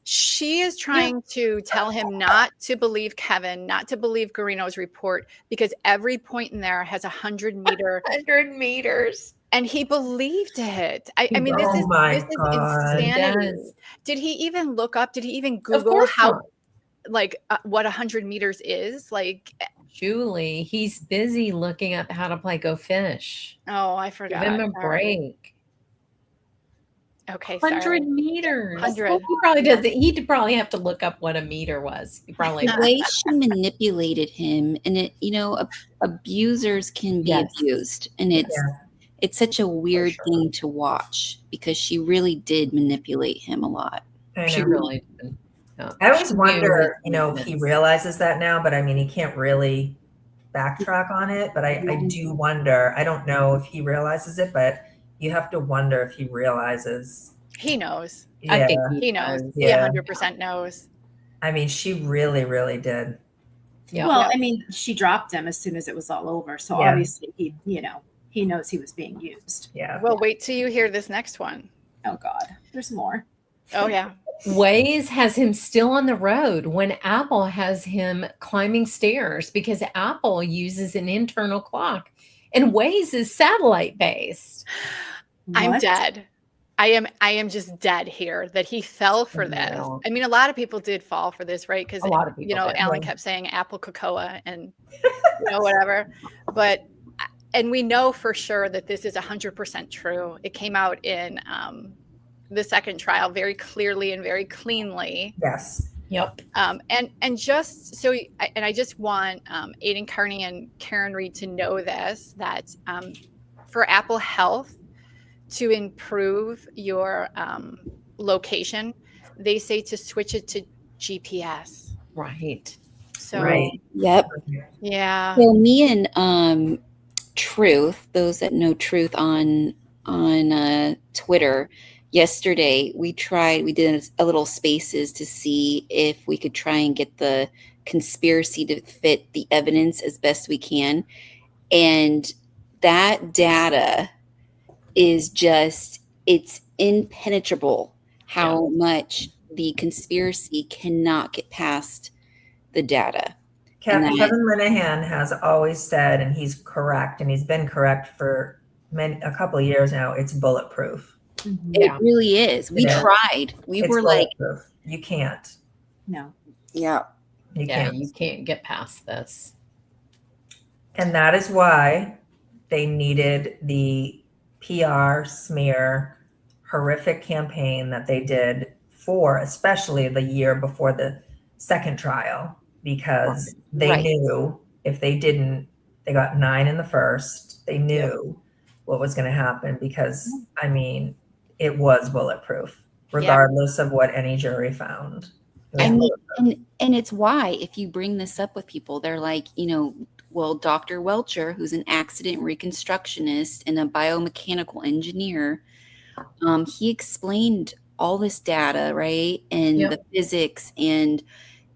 She is trying to tell him not to believe Kevin, not to believe Garino's report, because every point in there has 100 meters. And he believed it. I mean, this is insanity. Did he even look up? Did he even Google how, what 100 meters is? Julie, he's busy looking up how to play Go Fish. Oh, I forgot. Give him a break. Okay, 100 meters. 100. Well, he probably does. He'd probably have to look up what a meter was. He probably the way she manipulated him, and it, abusers can be abused, and it's such a weird thing to watch because she really did manipulate him a lot. She really did. I always wonder, if he realizes that now, but I mean, he can't really backtrack on it. But I do wonder, I don't know if he realizes it, but you have to wonder if he realizes. He knows. Yeah. I think he knows. Yeah. He 100% knows. I mean, she really, really did. Yeah. Well, I mean, she dropped him as soon as it was all over. So obviously he knows he was being used. Yeah. Well, wait till you hear this next one. Oh God, there's more. Oh yeah. Waze has him still on the road when Apple has him climbing stairs because Apple uses an internal clock and Waze is satellite based. I'm dead. I am just dead here that he fell for this. I mean, a lot of people did fall for this, right? Because, you know, Alan kept saying Apple cocoa and, you know, whatever. But, and we know for sure that this is 100% true. It came out in the second trial very clearly and very cleanly. Yes. Yep. And just so, and I just want Aidan Carney and Karen Read to know this, that for Apple Health to improve your location, they say to switch it to GPS. Right. So, right. Yep. Yeah. So me and Truth, those that know Truth on Twitter, yesterday we did a little spaces to see if we could try and get the conspiracy to fit the evidence as best we can. And that data is just, it's impenetrable how much the conspiracy cannot get past the data. Kevin Linehan has always said, and he's correct, and he's been correct for a couple of years now, it's bulletproof. It really is. We tried. We were like, you can't. No. Yeah. You can't. You can't get past this. And that is why they needed the PR smear horrific campaign that they did for especially the year before the second trial, because they knew if they didn't, they got 9 in the first, they knew what was going to happen, because I mean, it was bulletproof regardless of what any jury found. And it's why, if you bring this up with people, they're like, you know, well, Dr. Welcher, who's an accident reconstructionist and a biomechanical engineer, he explained all this data, right? And the physics, and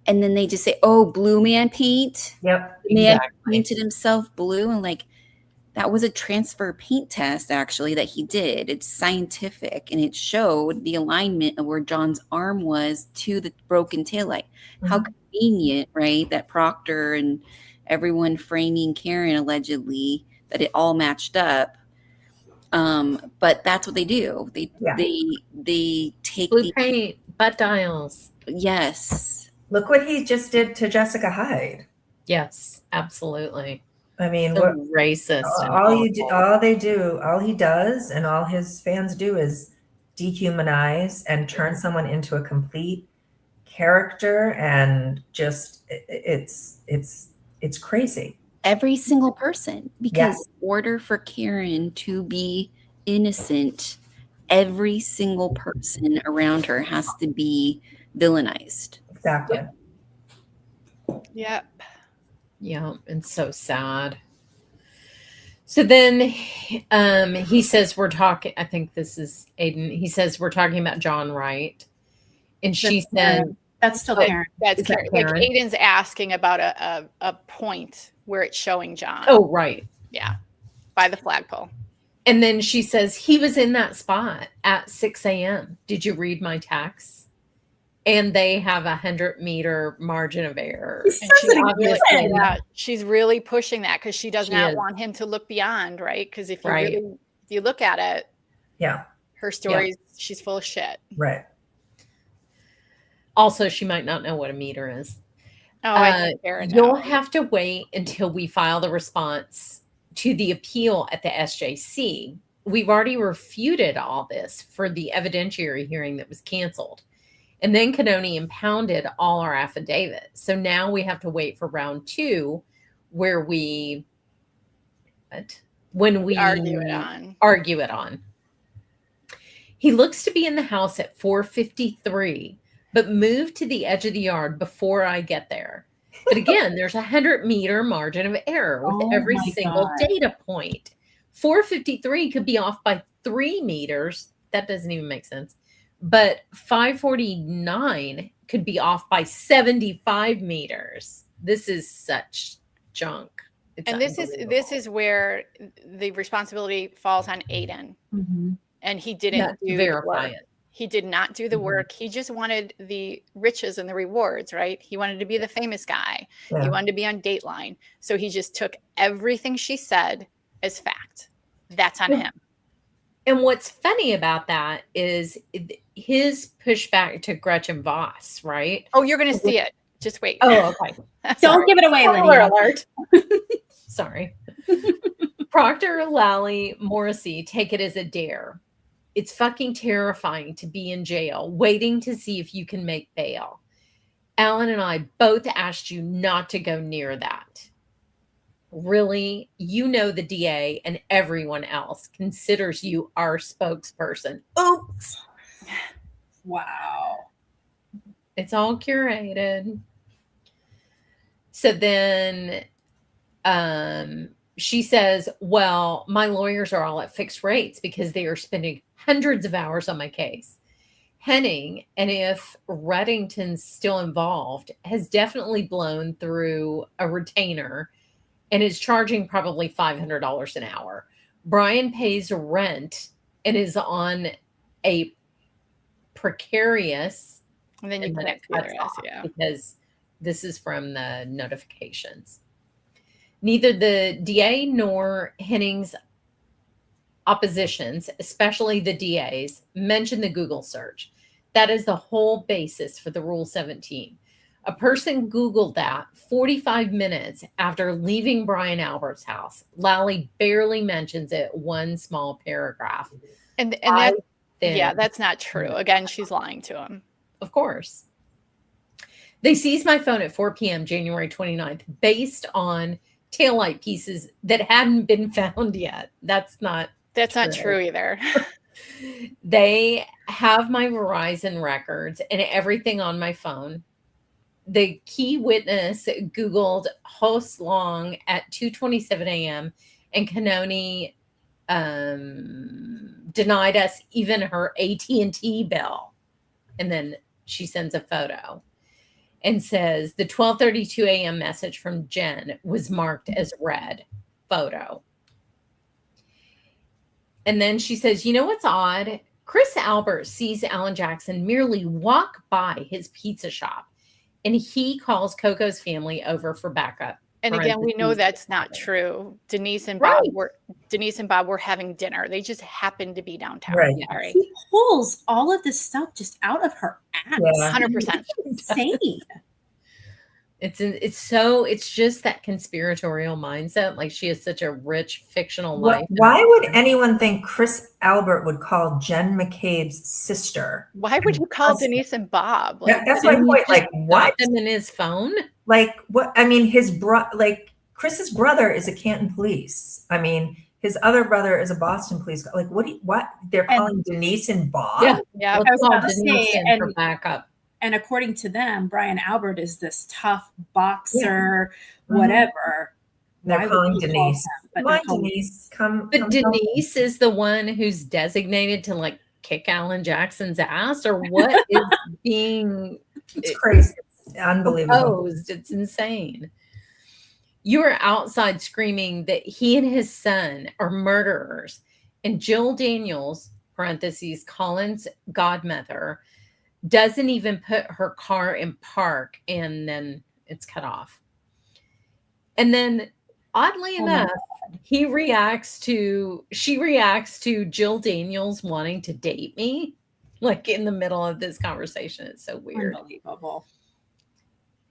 then they just say, oh, blue man paint. Yep. Man painted himself blue, and like, that was a transfer paint test, actually, that he did. It's scientific, and it showed the alignment of where John's arm was to the broken taillight. Mm-hmm. How convenient, right? That Proctor and everyone framing Karen allegedly, that it all matched up. But that's what they do. They take blue paint, butt dials. Yes. Look what he just did to Jessica Hyde. Yes, absolutely. I mean, what racist? All he does, and all his fans do, is dehumanize and turn someone into a complete character, and just it's crazy. Every single person, because in order for Karen to be innocent, every single person around her has to be villainized. Exactly. Yep. Yeah, and so sad. So then he says we're talking, I think this is Aidan, he says we're talking about John Wright. And she said, that's still Karen. That's Karen. Like Aidan's asking about a point where it's showing John. Oh, right. Yeah. By the flagpole. And then she says, he was in that spot at 6 a.m. Did you read my text? And they have 100-meter margin of error. She's really pushing that, because she does not want him to look beyond, right? Because if you look at it, her story, she's full of shit. Right. Also, she might not know what a meter is. Oh, I care now. You'll have to wait until we file the response to the appeal at the SJC. We've already refuted all this for the evidentiary hearing that was canceled. And then Canoni impounded all our affidavits. So now we have to wait for round 2, where we argue it on. He looks to be in the house at 4:53, but moved to the edge of the yard before I get there. But again, there's 100-meter margin of error with every single data point. 4:53 could be off by 3 meters. That doesn't even make sense. But 5:49 could be off by 75 meters. This is such junk. And this is where the responsibility falls on Aidan. Mm-hmm. And he didn't verify it. He did not do the work. He just wanted the riches and the rewards, right? He wanted to be the famous guy. He wanted to be on Dateline. So he just took everything she said as fact. That's on him. And what's funny about that is his pushback to Gretchen Voss, right? Oh, you're going to see it. Just wait. Oh, okay. Don't give it away, Lydia. Alert. Sorry. Proctor, Lally, Morrissey take it as a dare. It's fucking terrifying to be in jail, waiting to see if you can make bail. Alan and I both asked you not to go near that. Really, you know the DA and everyone else considers you our spokesperson. Oops. Wow. It's all curated. So then she says, well, my lawyers are all at fixed rates because they are spending hundreds of hours on my case. Henning, and if Reddington's still involved, has definitely blown through a retainer and is charging probably $500 an hour. Brian pays rent and is on a precarious, and then you connect because this is from the notifications. Neither the DA nor Henning's oppositions, especially the DA's, mention the Google search. That is the whole basis for the Rule 17. A person Googled that 45 minutes after leaving Brian Albert's house. Lally barely mentions it one small paragraph. And that, yeah, that's not true. Again, she's lying to him. Of course. They seized my phone at 4 p.m. January 29th based on taillight pieces that hadn't been found yet. That's not true either. They have my Verizon records and everything on my phone. The key witness Googled Host Long at 2:27 a.m. and Canoni denied us even her AT&T bill. And then she sends a photo and says the 12:32 a.m. message from Jen was marked as read photo. And then she says, you know what's odd? Chris Albert sees Alan Jackson merely walk by his pizza shop, and he calls Coco's family over for backup. And again, we know that's not true. Denise and Bob were having dinner. They just happened to be downtown. Right. Right. She pulls all of this stuff just out of her ass. Yeah. 100%. Insane. It's just that conspiratorial mindset. Like she has such a rich fictional life. Why would anyone think Chris Albert would call Jen McCabe's sister? Why would you call Denise and Bob? That's my point. Like what? Them in his phone? Like what? I mean, Chris's brother is a Canton police. I mean, his other brother is a Boston police. Like what? They're calling Denise and Bob? Yeah. I was about to say, for backup. And according to them, Brian Albert is this tough boxer, whatever. They're calling Denise. Denise, come. But Denise is the one who's designated to like kick Alan Jackson's ass, or what is being? It's crazy. It's unbelievable. Proposed. It's insane. You are outside screaming that he and his son are murderers, and Jill Daniels (parentheses Colin's godmother) doesn't even put her car in park, and then it's cut off. And then oddly enough, she reacts to Jill Daniels wanting to date me, like in the middle of this conversation. It's so weird. Unbelievable.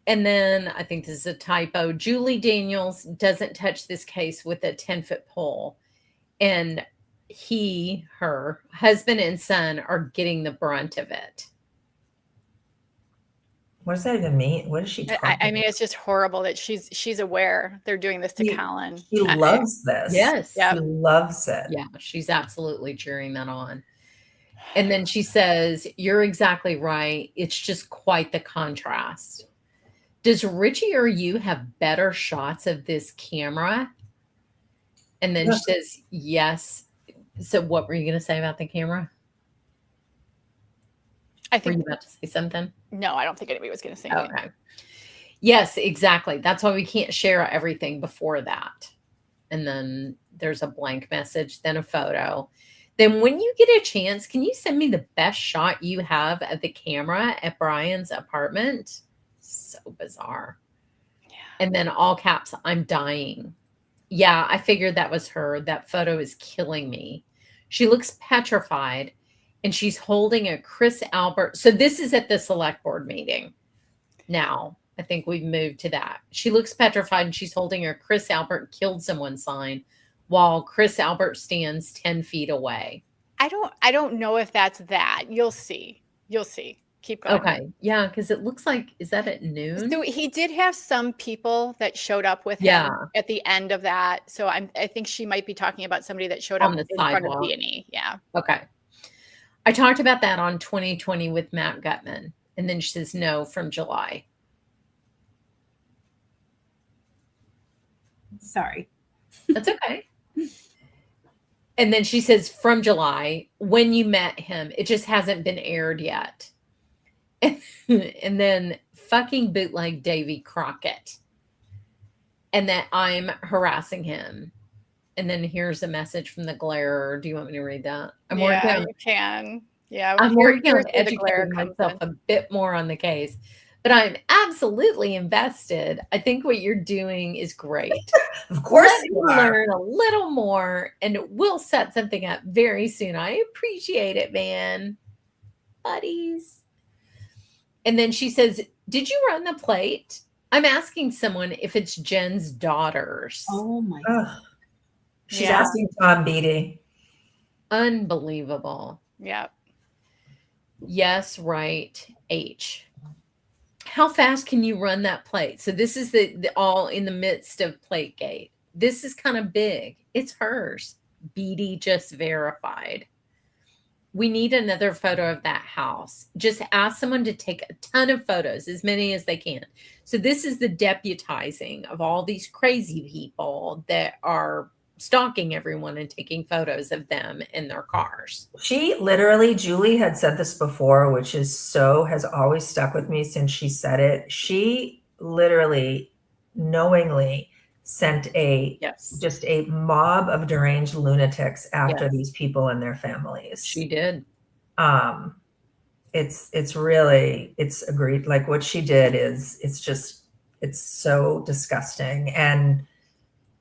And then I think this is a typo. Julie Daniels doesn't touch this case with a 10-foot pole. And her husband and son are getting the brunt of it. What does that even mean? What is she talking about? I mean, it's just horrible that she's aware they're doing this to Colin. She loves this. Yes. Yeah. She loves it. Yeah, she's absolutely cheering that on. And then she says, you're exactly right. It's just quite the contrast. Does Richie or you have better shots of this camera? And then she says, yes. So what were you going to say about the camera? I think were you about to say something? No, I don't think anybody was going to say anything. Okay. Yes, exactly. That's why we can't share everything before that. And then there's a blank message, then a photo. Then when you get a chance, can you send me the best shot you have of the camera at Brian's apartment? So bizarre. Yeah. And then all caps, I'm dying. Yeah, I figured that was her. That photo is killing me. She looks petrified, and she's holding a Chris Albert. So this is at the select board meeting. Now, I think we've moved to that. She looks petrified, and she's holding a Chris Albert killed someone sign while Chris Albert stands 10 feet away. I don't know if that's that. You'll see. Keep going. Okay. Yeah, because it looks like, is that at noon? So he did have some people that showed up with him at the end of that. So I think she might be talking about somebody that showed up in front of B&E. Yeah. Okay. I talked about that on 2020 with Matt Gutman. And then she says no from July. Sorry. That's okay. And then she says from July, when you met him, it just hasn't been aired yet. And then fucking bootleg Davy Crockett. And that I'm harassing him. And then here's a message from the Glare. Do you want me to read that? You can. Yeah. I'm working on educating myself a bit more on the case. But I'm absolutely invested. I think what you're doing is great. Of course you learn a little more, and we'll set something up very soon. I appreciate it, man. Buddies. And then she says, did you run the plate? I'm asking someone if it's Jen's daughters. Oh, my God. She's asking Tom Beatty. Unbelievable. Yeah. Yes, right. H. How fast can you run that plate? So this is the all in the midst of Plategate. This is kind of big. It's hers. Beatty just verified. We need another photo of that house. Just ask someone to take a ton of photos, as many as they can. So this is the deputizing of all these crazy people that are stalking everyone and taking photos of them in their cars. She literally, Julie had said this before, which has always stuck with me since she said it. She literally knowingly sent just a mob of deranged lunatics after these people and their families. She did. It's really agreed. Like what she did it's so disgusting. And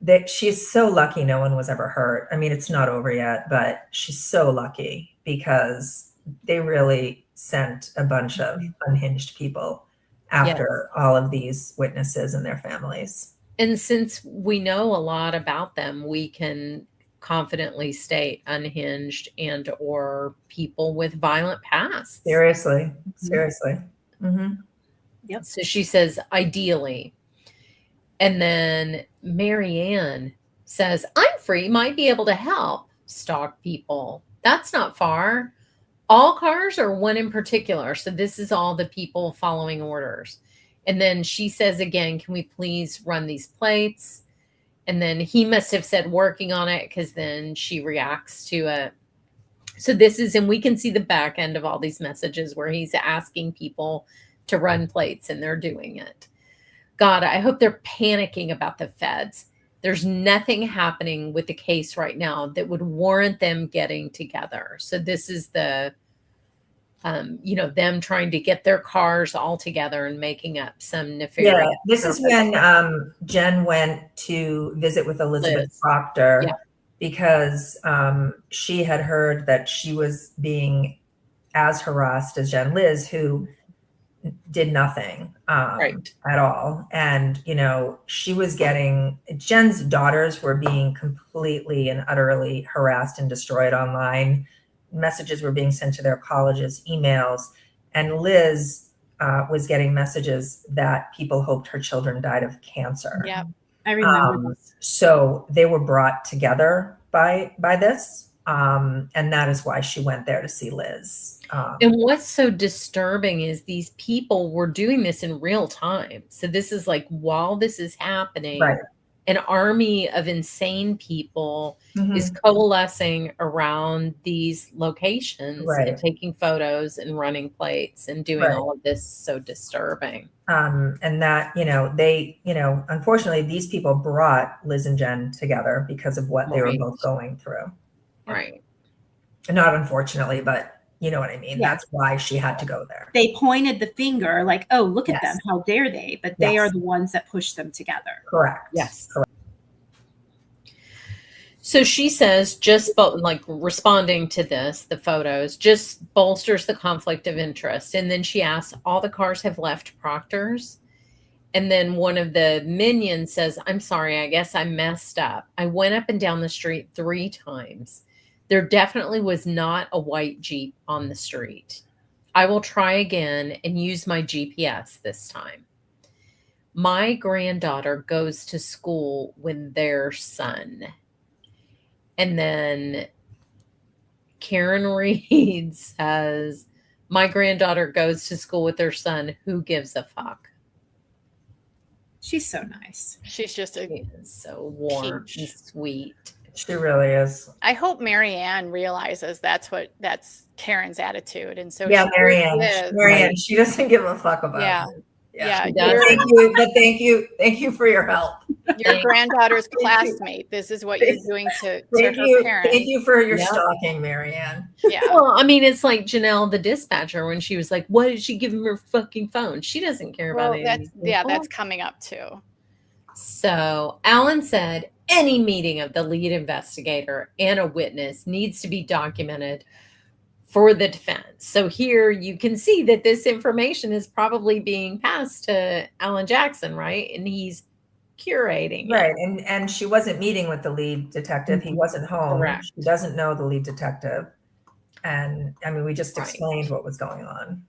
that she's so lucky no one was ever hurt. I mean, it's not over yet, but she's so lucky because they really sent a bunch of unhinged people after all of these witnesses and their families. And since we know a lot about them, we can confidently state unhinged and or people with violent pasts. Seriously. Mm-hmm. Yep. So she says, ideally. And then Marianne says, I'm free, might be able to help stalk people. That's not far. All cars or one in particular? So this is all the people following orders. And then she says again, can we please run these plates? And then he must have said working on it because then she reacts to it. So this is, and we can see the back end of all these messages where he's asking people to run plates and they're doing it. God, I hope they're panicking about the feds. There's nothing happening with the case right now that would warrant them getting together. So this is the, them trying to get their cars all together and making up some nefarious. Yeah, this is when Jen went to visit with Elizabeth Proctor because she had heard that she was being as harassed as Liz, who did nothing at all. And, she was getting, Jen's daughters were being completely and utterly harassed and destroyed online. Messages were being sent to their colleges, emails. And Liz was getting messages that people hoped her children died of cancer. Yeah, I remember this. So they were brought together by this. And that is why she went there to see Liz. And what's so disturbing is these people were doing this in real time. So this is like while this is happening, an army of insane people is coalescing around these locations and taking photos and running plates and doing all of this so disturbing. And that, unfortunately, these people brought Liz and Jen together because of what they were both going through. Right. Not unfortunately, but you know what I mean? That's why she had to go there. They pointed the finger like, oh, look at them. How dare they? But they are the ones that pushed them together. Correct. Yes. Correct. So she says, like responding to this, the photos just bolsters the conflict of interest. And then she asks, all the cars have left Proctor's? And then one of the minions says, I'm sorry, I guess I messed up. I went up and down the street 3 times. There definitely was not a white Jeep on the street. I will try again and use my GPS this time. My granddaughter goes to school with their son. And then Karen Reed says, my granddaughter goes to school with her son. Who gives a fuck? She's so nice. She's just so warm and sweet. She really is. I hope Marianne realizes that's Karen's attitude, and so Marianne, she doesn't give a fuck about it. Yeah. Thank you for your help. Your granddaughter's classmate. This is what you're doing to her parents. Thank you for your stalking, Marianne. Yeah. Well, I mean, it's like Janelle, the dispatcher, when she was like, "Why did she give him her fucking phone?" She doesn't care about it. That's coming up too. So Alan said, any meeting of the lead investigator and a witness needs to be documented for the defense. So here you can see that this information is probably being passed to Alan Jackson, right? And he's curating right. And she wasn't meeting with the lead detective. He wasn't home. Correct. She doesn't know the lead detective. And I mean, we just explained what was going on.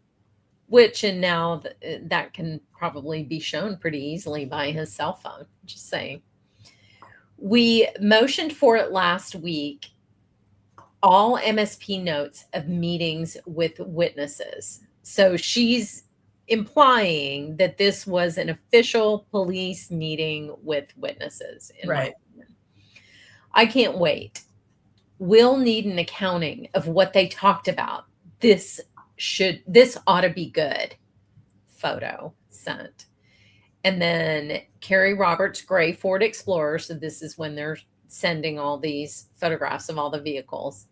Which, and now that can probably be shown pretty easily by his cell phone. Just saying. We motioned for it last week. All MSP notes of meetings with witnesses. So she's implying that this was an official police meeting with witnesses. Right. I can't wait. We'll need an accounting of what they talked about. This ought to be good. Photo sent. And then Carrie Roberts' gray Ford Explorer. So this is when they're sending all these photographs of all the vehicles.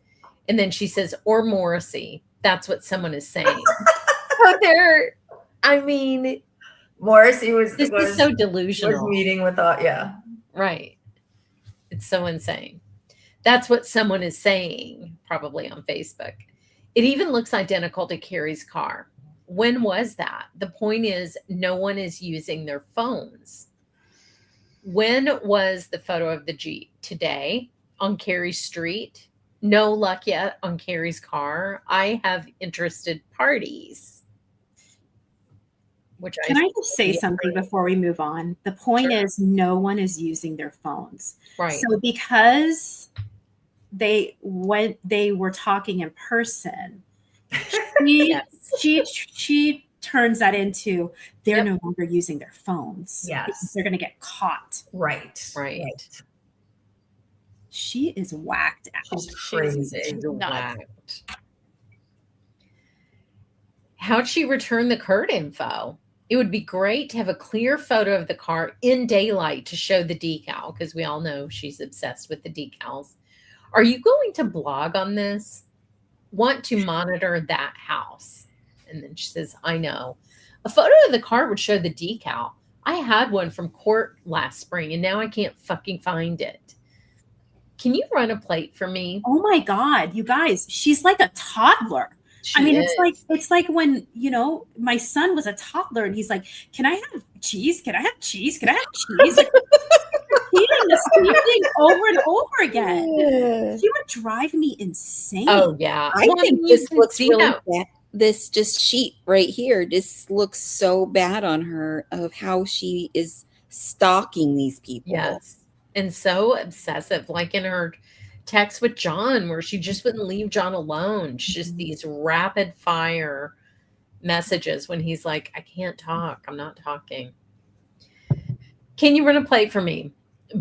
And then she says, or Morrissey. That's what someone is saying. Morrissey was so delusional. Was meeting with right. It's so insane. That's what someone is saying, probably on Facebook. It even looks identical to Carrie's car. When was that? The point is, no one is using their phones. When was the photo of the Jeep? Today on Carrie's street? No luck yet on Carrie's car. I have interested parties. Can I just say something before we move on? The point is, no one is using their phones. Right. So because they were talking in person, she turns that into they're no longer using their phones. Yes. Because they're going to get caught. Right. She is whacked out. She's crazy. Whacked. How'd she return the Kurt info? It would be great to have a clear photo of the car in daylight to show the decal, because we all know she's obsessed with the decals. Are you going to blog on this? Want to monitor that house? And then she says, I know. A photo of the car would show the decal. I had one from court last spring, and now I can't fucking find it. Can you run a plate for me? Oh my God, you guys, she's like a toddler. It's like when, my son was a toddler and he's like, can I have cheese? Can I have cheese? Can I have cheese? Repeating the same thing over and over again. She would drive me insane. Oh yeah. I think this looks really bad. This just sheet right here, this looks so bad on her of how she is stalking these people. Yes. And so obsessive, like in her text with John, where she just wouldn't leave John alone. Just these rapid fire messages when he's like, I can't talk. I'm not talking. Can you run a plate for me?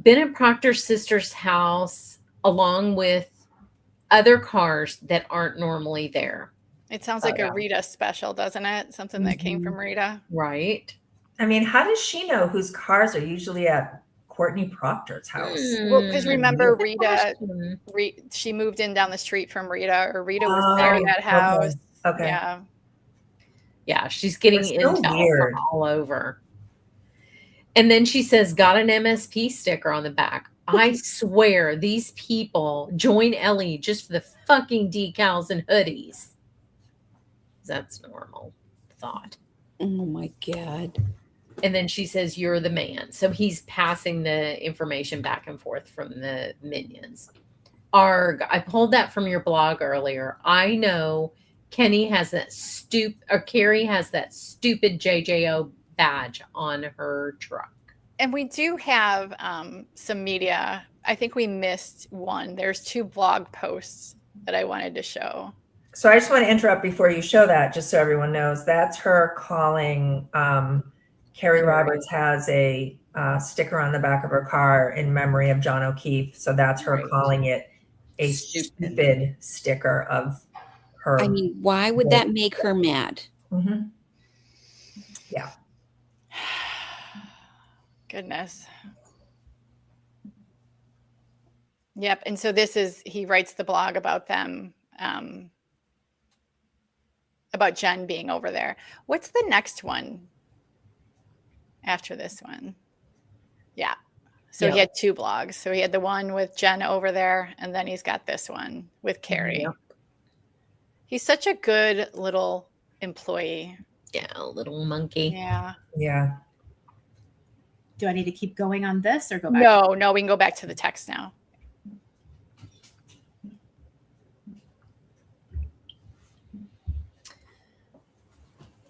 Been at Proctor's sister's house along with other cars that aren't normally there. It sounds like a Rita special, doesn't it? Something that came from Rita. Right. I mean, how does she know whose cars are usually at Courtney Proctor's house? Well, because remember Rita, she moved in down the street from Rita, or Rita was there in that house. Okay. Yeah, she's getting intel from all over. And then she says, got an MSP sticker on the back. I swear these people join Ellie just for the fucking decals and hoodies. That's normal thought. Oh my God. And then she says, "You're the man." So he's passing the information back and forth from the minions. Arg, I pulled that from your blog earlier. I know Carrie has that stupid JJO badge on her truck. And we do have some media. I think we missed one. There's 2 blog posts that I wanted to show. So I just want to interrupt before you show that, just so everyone knows. That's her calling. Carrie Roberts has a sticker on the back of her car in memory of John O'Keefe. So that's her calling it a stupid sticker of her. I mean, why would that make her mad? Mm-hmm. Yeah. Goodness. Yep. And so he writes the blog about them, about Jen being over there. What's the next one after this one? Yeah. So he had 2 blogs. So he had the one with Jen over there, and then he's got this one with Carrie. Yep. He's such a good little employee. Yeah, a little monkey. Yeah. Yeah. Do I need to keep going on this or go back? No, we can go back to the text now.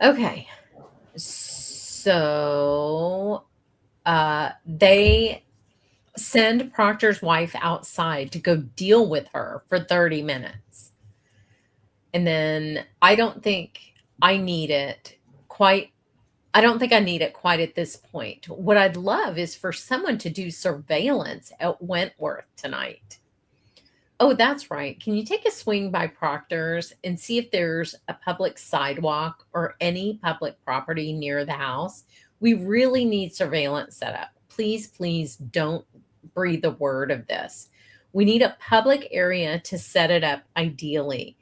Okay. So they send Proctor's wife outside to go deal with her for 30 minutes. And then I don't think I need it quite at this point. What I'd love is for someone to do surveillance at Wentworth tonight. Oh, that's right. Can you take a swing by Proctor's and see if there's a public sidewalk or any public property near the house? We really need surveillance set up. Please, please don't breathe a word of this. We need a public area to set it up ideally.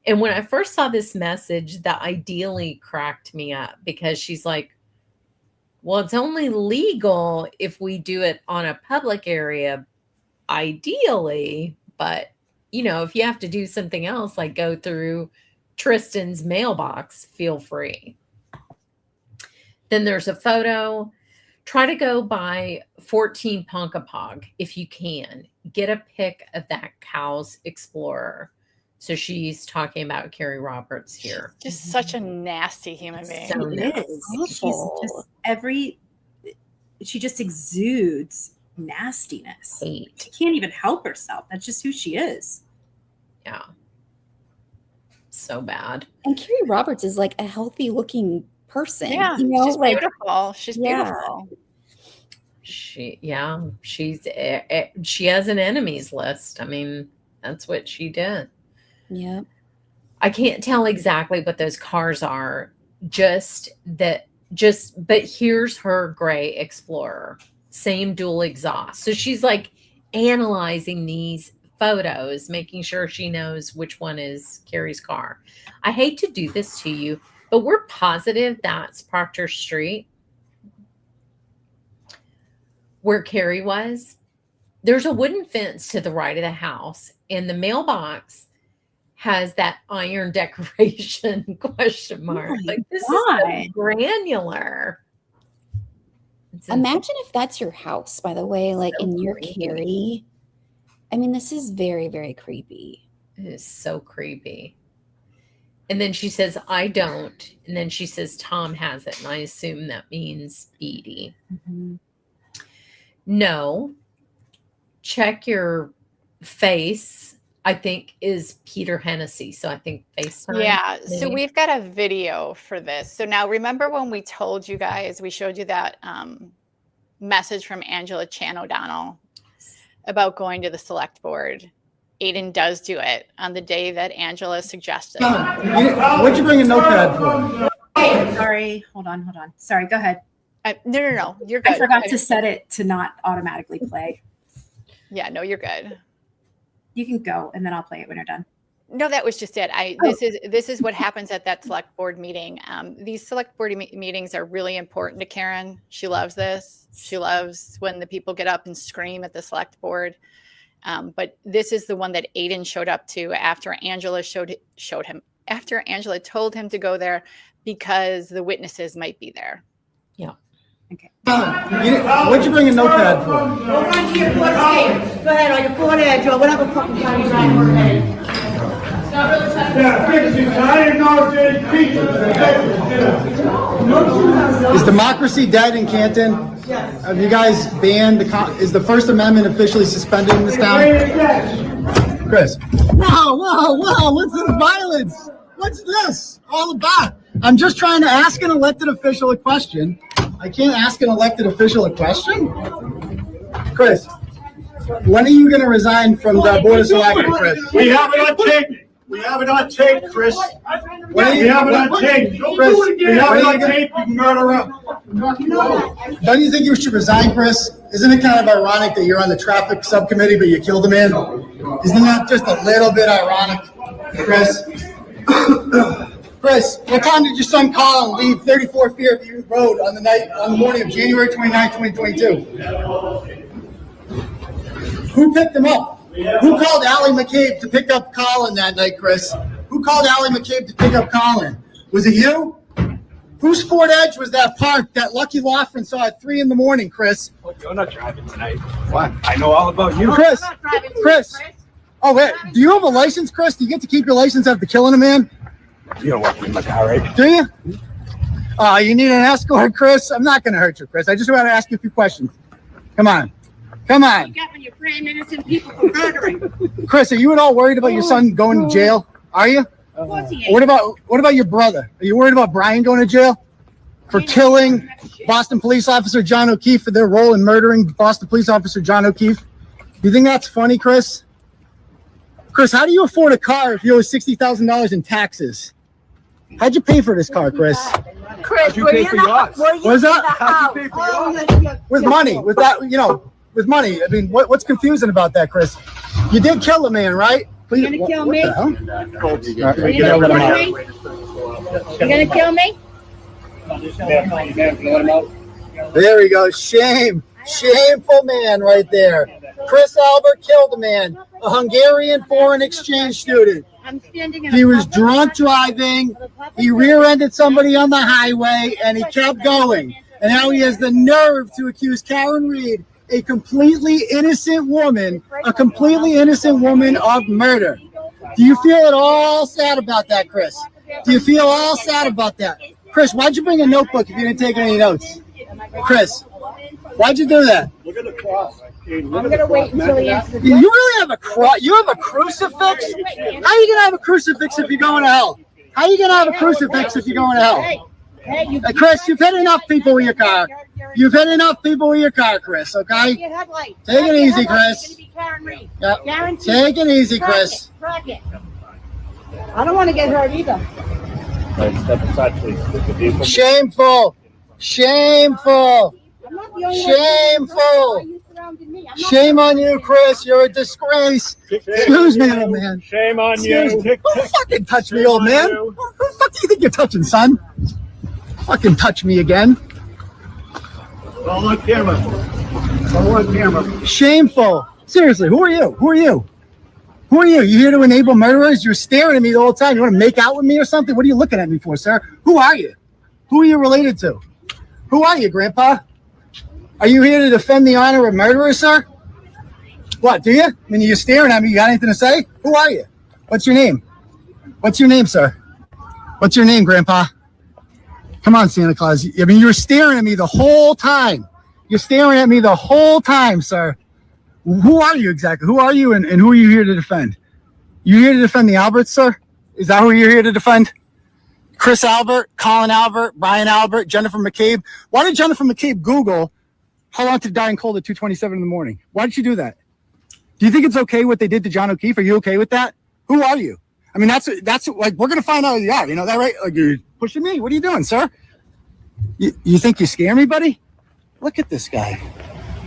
And when I first saw this message, the ideally cracked me up because she's like, well, it's only legal if we do it on a public area, ideally. But, if you have to do something else, like go through Tristan's mailbox, feel free. Then there's a photo. Try to go by 14 Ponkapog if you can. Get a pic of that Cow's Explorer. So she's talking about Carrie Roberts here. Just such a nasty human being. So she just exudes nastiness. Hate. She can't even help herself. That's just who she is. Yeah. So bad. And Carrie Roberts is like a healthy looking person. Yeah. She's beautiful. She's beautiful. She has an enemies list. I mean, that's what she did. Yeah. I can't tell exactly what those cars are. But here's her gray Explorer. Same dual exhaust. So she's like analyzing these photos, making sure she knows which one is Carrie's car. I hate to do this to you, but we're positive that's Proctor Street where Carrie was. There's a wooden fence to the right of the house, and the mailbox has that iron decoration question mark. Like, this is so granular. Imagine if that's your house, by the way, like so in your Carrie. I mean, this is very, very creepy. It is so creepy. And then she says, I don't. And then she says, Tom has it. And I assume that means Edie. Mm-hmm. No. Check your face, I think, is Peter Hennessy. So I think FaceTime. Yeah. Maybe. So we've got a video for this. So now remember when we told you guys, we showed you that message from Angela Chan O'Donnell about going to the select board. Aiden does do it on the day that Angela suggested. What'd you bring a notepad for? Sorry. Hold on. Sorry. Go ahead. No. You're good. I forgot to set it to not automatically play. Yeah, no, you're good. You can go, and then I'll play it when you're done. No, that was just it. This is what happens at that select board meeting. These select board meetings are really important to Karen. She loves this. She loves when the people get up and scream at the select board. But this is the one that Aiden showed up to after Angela showed him. After Angela told him to go there because the witnesses might be there. Yeah. Okay. What'd you bring a notepad for? Go run to your foot edge. Go ahead, on your foot edge or whatever fucking time you're on. Is democracy dead in Canton? Yes. Have you guys banned is the First Amendment officially suspended in this town? Chris. Whoa, what's this violence? What's this all about? I'm just trying to ask an elected official a question. I can't ask an elected official a question? Chris, when are you going to resign from the Board of Selectmen, Chris? We have it on tape. We have it on tape, Chris. We have it on tape. Chris, we have it on tape, you murderer. Don't you think you should resign, Chris? Isn't it kind of ironic that you're on the traffic subcommittee, but you killed a man? Isn't that just a little bit ironic, Chris? Chris, what time did your son call and leave 34 Fairview Road on the morning of January 29, 2022? Who picked him up? Who called Allie McCabe to pick up Colin that night, Chris? Who called Allie McCabe to pick up Colin? Was it you? Whose Ford Edge was that parked that Lucky Laughlin saw at 3 a.m, Chris? You're not driving tonight. What? I know all about you. Chris. Oh, wait. Do you have a license, Chris? Do you get to keep your license after killing a man? You don't work in my car, right? Do you? Oh, you need an escort, Chris? I'm not going to hurt you, Chris. I just want to ask you a few questions. Come on. You get when you frame innocent people for murdering. Chris, are you at all worried about your son going to jail? Are you? Of course he ain't. What about your brother? Are you worried about Brian going to jail for killing Boston police officer John O'Keefe for their role in murdering Boston police officer John O'Keefe? Do you think that's funny, Chris? Chris, how do you afford a car if you owe $60,000 in taxes? How'd you pay for this car, Chris? Chris, you pay for yours? What is that? How'd you pay for yours? With money, with that, with money. I mean, what's confusing about that, Chris? You did kill a man, right? You're gonna kill me? You're gonna kill me? There we go. Shameful man right there. Chris Albert killed a man, a Hungarian foreign exchange student. He was drunk driving. He rear-ended somebody on the highway, and he kept going. And now he has the nerve to accuse Karen Read, a completely innocent woman, of murder. Do you feel at all sad about that, Chris? Do you feel all sad about that? Chris, why'd you bring a notebook if you didn't take any notes? Chris, why'd you do that? Look at the cross. I'm gonna wait until he answers. You really have a cross? You have a crucifix? How are you gonna have a crucifix if you're going to hell? How are you gonna have a crucifix if you're going to hell? Hey, Chris, you've hit enough people with your car. You've hit enough people with your car, Chris, okay? Take it easy, Chris. Yep. Take it easy, Chris. I don't want to get hurt either. Shameful. Shameful. Shameful. Shame on you, Chris. You're a disgrace. Excuse me, old man. Shame on you. Don't fucking touch me, old man. Who the fuck do you think you're touching, son? Fucking touch me again. All on camera. All on camera. Shameful. Seriously, who are you? Who are you? Who are you? You here to enable murderers? You're staring at me the whole time. You want to make out with me or something? What are you looking at me for, sir? Who are you? Who are you related to? Who are you, Grandpa? Are you here to defend the honor of murderers, sir? What, do you? I mean, you're staring at me. You got anything to say? Who are you? What's your name? What's your name, sir? What's your name, Grandpa? Come on, Santa Claus. I mean, you're staring at me the whole time. You're staring at me the whole time, sir. Who are you exactly? Who are you and who are you here to defend? You here to defend the Alberts, sir? Is that who you're here to defend? Chris Albert, Colin Albert, Brian Albert, Jennifer McCabe. Why did Jennifer McCabe Google how long to die in cold at 2:27 in the morning? Why did you do that? Do you think it's okay what they did to John O'Keefe? Are you okay with that? Who are you? I mean, that's like, we're going to find out who you are. You know that, right? Like, you're pushing me. What are you doing, sir? You think you scare me, buddy? Look at this guy.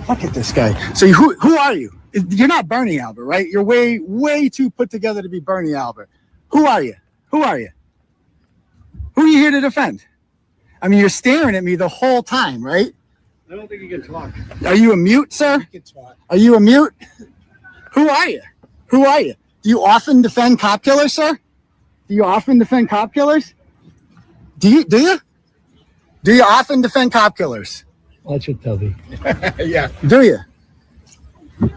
Look at this guy. So who are you? You're not Bernie Albert, right? You're way too put together to be Bernie Albert. Who are you? Who are you? Who are you here to defend? I mean, you're staring at me the whole time, right? I don't think you can talk. Are you a mute, sir? You can talk. Are you a mute? Who are you? Who are you? Do you often defend cop killers, sir? Do you often defend cop killers? Do you? Do you often defend cop killers? Watch it, Toby. Yeah. Do you?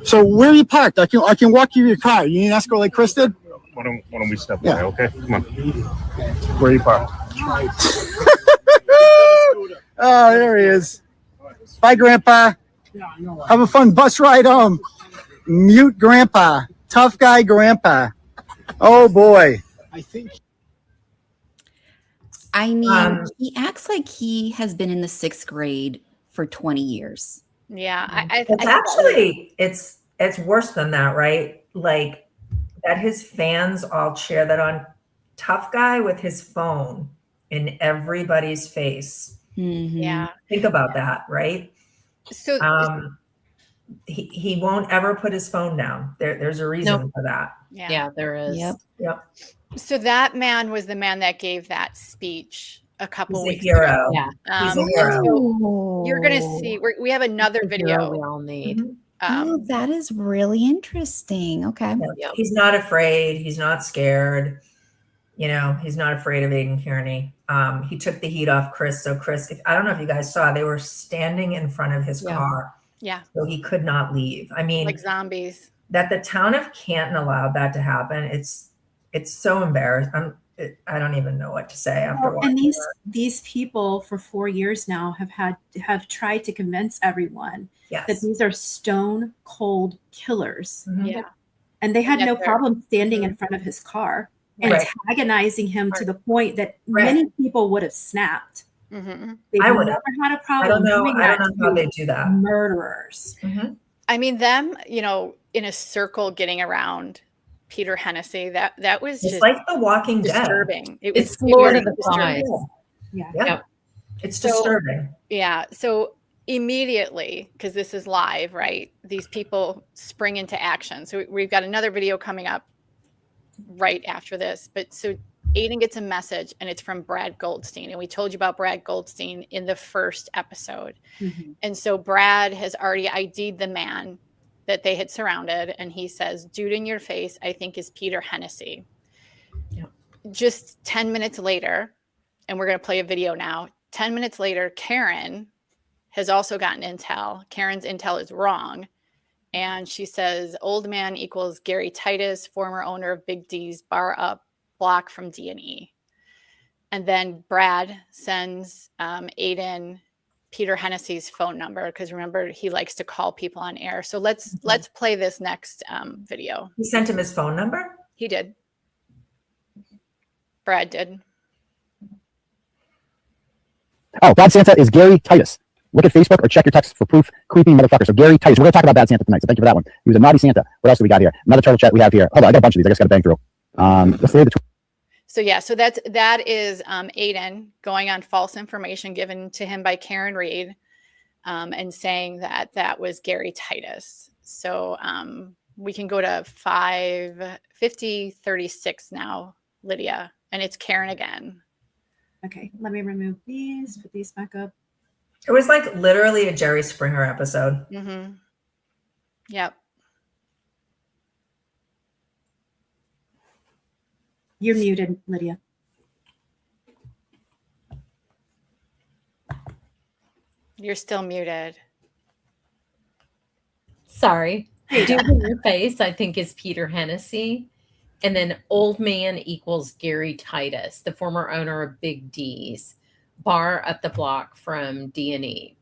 So where are you parked? I can walk you to your car. You need an escort like Chris did? Why don't we step Yeah. away, okay? Come on. Where are you parked? Oh, there he is. Bye, Grandpa. Have a fun bus ride home. Mute Grandpa. Tough guy Grandpa. Oh, boy. I mean, he acts like he has been in the 6th grade for 20 years. Yeah, It's actually it's worse than that, right? Like that his fans all cheer that on. Tough guy with his phone in everybody's face. Yeah. Think about that, right? So he won't ever put his phone down. There's a reason for that. Yeah, there is. Yep. So that man was the man that gave that speech a couple He's a weeks hero. ago. Yeah. He's a hero. So you're going to see, we have another video. We all need. Oh, that is really interesting. Okay. He's not afraid. He's not scared. You know, he's not afraid of Aiden Kearney. He took the heat off Chris. So Chris, I don't know if you guys saw, they were standing in front of his car. Yeah. So he could not leave. I mean, like zombies. That the town of Canton allowed that to happen. It's so embarrassing. I don't even know what to say after watching And that. these people for 4 years now have tried to convince everyone that these are stone cold killers. Yeah. And they had Yeah, no they're- problem standing in front of his car and Right. antagonizing him to the point that Right. many people would have snapped. Mm-hmm. They've I would never have. had a problem. doing I that don't know how to they do that. Murderers. I mean, them, in a circle getting around Peter Hennessy, that was It's just like The Walking Dead. disturbing. It's was Lord very of the disturbing. Flies. Yeah. Yep. It's So- disturbing. Yeah. So immediately, because this is live, right? These people spring into action. So we've got another video coming up right after this. But so Aiden gets a message and it's from Brad Goldstein. And we told you about Brad Goldstein in the first episode. And so Brad has already ID'd the man that they had surrounded. And he says, dude in your face, I think is Peter Hennessy. Just 10 minutes later, and we're going to play a video now. 10 minutes later, Karen has also gotten intel. Karen's intel is wrong. And she says, old man equals Gary Titus, former owner of Big D's Bar Up block from D&E. And then Brad sends Aiden Peter Hennessy's phone number, because remember, he likes to call people on air. So let's play this next video. He sent him his phone number? He did. Brad did. Oh, Bad Santa is Gary Titus. Look at Facebook or check your text for proof. Creepy motherfucker. So Gary Titus. We're going to talk about Bad Santa tonight, so thank you for that one. He was a naughty Santa. What else do we got here? Another turtle chat we have here. Hold on, I got a bunch of these. I just got to bang through. Let's look at the So yeah, so that is Aiden going on false information given to him by Karen Reed, and saying that was Gary Titus. So we can go to 5:50:36 now, Lydia, and it's Karen again. Okay, let me remove these, put these back up. It was like literally a Jerry Springer episode. Mm-hmm. Yep. You're muted, Lydia. You're still muted. Sorry. Dude in your face, I think, is Peter Hennessy. And then old man equals Gary Titus, the former owner of Big D's bar up the block from D&E.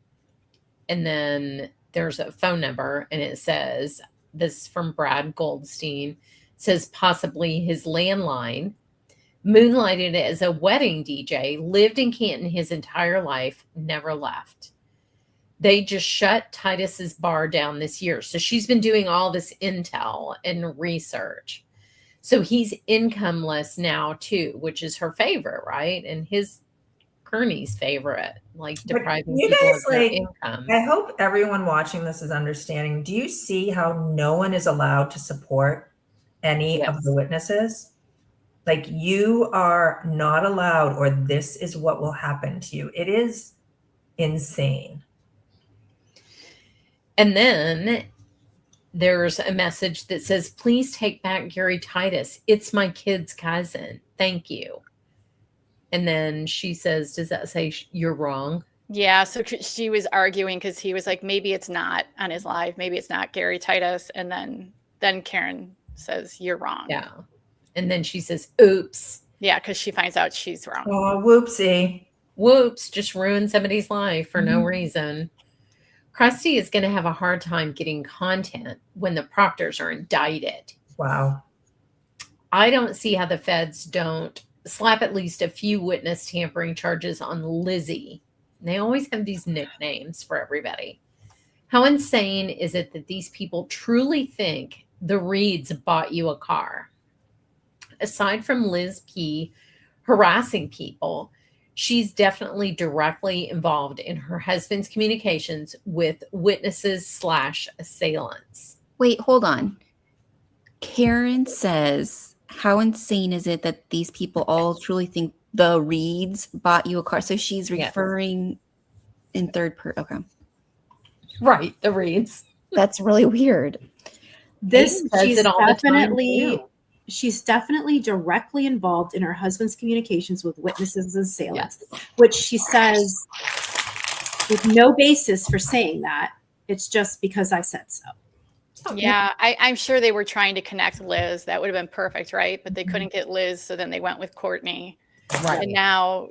And then there's a phone number, and it says, this is from Brad Goldstein, says possibly his landline, moonlighted as a wedding DJ, lived in Canton his entire life, never left. They just shut Titus's bar down this year. So she's been doing all this intel and research. So he's incomeless now too, which is her favorite, right? And his Kearney's favorite, like But depriving you people guys, of their like, income. I hope everyone watching this is understanding. Do you see how no one is allowed to support any of the witnesses? Like, you are not allowed, or this is what will happen to you. It is insane. And then there's a message that says, please take back Gary Titus. It's my kid's cousin. Thank you. And then she says, does that say you're wrong? Yeah, so she was arguing because he was like, maybe it's not on his live. Maybe it's not Gary Titus. And then Karen says, you're wrong. Yeah. And then she says, oops. Yeah, because she finds out she's wrong. Oh, whoopsie. Whoops, just ruined somebody's life for no reason. Krusty is going to have a hard time getting content when the Proctors are indicted. Wow. I don't see how the feds don't slap at least a few witness tampering charges on Lizzie. They always have these nicknames for everybody. How insane is it that these people truly think the Reeds bought you a car? Aside from Liz P. harassing people, she's definitely directly involved in her husband's communications with witnesses / assailants. Wait, hold on. Karen says, how insane is it that these people all truly think the Reeds bought you a car? So she's referring in third person. Okay. Right, the Reeds. That's really weird. She's definitely directly involved in her husband's communications with witnesses and assailants, which she says with no basis for saying that. It's just because I said so. Yeah, I'm sure they were trying to connect Liz. That would have been perfect, right? But they couldn't get Liz, so then they went with Courtney. Right. And now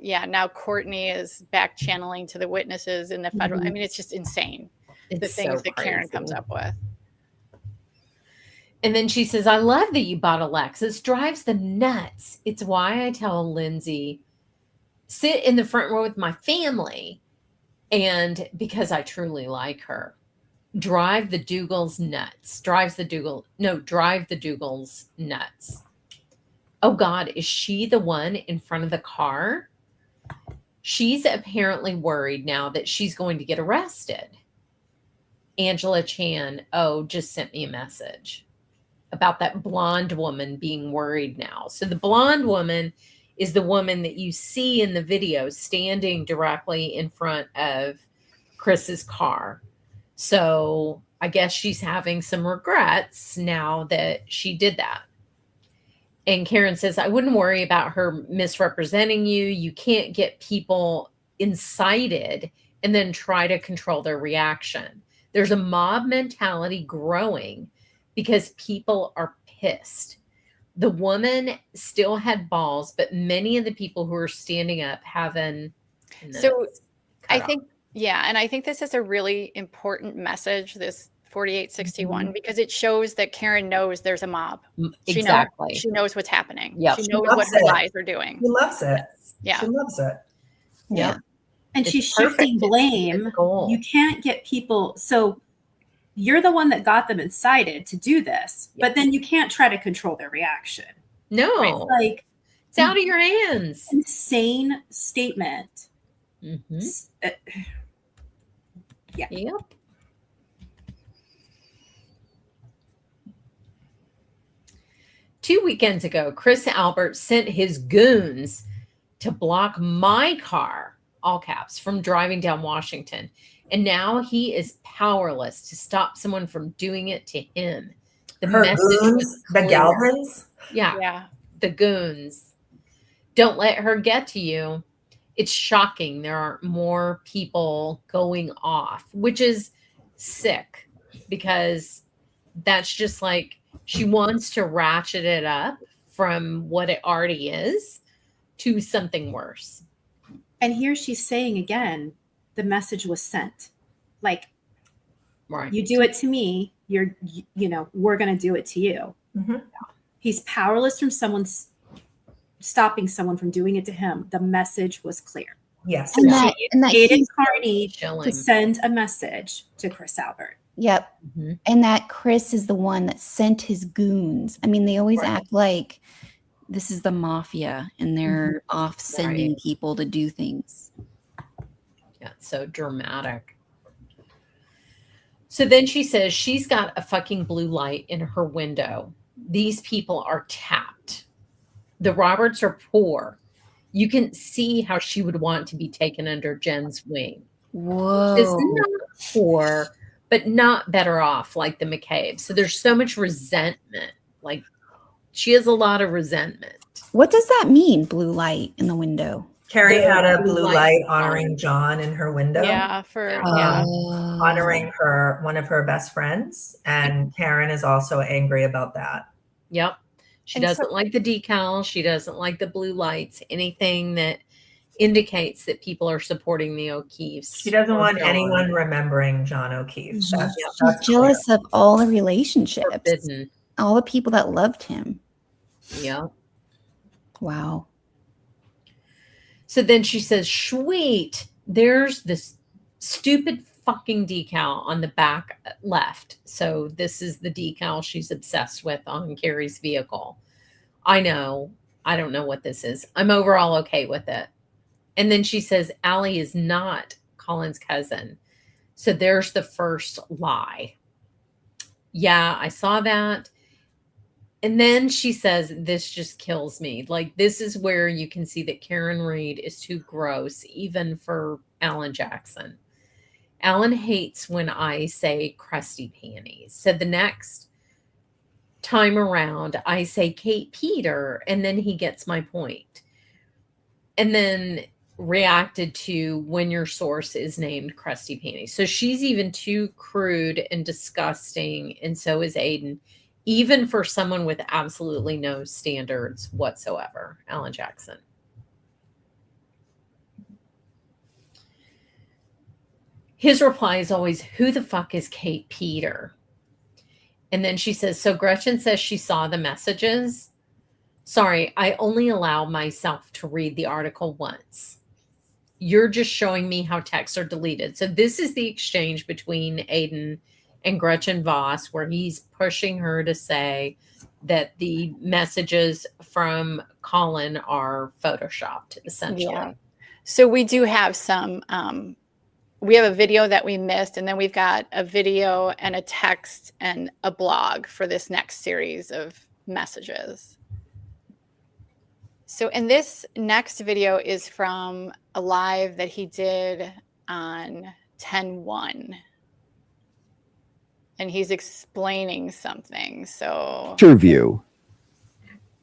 Courtney is back channeling to the witnesses in the federal. I mean, it's just insane. The things that Karen comes up with. And then she says, I love that you bought a Lexus. Drives them nuts. It's why I tell Lindsay, sit in the front row with my family. And because I truly like her. Drive the Dougals nuts. Drive the Dougals nuts. Oh God, is she the one in front of the car? She's apparently worried now that she's going to get arrested. Angela Chan, just sent me a message about that blonde woman being worried now. So the blonde woman is the woman that you see in the video standing directly in front of Chris's car. So I guess she's having some regrets now that she did that. And Karen says, I wouldn't worry about her misrepresenting you. You can't get people incited and then try to control their reaction. There's a mob mentality growing because people are pissed. The woman still had balls, but many of the people who are standing up haven't. So I think, and I think this is a really important message, this 4861, because it shows that Karen knows there's a mob. Exactly. She knows what's happening. Yep. She knows what her lies are doing. She loves it. Yeah. She loves it. Yeah. And she's shifting blame. You can't get people. So you're the one that got them incited to do this, but then you can't try to control their reaction. No. It's like, it's out of your hands. Insane statement. Mm-hmm. Yeah. Yep. Two weekends ago, Chris Albert sent his goons to block my car, all caps, from driving down Washington. And now he is powerless to stop someone from doing it to him. The message was the clear. Galvins? Yeah. The goons. Don't let her get to you. It's shocking. There aren't more people going off, which is sick because that's just like she wants to ratchet it up from what it already is to something worse. And here she's saying again, the message was sent. Like, right. You do it to me, we're going to do it to you. Mm-hmm. He's powerless from stopping someone from doing it to him. The message was clear. Yes. And that aided Carney to send a message to Chris Albert. Yep. And that Chris is the one that sent his goons. I mean, they always act like this is the mafia, and they're off sending people to do things. Yeah, it's so dramatic. So then she says she's got a fucking blue light in her window. These people are tapped. The Roberts are poor. You can see how she would want to be taken under Jen's wing. Whoa. She's not poor, but not better off like the McCabe. So there's so much resentment. Like, she has a lot of resentment. What does that mean, blue light in the window? Carrie had a blue light honoring John in her window. Yeah, honoring one of her best friends. And Karen is also angry about that. Yep. She doesn't like the decal. She doesn't like the blue lights. Anything that indicates that people are supporting the O'Keeffes. She doesn't want anyone remembering John O'Keefe. She's jealous of all the relationships, all the people that loved him. Yeah. Wow. So then she says, sweet, there's this stupid fucking decal on the back left. So this is the decal she's obsessed with on Carrie's vehicle. I know. I don't know what this is. I'm overall okay with it. And then she says, Allie is not Colin's cousin. So there's the first lie. Yeah, I saw that. And then she says, this just kills me. Like, this is where you can see that Karen Read is too gross, even for Alan Jackson. Alan hates when I say crusty panties. So the next time around, I say Kate Peter, and then he gets my point. And then reacted to when your source is named crusty panties. So she's even too crude and disgusting, and so is Aiden, even for someone with absolutely no standards whatsoever, Alan Jackson. His reply is always, who the fuck is Kate Peter? And then she says, so Gretchen says she saw the messages. Sorry, I only allow myself to read the article once. You're just showing me how texts are deleted. So this is the exchange between Aiden and Gretchen Voss, where he's pushing her to say that the messages from Colin are photoshopped, essentially. Yeah. So we do have some, we have a video that we missed, and then we've got a video and a text and a blog for this next series of messages. So, and this next video is from a live that he did on 10/1. And he's explaining something. So, interview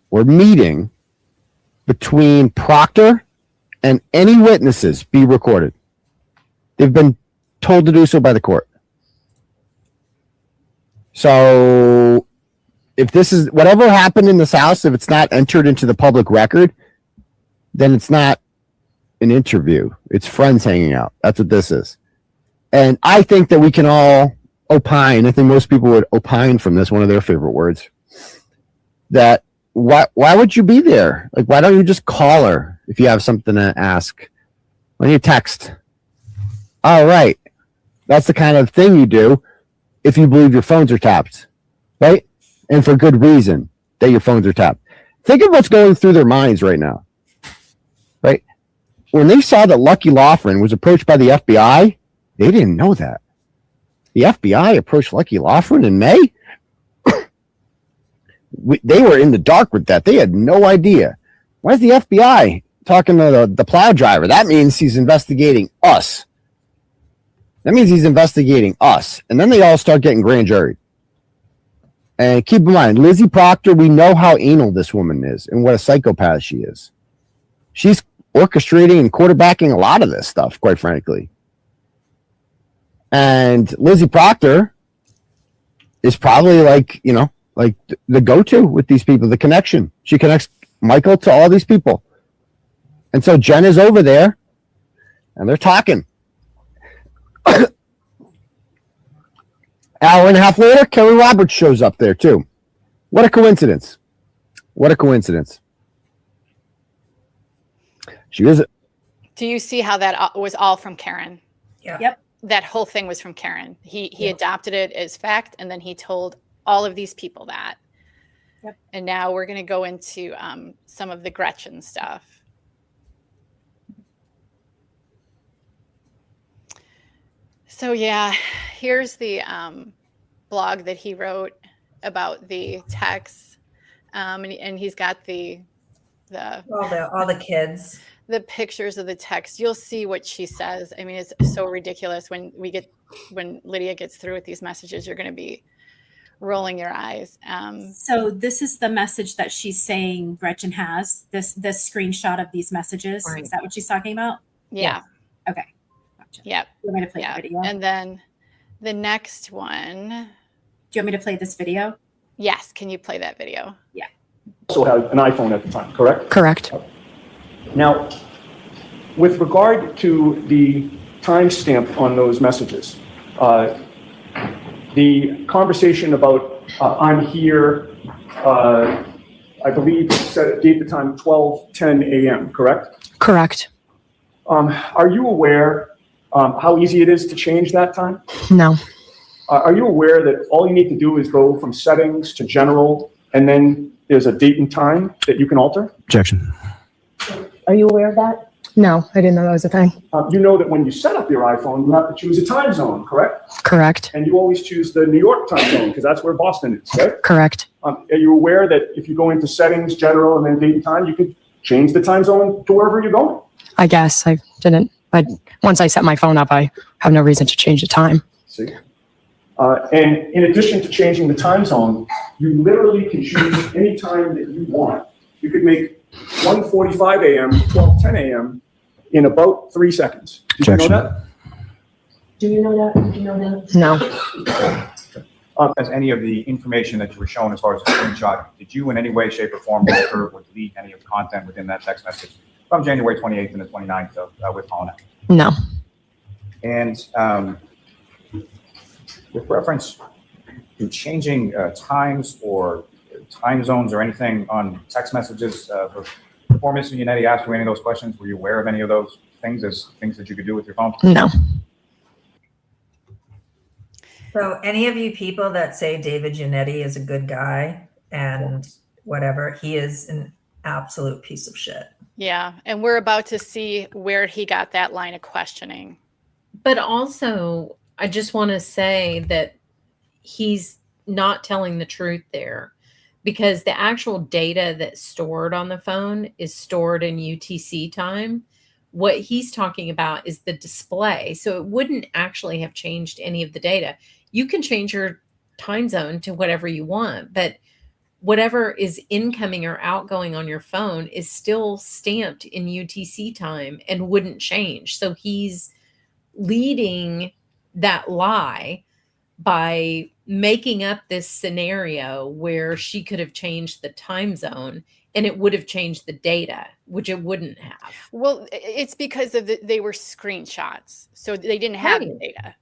or meeting between Proctor and any witnesses be recorded. They've been told to do so by the court. So if this is whatever happened in this house, if it's not entered into the public record, then it's not an interview. It's friends hanging out. That's what this is. And I think that we can all opine. I think most people would opine from this, one of their favorite words, that why would you be there? Like, why don't you just call her if you have something to ask? Why don't you text? All right. That's the kind of thing you do if you believe your phones are tapped, right? And for good reason that your phones are tapped. Think of what's going through their minds right now, right? When they saw that Lucky Loughran was approached by the FBI, they didn't know that. The FBI approached Lucky Loughran in May. They were in the dark with that. They had no idea. Why is the FBI talking to the plow driver? That means he's investigating us. That means he's investigating us. And then they all start getting grand jury. And keep in mind, Lizzie Proctor, we know how anal this woman is and what a psychopath she is. She's orchestrating and quarterbacking a lot of this stuff, quite frankly. And Lizzie Proctor is probably like, you know, like the go-to with these people, the connection. She connects Michael to all these people. And so Jen is over there and they're talking. Hour and a half later, Kelly Roberts shows up there too. What a coincidence. What a coincidence. She is. do you see how that was all from Karen? Yeah. Yep. That whole thing was from Karen. He adopted it as fact, and then he told all of these people that. Yep. And now we're going to go into some of the Gretchen stuff. So yeah, here's the blog that he wrote about the texts, and he's got all the kids, the pictures of the text. You'll see what she says. I mean, it's so ridiculous. When Lydia gets through with these messages, you're going to be rolling your eyes. So this is the message that she's saying Gretchen has, this screenshot of these messages. Right. Is that what she's talking about? Yeah. Okay. Gotcha. Yep. Do you want me to play the video? And then the next one. Do you want me to play this video? Yes. Can you play that video? Yeah. Also had an iPhone at the time, correct? Correct. Now, with regard to the timestamp on those messages, the conversation about I'm here, I believe gave the time 12:10 a.m., correct? Correct. Are you aware how easy it is to change that time? No. Are you aware that all you need to do is go from settings to general, and then there's a date and time that you can alter? Objection. Are you aware of that? No, I didn't know that was a thing. You know that when you set up your iPhone, you have to choose a time zone, correct? Correct. And you always choose the New York time zone because that's where Boston is, right? Correct. Are you aware that if you go into settings, general, and then date and time, you could change the time zone to wherever you're going? I guess I didn't, but once I set my phone up, I have no reason to change the time. See? And in addition to changing the time zone, you literally can choose any time that you want. You could make 1:45 a.m. to 12:10 a.m. in about 3 seconds. Did you know that? Do you know that? Did you know that? No. As any of the information that you were shown as far as the screenshot, did you in any way, shape, or form alter or delete any of the content within that text message from January 28th and the 29th with Paula? No. And with reference to changing times or time zones or anything on text messages, before Mr. Yannetti asked you any of those questions, were you aware of any of those things as things that you could do with your phone? No. So any of you people that say David Yannetti is a good guy and whatever, he is an absolute piece of shit. Yeah. And we're about to see where he got that line of questioning. But also, I just want to say that he's not telling the truth there, because the actual data that's stored on the phone is stored in UTC time. What he's talking about is the display. So it wouldn't actually have changed any of the data. You can change your time zone to whatever you want, but whatever is incoming or outgoing on your phone is still stamped in UTC time and wouldn't change. So he's leading that lie by making up this scenario where she could have changed the time zone and it would have changed the data, which it wouldn't have. Well, it's because of they were screenshots. So they didn't have the data.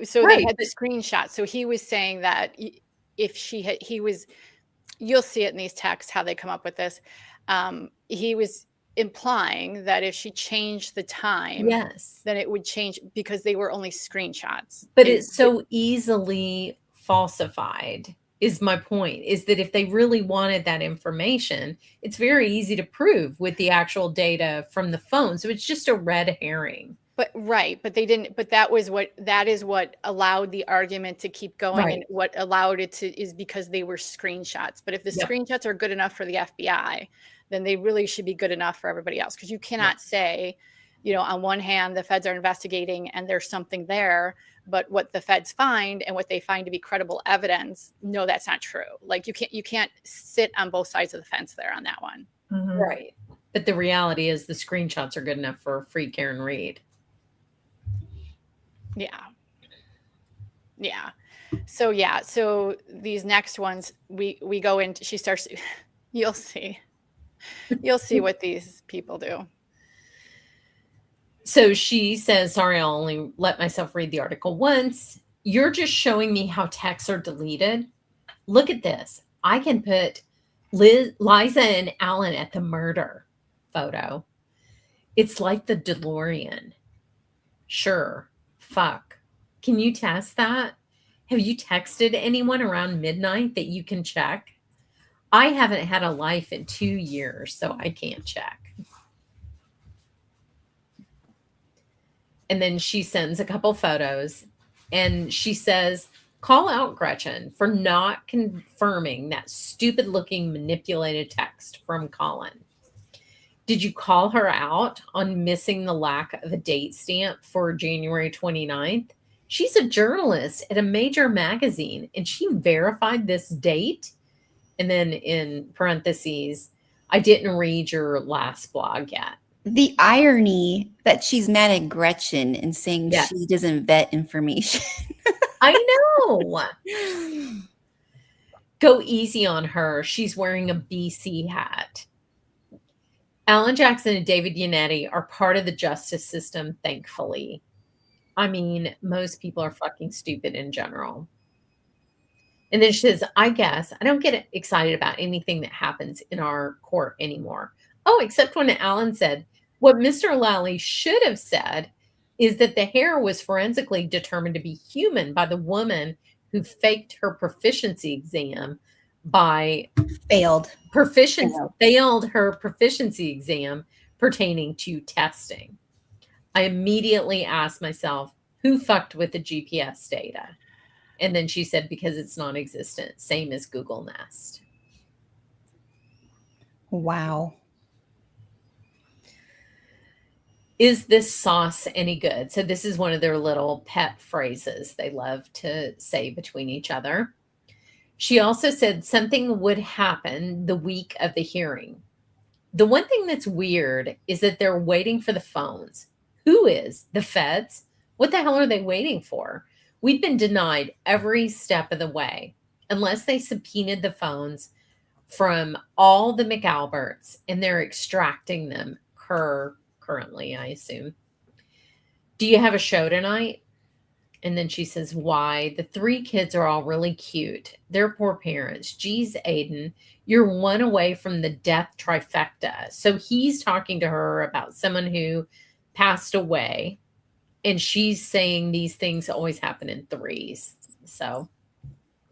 So Right, they had the screenshots. So he was saying that if you'll see it in these texts, how they come up with this. He was implying that if she changed the time, Yes. then it would change because they were only screenshots. But it's so easily falsified, is my point, is that if they really wanted that information, it's very easy to prove with the actual data from the phone. So it's just a red herring. But they didn't, but that is what allowed the argument to keep going. Right. And what allowed it to is because they were screenshots. But if the screenshots are good enough for the FBI, then they really should be good enough for everybody else. Because you cannot say, on one hand, the feds are investigating and there's something there, but what the feds find and what they find to be credible evidence, no, that's not true. Like you can't sit on both sides of the fence there on that one. Mm-hmm. Right. But the reality is the screenshots are good enough for free Karen Reed. Yeah. So these next ones we go into, she starts, you'll see what these people do. So she says, sorry, I'll only let myself read the article once. You're just showing me how texts are deleted. Look at this. I can put Liza and Alan at the murder photo. It's like the DeLorean. Sure. Fuck. Can you test that? Have you texted anyone around midnight that you can check? I haven't had a life in 2 years, so I can't check. And then she sends a couple photos and she says, call out Gretchen for not confirming that stupid looking manipulated text from Colin. Did you call her out on missing the lack of a date stamp for January 29th? She's a journalist at a major magazine and she verified this date. And then in parentheses, I didn't read your last blog yet. The irony that she's mad at Gretchen and saying she doesn't vet information. I know. Go easy on her. She's wearing a BC hat. Alan Jackson and David Yannetti are part of the justice system, thankfully. I mean, most people are fucking stupid in general. And then she says, I guess I don't get excited about anything that happens in our court anymore. Oh, except when Alan said, what Mr. Lally should have said is that the hair was forensically determined to be human by the woman who faked her proficiency exam by failed her proficiency exam pertaining to testing. I immediately asked myself, who fucked with the GPS data? And then she said, because it's non-existent, same as Google Nest. Wow. Is this sauce any good? So this is one of their little pet phrases they love to say between each other. She also said something would happen the week of the hearing. The one thing that's weird is that they're waiting for the phones. Who is? The feds? What the hell are they waiting for? We've been denied every step of the way, unless they subpoenaed the phones from all the McAlberts and they're extracting them currently, I assume. Do you have a show tonight? And then she says, why? The 3 kids are all really cute. They're poor parents. Geez, Aiden, you're one away from the death trifecta. So he's talking to her about someone who passed away. And she's saying these things always happen in 3s. So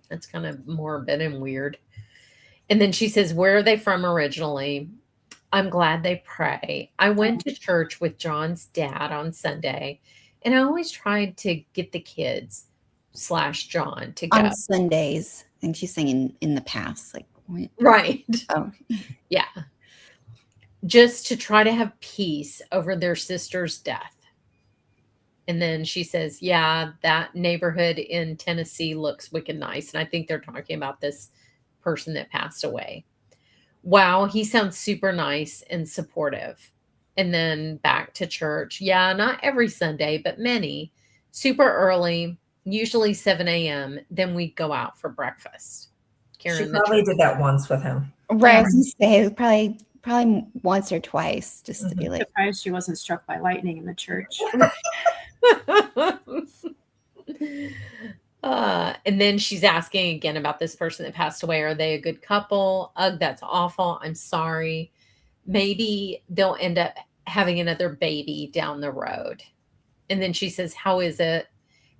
that's kind of morbid and weird. And then she says, where are they from originally? I'm glad they pray. I went to church with John's dad on Sunday, and I always tried to get the kids / John to go. On Sundays. I think she's saying in the past. Like, right. Oh. Yeah. Just to try to have peace over their sister's death. And then she says, yeah, that neighborhood in Tennessee looks wicked nice. And I think they're talking about this person that passed away. Wow, he sounds super nice and supportive. And then back to church. Yeah, not every Sunday, but many. Super early, usually 7 a.m. Then we'd go out for breakfast. Karen, she probably did that once with him. Right, I was gonna say, probably once or twice, just to be like. Surprised she wasn't struck by lightning in the church. And then she's asking again about this person that passed away. Are they a good couple? Ugh, that's awful. I'm sorry. Maybe they'll end up having another baby down the road. And then she says, how is it?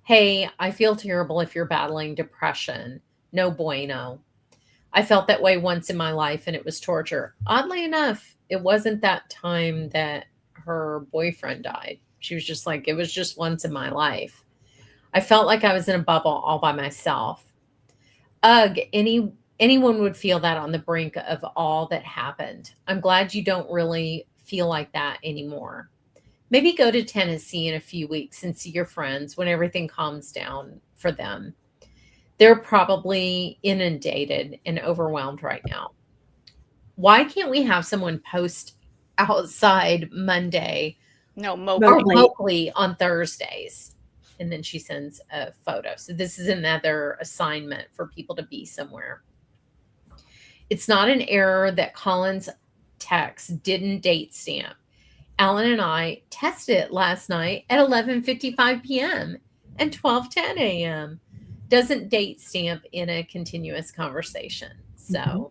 Hey, I feel terrible if you're battling depression. No bueno. I felt that way once in my life and it was torture. Oddly enough, it wasn't that time that her boyfriend died. She was just like, it was just once in my life. I felt like I was in a bubble all by myself. Ugh, anyone would feel that on the brink of all that happened. I'm glad you don't really feel like that anymore. Maybe go to Tennessee in a few weeks and see your friends when everything calms down for them. They're probably inundated and overwhelmed right now. Why can't we have someone post outside Monday? No, Mobley on Thursdays. And then she sends a photo. So this is another assignment for people to be somewhere. It's not an error that Colin's text didn't date stamp. Alan and I tested it last night at 11:55 p.m. and 12:10 a.m. Doesn't date stamp in a continuous conversation. So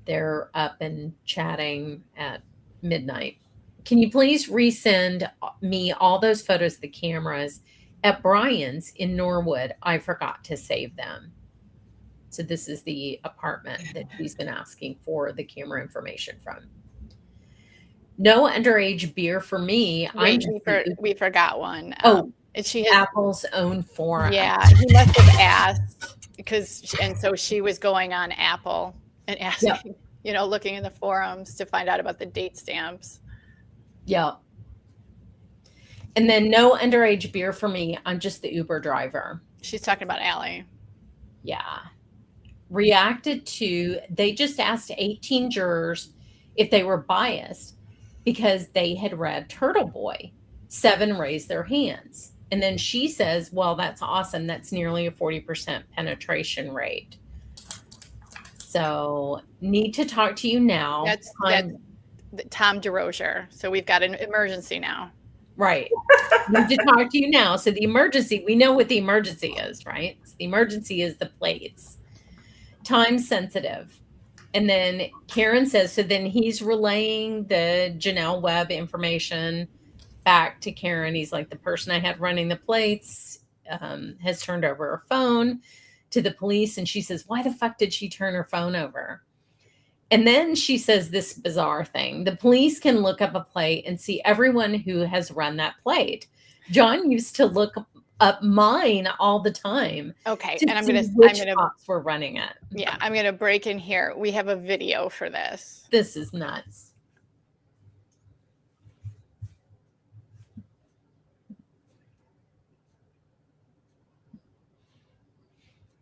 they're up and chatting at midnight. Can you please resend me all those photos of the cameras at Brian's in Norwood? I forgot to save them. So this is the apartment that she's been asking for the camera information from. No underage beer for me. Wait, we forgot one. She has Apple's own forum. Yeah, he must have asked so she was going on Apple and asking, looking in the forums to find out about the date stamps. Yeah. And then no underage beer for me. I'm just the Uber driver. She's talking about Allie. Yeah. Reacted to, they just asked 18 jurors if they were biased because they had read Turtle Boy. 7 raised their hands. And then she says, well, that's awesome. That's nearly a 40% penetration rate. So need to talk to you now. That's Tom DeRozier. So we've got an emergency now. Right. Need to talk to you now. So the emergency, we know what the emergency is, right? So the emergency is the plates. Time sensitive. And then Karen says, so then he's relaying the Janelle Webb information back to Karen. He's like, the person I had running the plates has turned over her phone to the police. And she says, why the fuck did she turn her phone over? And then she says this bizarre thing. The police can look up a plate and see everyone who has run that plate. John used to look up mine all the time. Okay. And I'm going to cops were running it. Yeah. I'm going to break in here. We have a video for this. This is nuts.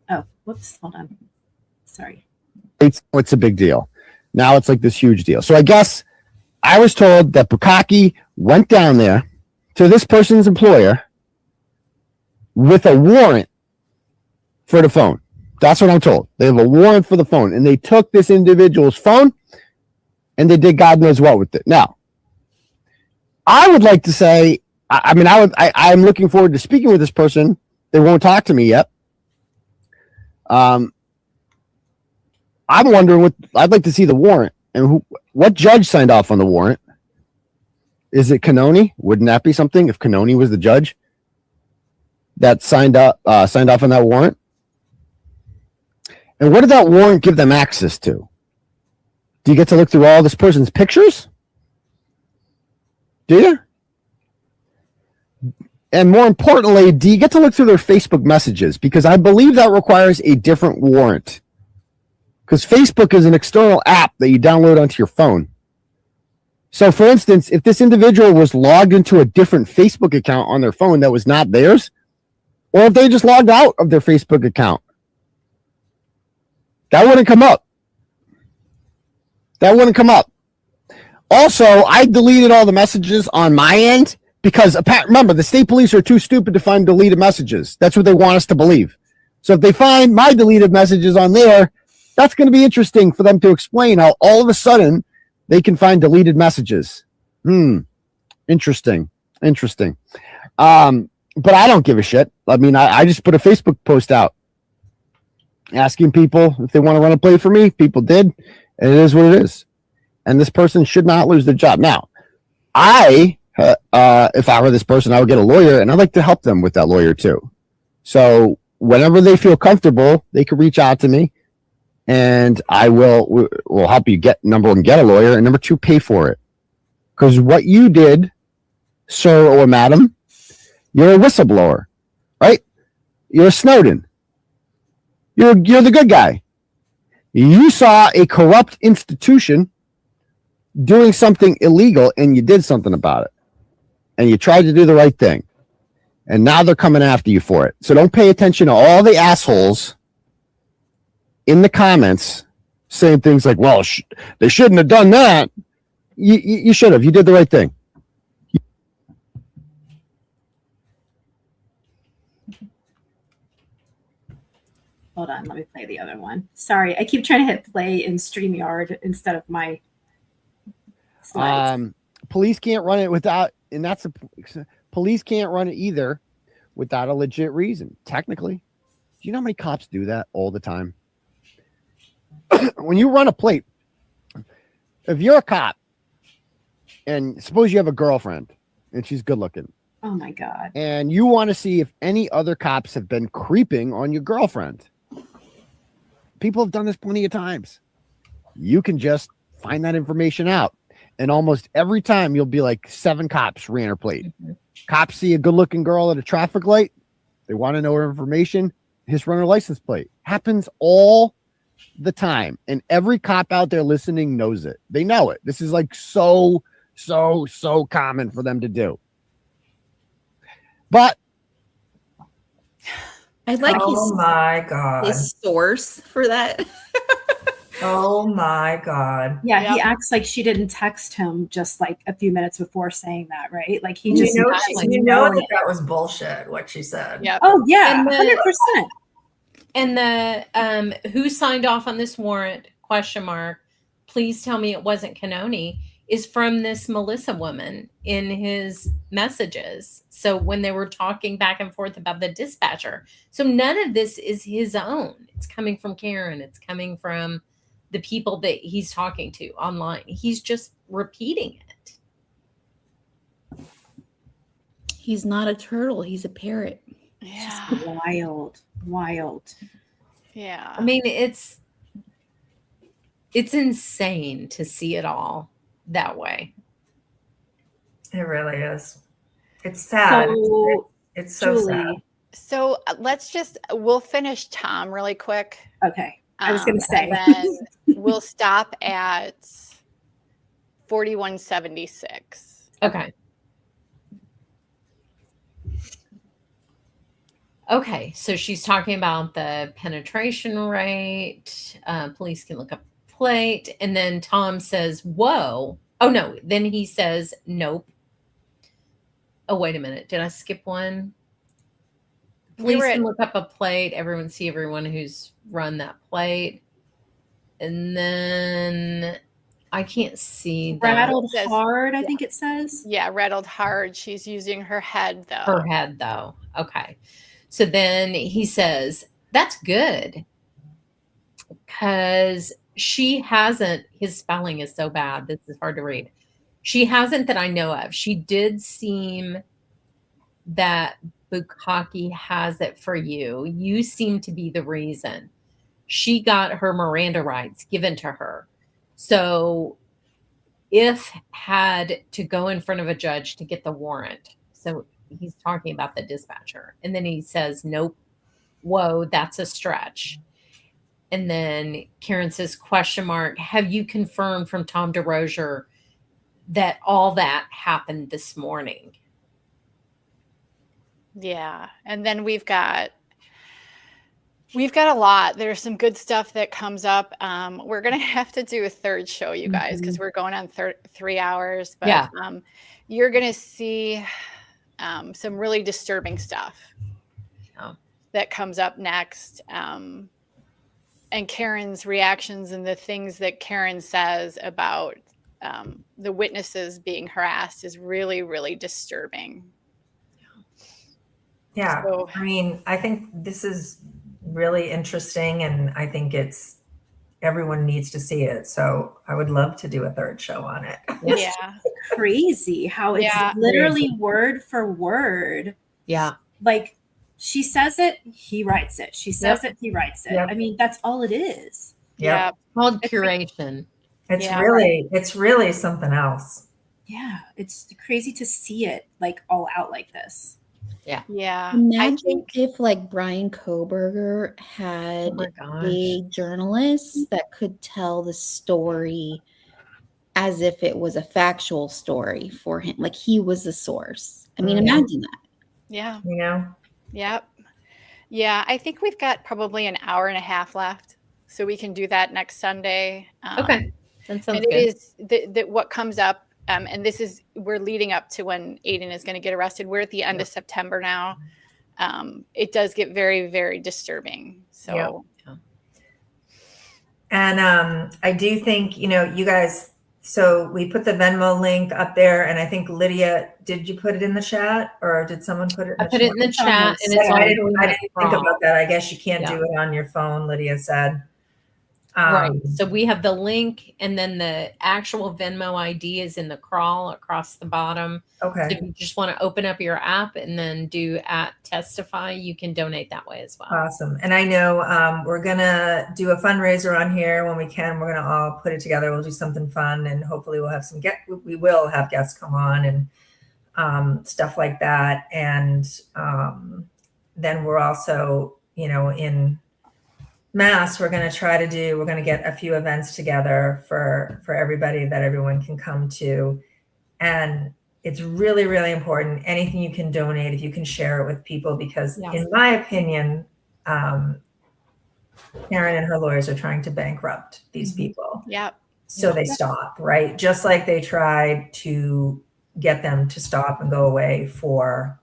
Oh, whoops. Hold on. Sorry. It's a big deal. Now it's like this huge deal. So I guess I was told that Bukaki went down there to this person's employer with a warrant for the phone. That's what I'm told. They have a warrant for the phone, and they took this individual's phone and they did God knows what with it. Now, I would like to say, I'm looking forward to speaking with this person. They won't talk to me yet. I'm wondering I'd like to see the warrant and what judge signed off on the warrant. Is it Cannoni? Wouldn't that be something if Cannoni was the judge that signed off on that warrant? And what did that warrant give them access to? Do you get to look through all this person's pictures? Do you? And more importantly, do you get to look through their Facebook messages? Because I believe that requires a different warrant. Because Facebook is an external app that you download onto your phone. So, for instance, if this individual was logged into a different Facebook account on their phone that was not theirs, or if they just logged out of their Facebook account, that wouldn't come up. That wouldn't come up. Also, I deleted all the messages on my end because, remember, the state police are too stupid to find deleted messages. That's what they want us to believe. So if they find my deleted messages on there, that's going to be interesting for them to explain how all of a sudden they can find deleted messages. Interesting. But I don't give a shit. I mean, I just put a Facebook post out asking people if they want to run a play for me. People did, and it is what it is. And this person should not lose their job. Now, if I were this person, I would get a lawyer, and I'd like to help them with that lawyer too. So whenever they feel comfortable, they can reach out to me. And I will help you get, number one, get a lawyer, and number two, pay for it. Because what you did, sir or madam, you're a whistleblower, right? You're a Snowden. You're the good guy. You saw a corrupt institution doing something illegal, and you did something about it. And you tried to do the right thing. And now they're coming after you for it. So don't pay attention to all the assholes in the comments saying things like, well, they shouldn't have done that. You should have. You did the right thing. Hold on, let me play the other one. Sorry, I keep trying to hit play in StreamYard instead of my slides. Police can't run it without, and police can't run it either without a legit reason. Technically, do you know how many cops do that all the time? When you run a plate, if you're a cop and suppose you have a girlfriend and she's good looking. Oh my God. And you want to see if any other cops have been creeping on your girlfriend. People have done this plenty of times. You can just find that information out. And almost every time you'll be like 7 cops ran her plate. Mm-hmm. Cops see a good looking girl at a traffic light. They want to know her information. Just run her license plate. Happens all the time. And every cop out there listening knows it. They know it. This is like so common for them to do. But I like my God. his source for that. Oh my God. Yeah, he acts like she didn't text him just like a few minutes before saying that, right? Like he just you know that was bullshit what she said. Yeah. Oh yeah, And 100%. And the who signed off on this warrant? ? Please tell me it wasn't Canoni. Is from this Melissa woman in his messages. So when they were talking back and forth about the dispatcher, so none of this is his own. It's coming from Karen. It's coming from the people that he's talking to online. He's just repeating it. He's not a turtle. He's a parrot. Yeah. Wild. Yeah. I mean, it's insane to see it all that way. It really is. It's sad. So, it's so Julie, sad. So we'll finish Tom really quick. Okay. I was going to say. And then we'll stop at 4176. Okay. Okay, so she's talking about the penetration rate. Police can look up plate. And then Tom says, whoa. Oh, no. Then he says, nope. Oh, wait a minute. Did I skip one? Police can look up a plate. Everyone see everyone who's run that plate. And then I can't see that. Rattled hard, I think it says. Yeah, rattled hard. She's using her head, though. Her head, though. Okay. So then he says, that's good. Because she hasn't, his spelling is so bad. This is hard to read. She hasn't that I know of. She did seem that Bukkake has it for you. You seem to be the reason. She got her Miranda rights given to her. So if had to go in front of a judge to get the warrant, so he's talking about the dispatcher. And then he says, nope. Whoa, that's a stretch. And then Karen says, ? Have you confirmed from Tom DeRozier that all that happened this morning? Yeah. And then we've got a lot. There's some good stuff that comes up. We're going to have to do a third show, you guys, because we're going on 3 hours. But yeah. You're going to see some really disturbing stuff that comes up next. And Karen's reactions and the things that Karen says about the witnesses being harassed is really, really disturbing. Yeah. So, I mean, I think this is really interesting, and I think everyone needs to see it. So I would love to do a third show on it. Yeah. Crazy how it's literally word for word. Yeah. Like she says it, he writes it. She says it, he writes it. I mean, that's all it is. Yeah. It's called curation. It's really something else. Yeah. It's crazy to see it like all out like this. Yeah. Yeah. Imagine if like Brian Koberger had a journalist that could tell the story as if it was a factual story for him. Like he was the source. I mean, imagine that. Yeah. You know? Yep. Yeah. I think we've got probably an hour and a half left. So we can do that next Sunday. Okay. That sounds and good. It is what comes up. And we're leading up to when Aiden is going to get arrested. We're at the end of September now. It does get very, very disturbing. So, and I do think, you guys, so we put the Venmo link up there, and I think Lydia, did you put it in the chat, or did someone put it in the chat? I put it in the chat, and it's I didn't think about that. I guess you can't Yeah. do it on your phone, Lydia said. Right. So we have the link, and then the actual Venmo ID is in the crawl across the bottom. Okay. So if you just want to open up your app and then do @testify, you can donate that way as well. Awesome. And I know we're going to do a fundraiser on here when we can. We're going to all put it together. We'll do something fun, and hopefully we'll have we will have guests come on and stuff like that. And then we're also, in Mass, we're going to get a few events together for everybody that everyone can come to. And it's really, really important. Anything you can donate, if you can share it with people, because in my opinion, Karen and her lawyers are trying to bankrupt these people. Yep. So they stop, right? Just like they tried to get them to stop and go away for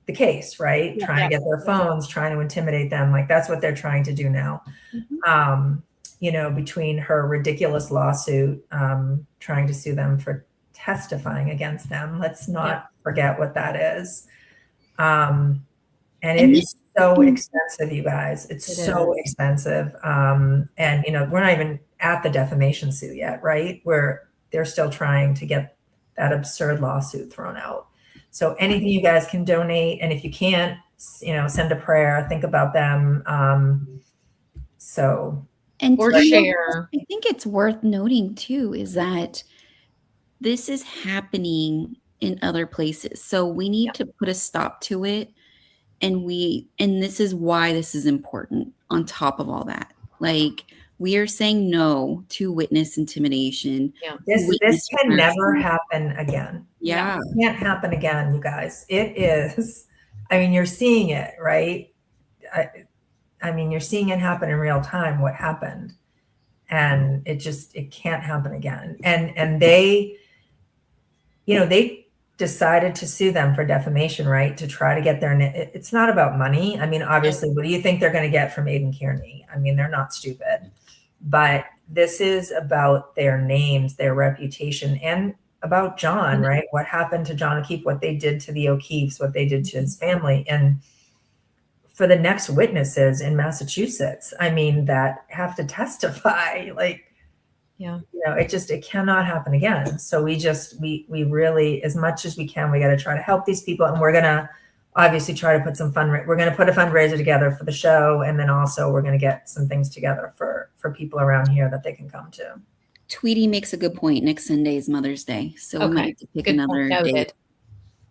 the case, right? Trying to get their phones, trying to intimidate them. Like that's what they're trying to do now. Between her ridiculous lawsuit, trying to sue them for testifying against them. Let's not forget what that is. And it is so expensive, you guys. It's so expensive. And we're not even at the defamation suit yet, right? Where they're still trying to get that absurd lawsuit thrown out. So anything you guys can donate, and if you can't, send a prayer, think about them. Or share. I think it's worth noting too is that this is happening in other places. So we need to put a stop to it. And this is why this is important on top of all that. Like we are saying no to witness intimidation. Yeah. This can never happen again. Yeah. It can't happen again, you guys. It is, you're seeing it, right? You're seeing it happen in real time, what happened. And it can't happen again. And they, they decided to sue them for defamation, right? To try to get it's not about money. Obviously, what do you think they're going to get from Aidan Kearney? They're not stupid. But this is about their names, their reputation, and about John, right? What happened to John O'Keefe, what they did to the O'Keefes, what they did to his family. And for the next witnesses in Massachusetts, that have to testify, it cannot happen again. So we really, as much as we can, we got to try to help these people. And we're going to obviously try to put we're going to put a fundraiser together for the show. And then also we're going to get some things together for people around here that they can come to. Tweety makes a good point. Next Sunday is Mother's Day. So we might have to pick another day.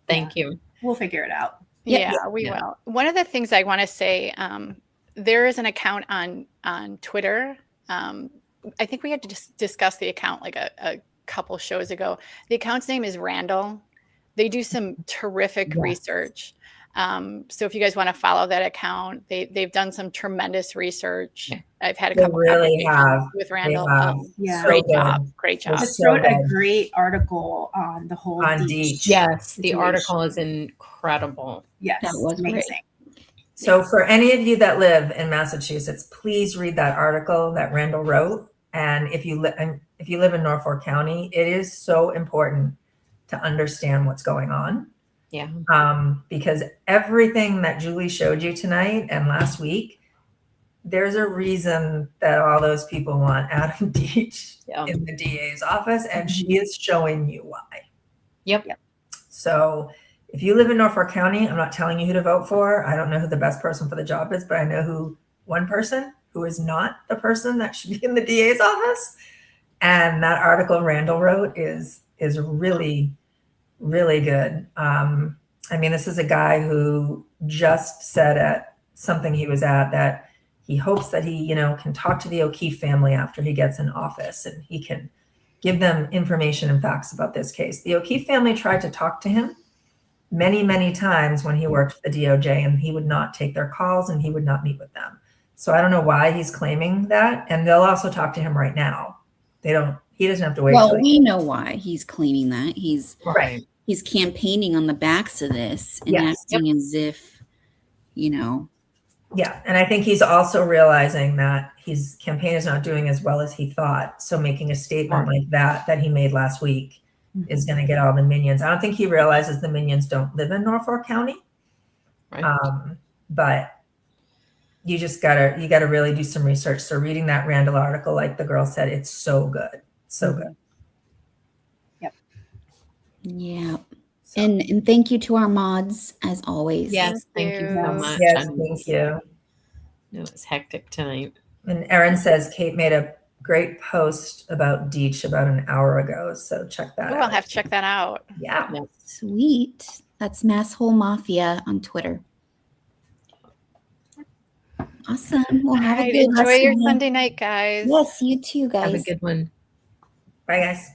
Thank you. We'll figure it out. Yeah, we will. One of the things I want to say, there is an account on Twitter. I think we had to discuss the account like a couple shows ago. The account's name is Randall. They do some terrific research. So if you guys want to follow that account, they've done some tremendous research. I've had a couple with Randall. Great job. Just wrote a great article on the whole Deitch. Yes, the article is incredible. Yes, that was amazing. So for any of you that live in Massachusetts, please read that article that Randall wrote. And if you live in Norfolk County, it is so important to understand what's going on. Yeah. Because everything that Julie showed you tonight and last week, there's a reason that all those people want Adam Deitch in the DA's office, and she is showing you why. Yep. So if you live in Norfolk County, I'm not telling you who to vote for. I don't know who the best person for the job is, but I know one person who is not the person that should be in the DA's office. And that article Randall wrote is really, really good. This is a guy who just said at something he was at that he hopes that he, can talk to the O'Keefe family after he gets in office and he can give them information and facts about this case. The O'Keefe family tried to talk to him many, many times when he worked for the DOJ, and he would not take their calls and he would not meet with them. So I don't know why he's claiming that. And they'll also talk to him right now. He doesn't have to wait. Well, we know why he's claiming that. He's right. He's campaigning on the backs of this and acting as if, Yeah. And I think he's also realizing that his campaign is not doing as well as he thought. So making a statement like that he made last week is going to get all the minions. I don't think he realizes the minions don't live in Norfolk County. Right. But you gotta really do some research. So reading that Randall article, like the girl said, it's so good. So good. Yeah. And thank you to our mods as always. Yes, thank you so much. Yes, thank you. No, it's hectic tonight. And Erin says Kate made a great post about Deech about an hour ago. So check that Oh, out. I'll have to check that out. Yeah. Sweet. That's Masshole Mafia on Twitter. Awesome. Well, All have a right, good enjoy rest your of the- Sunday night, guys. Yes, you too, guys. Have a good one. Bye, guys.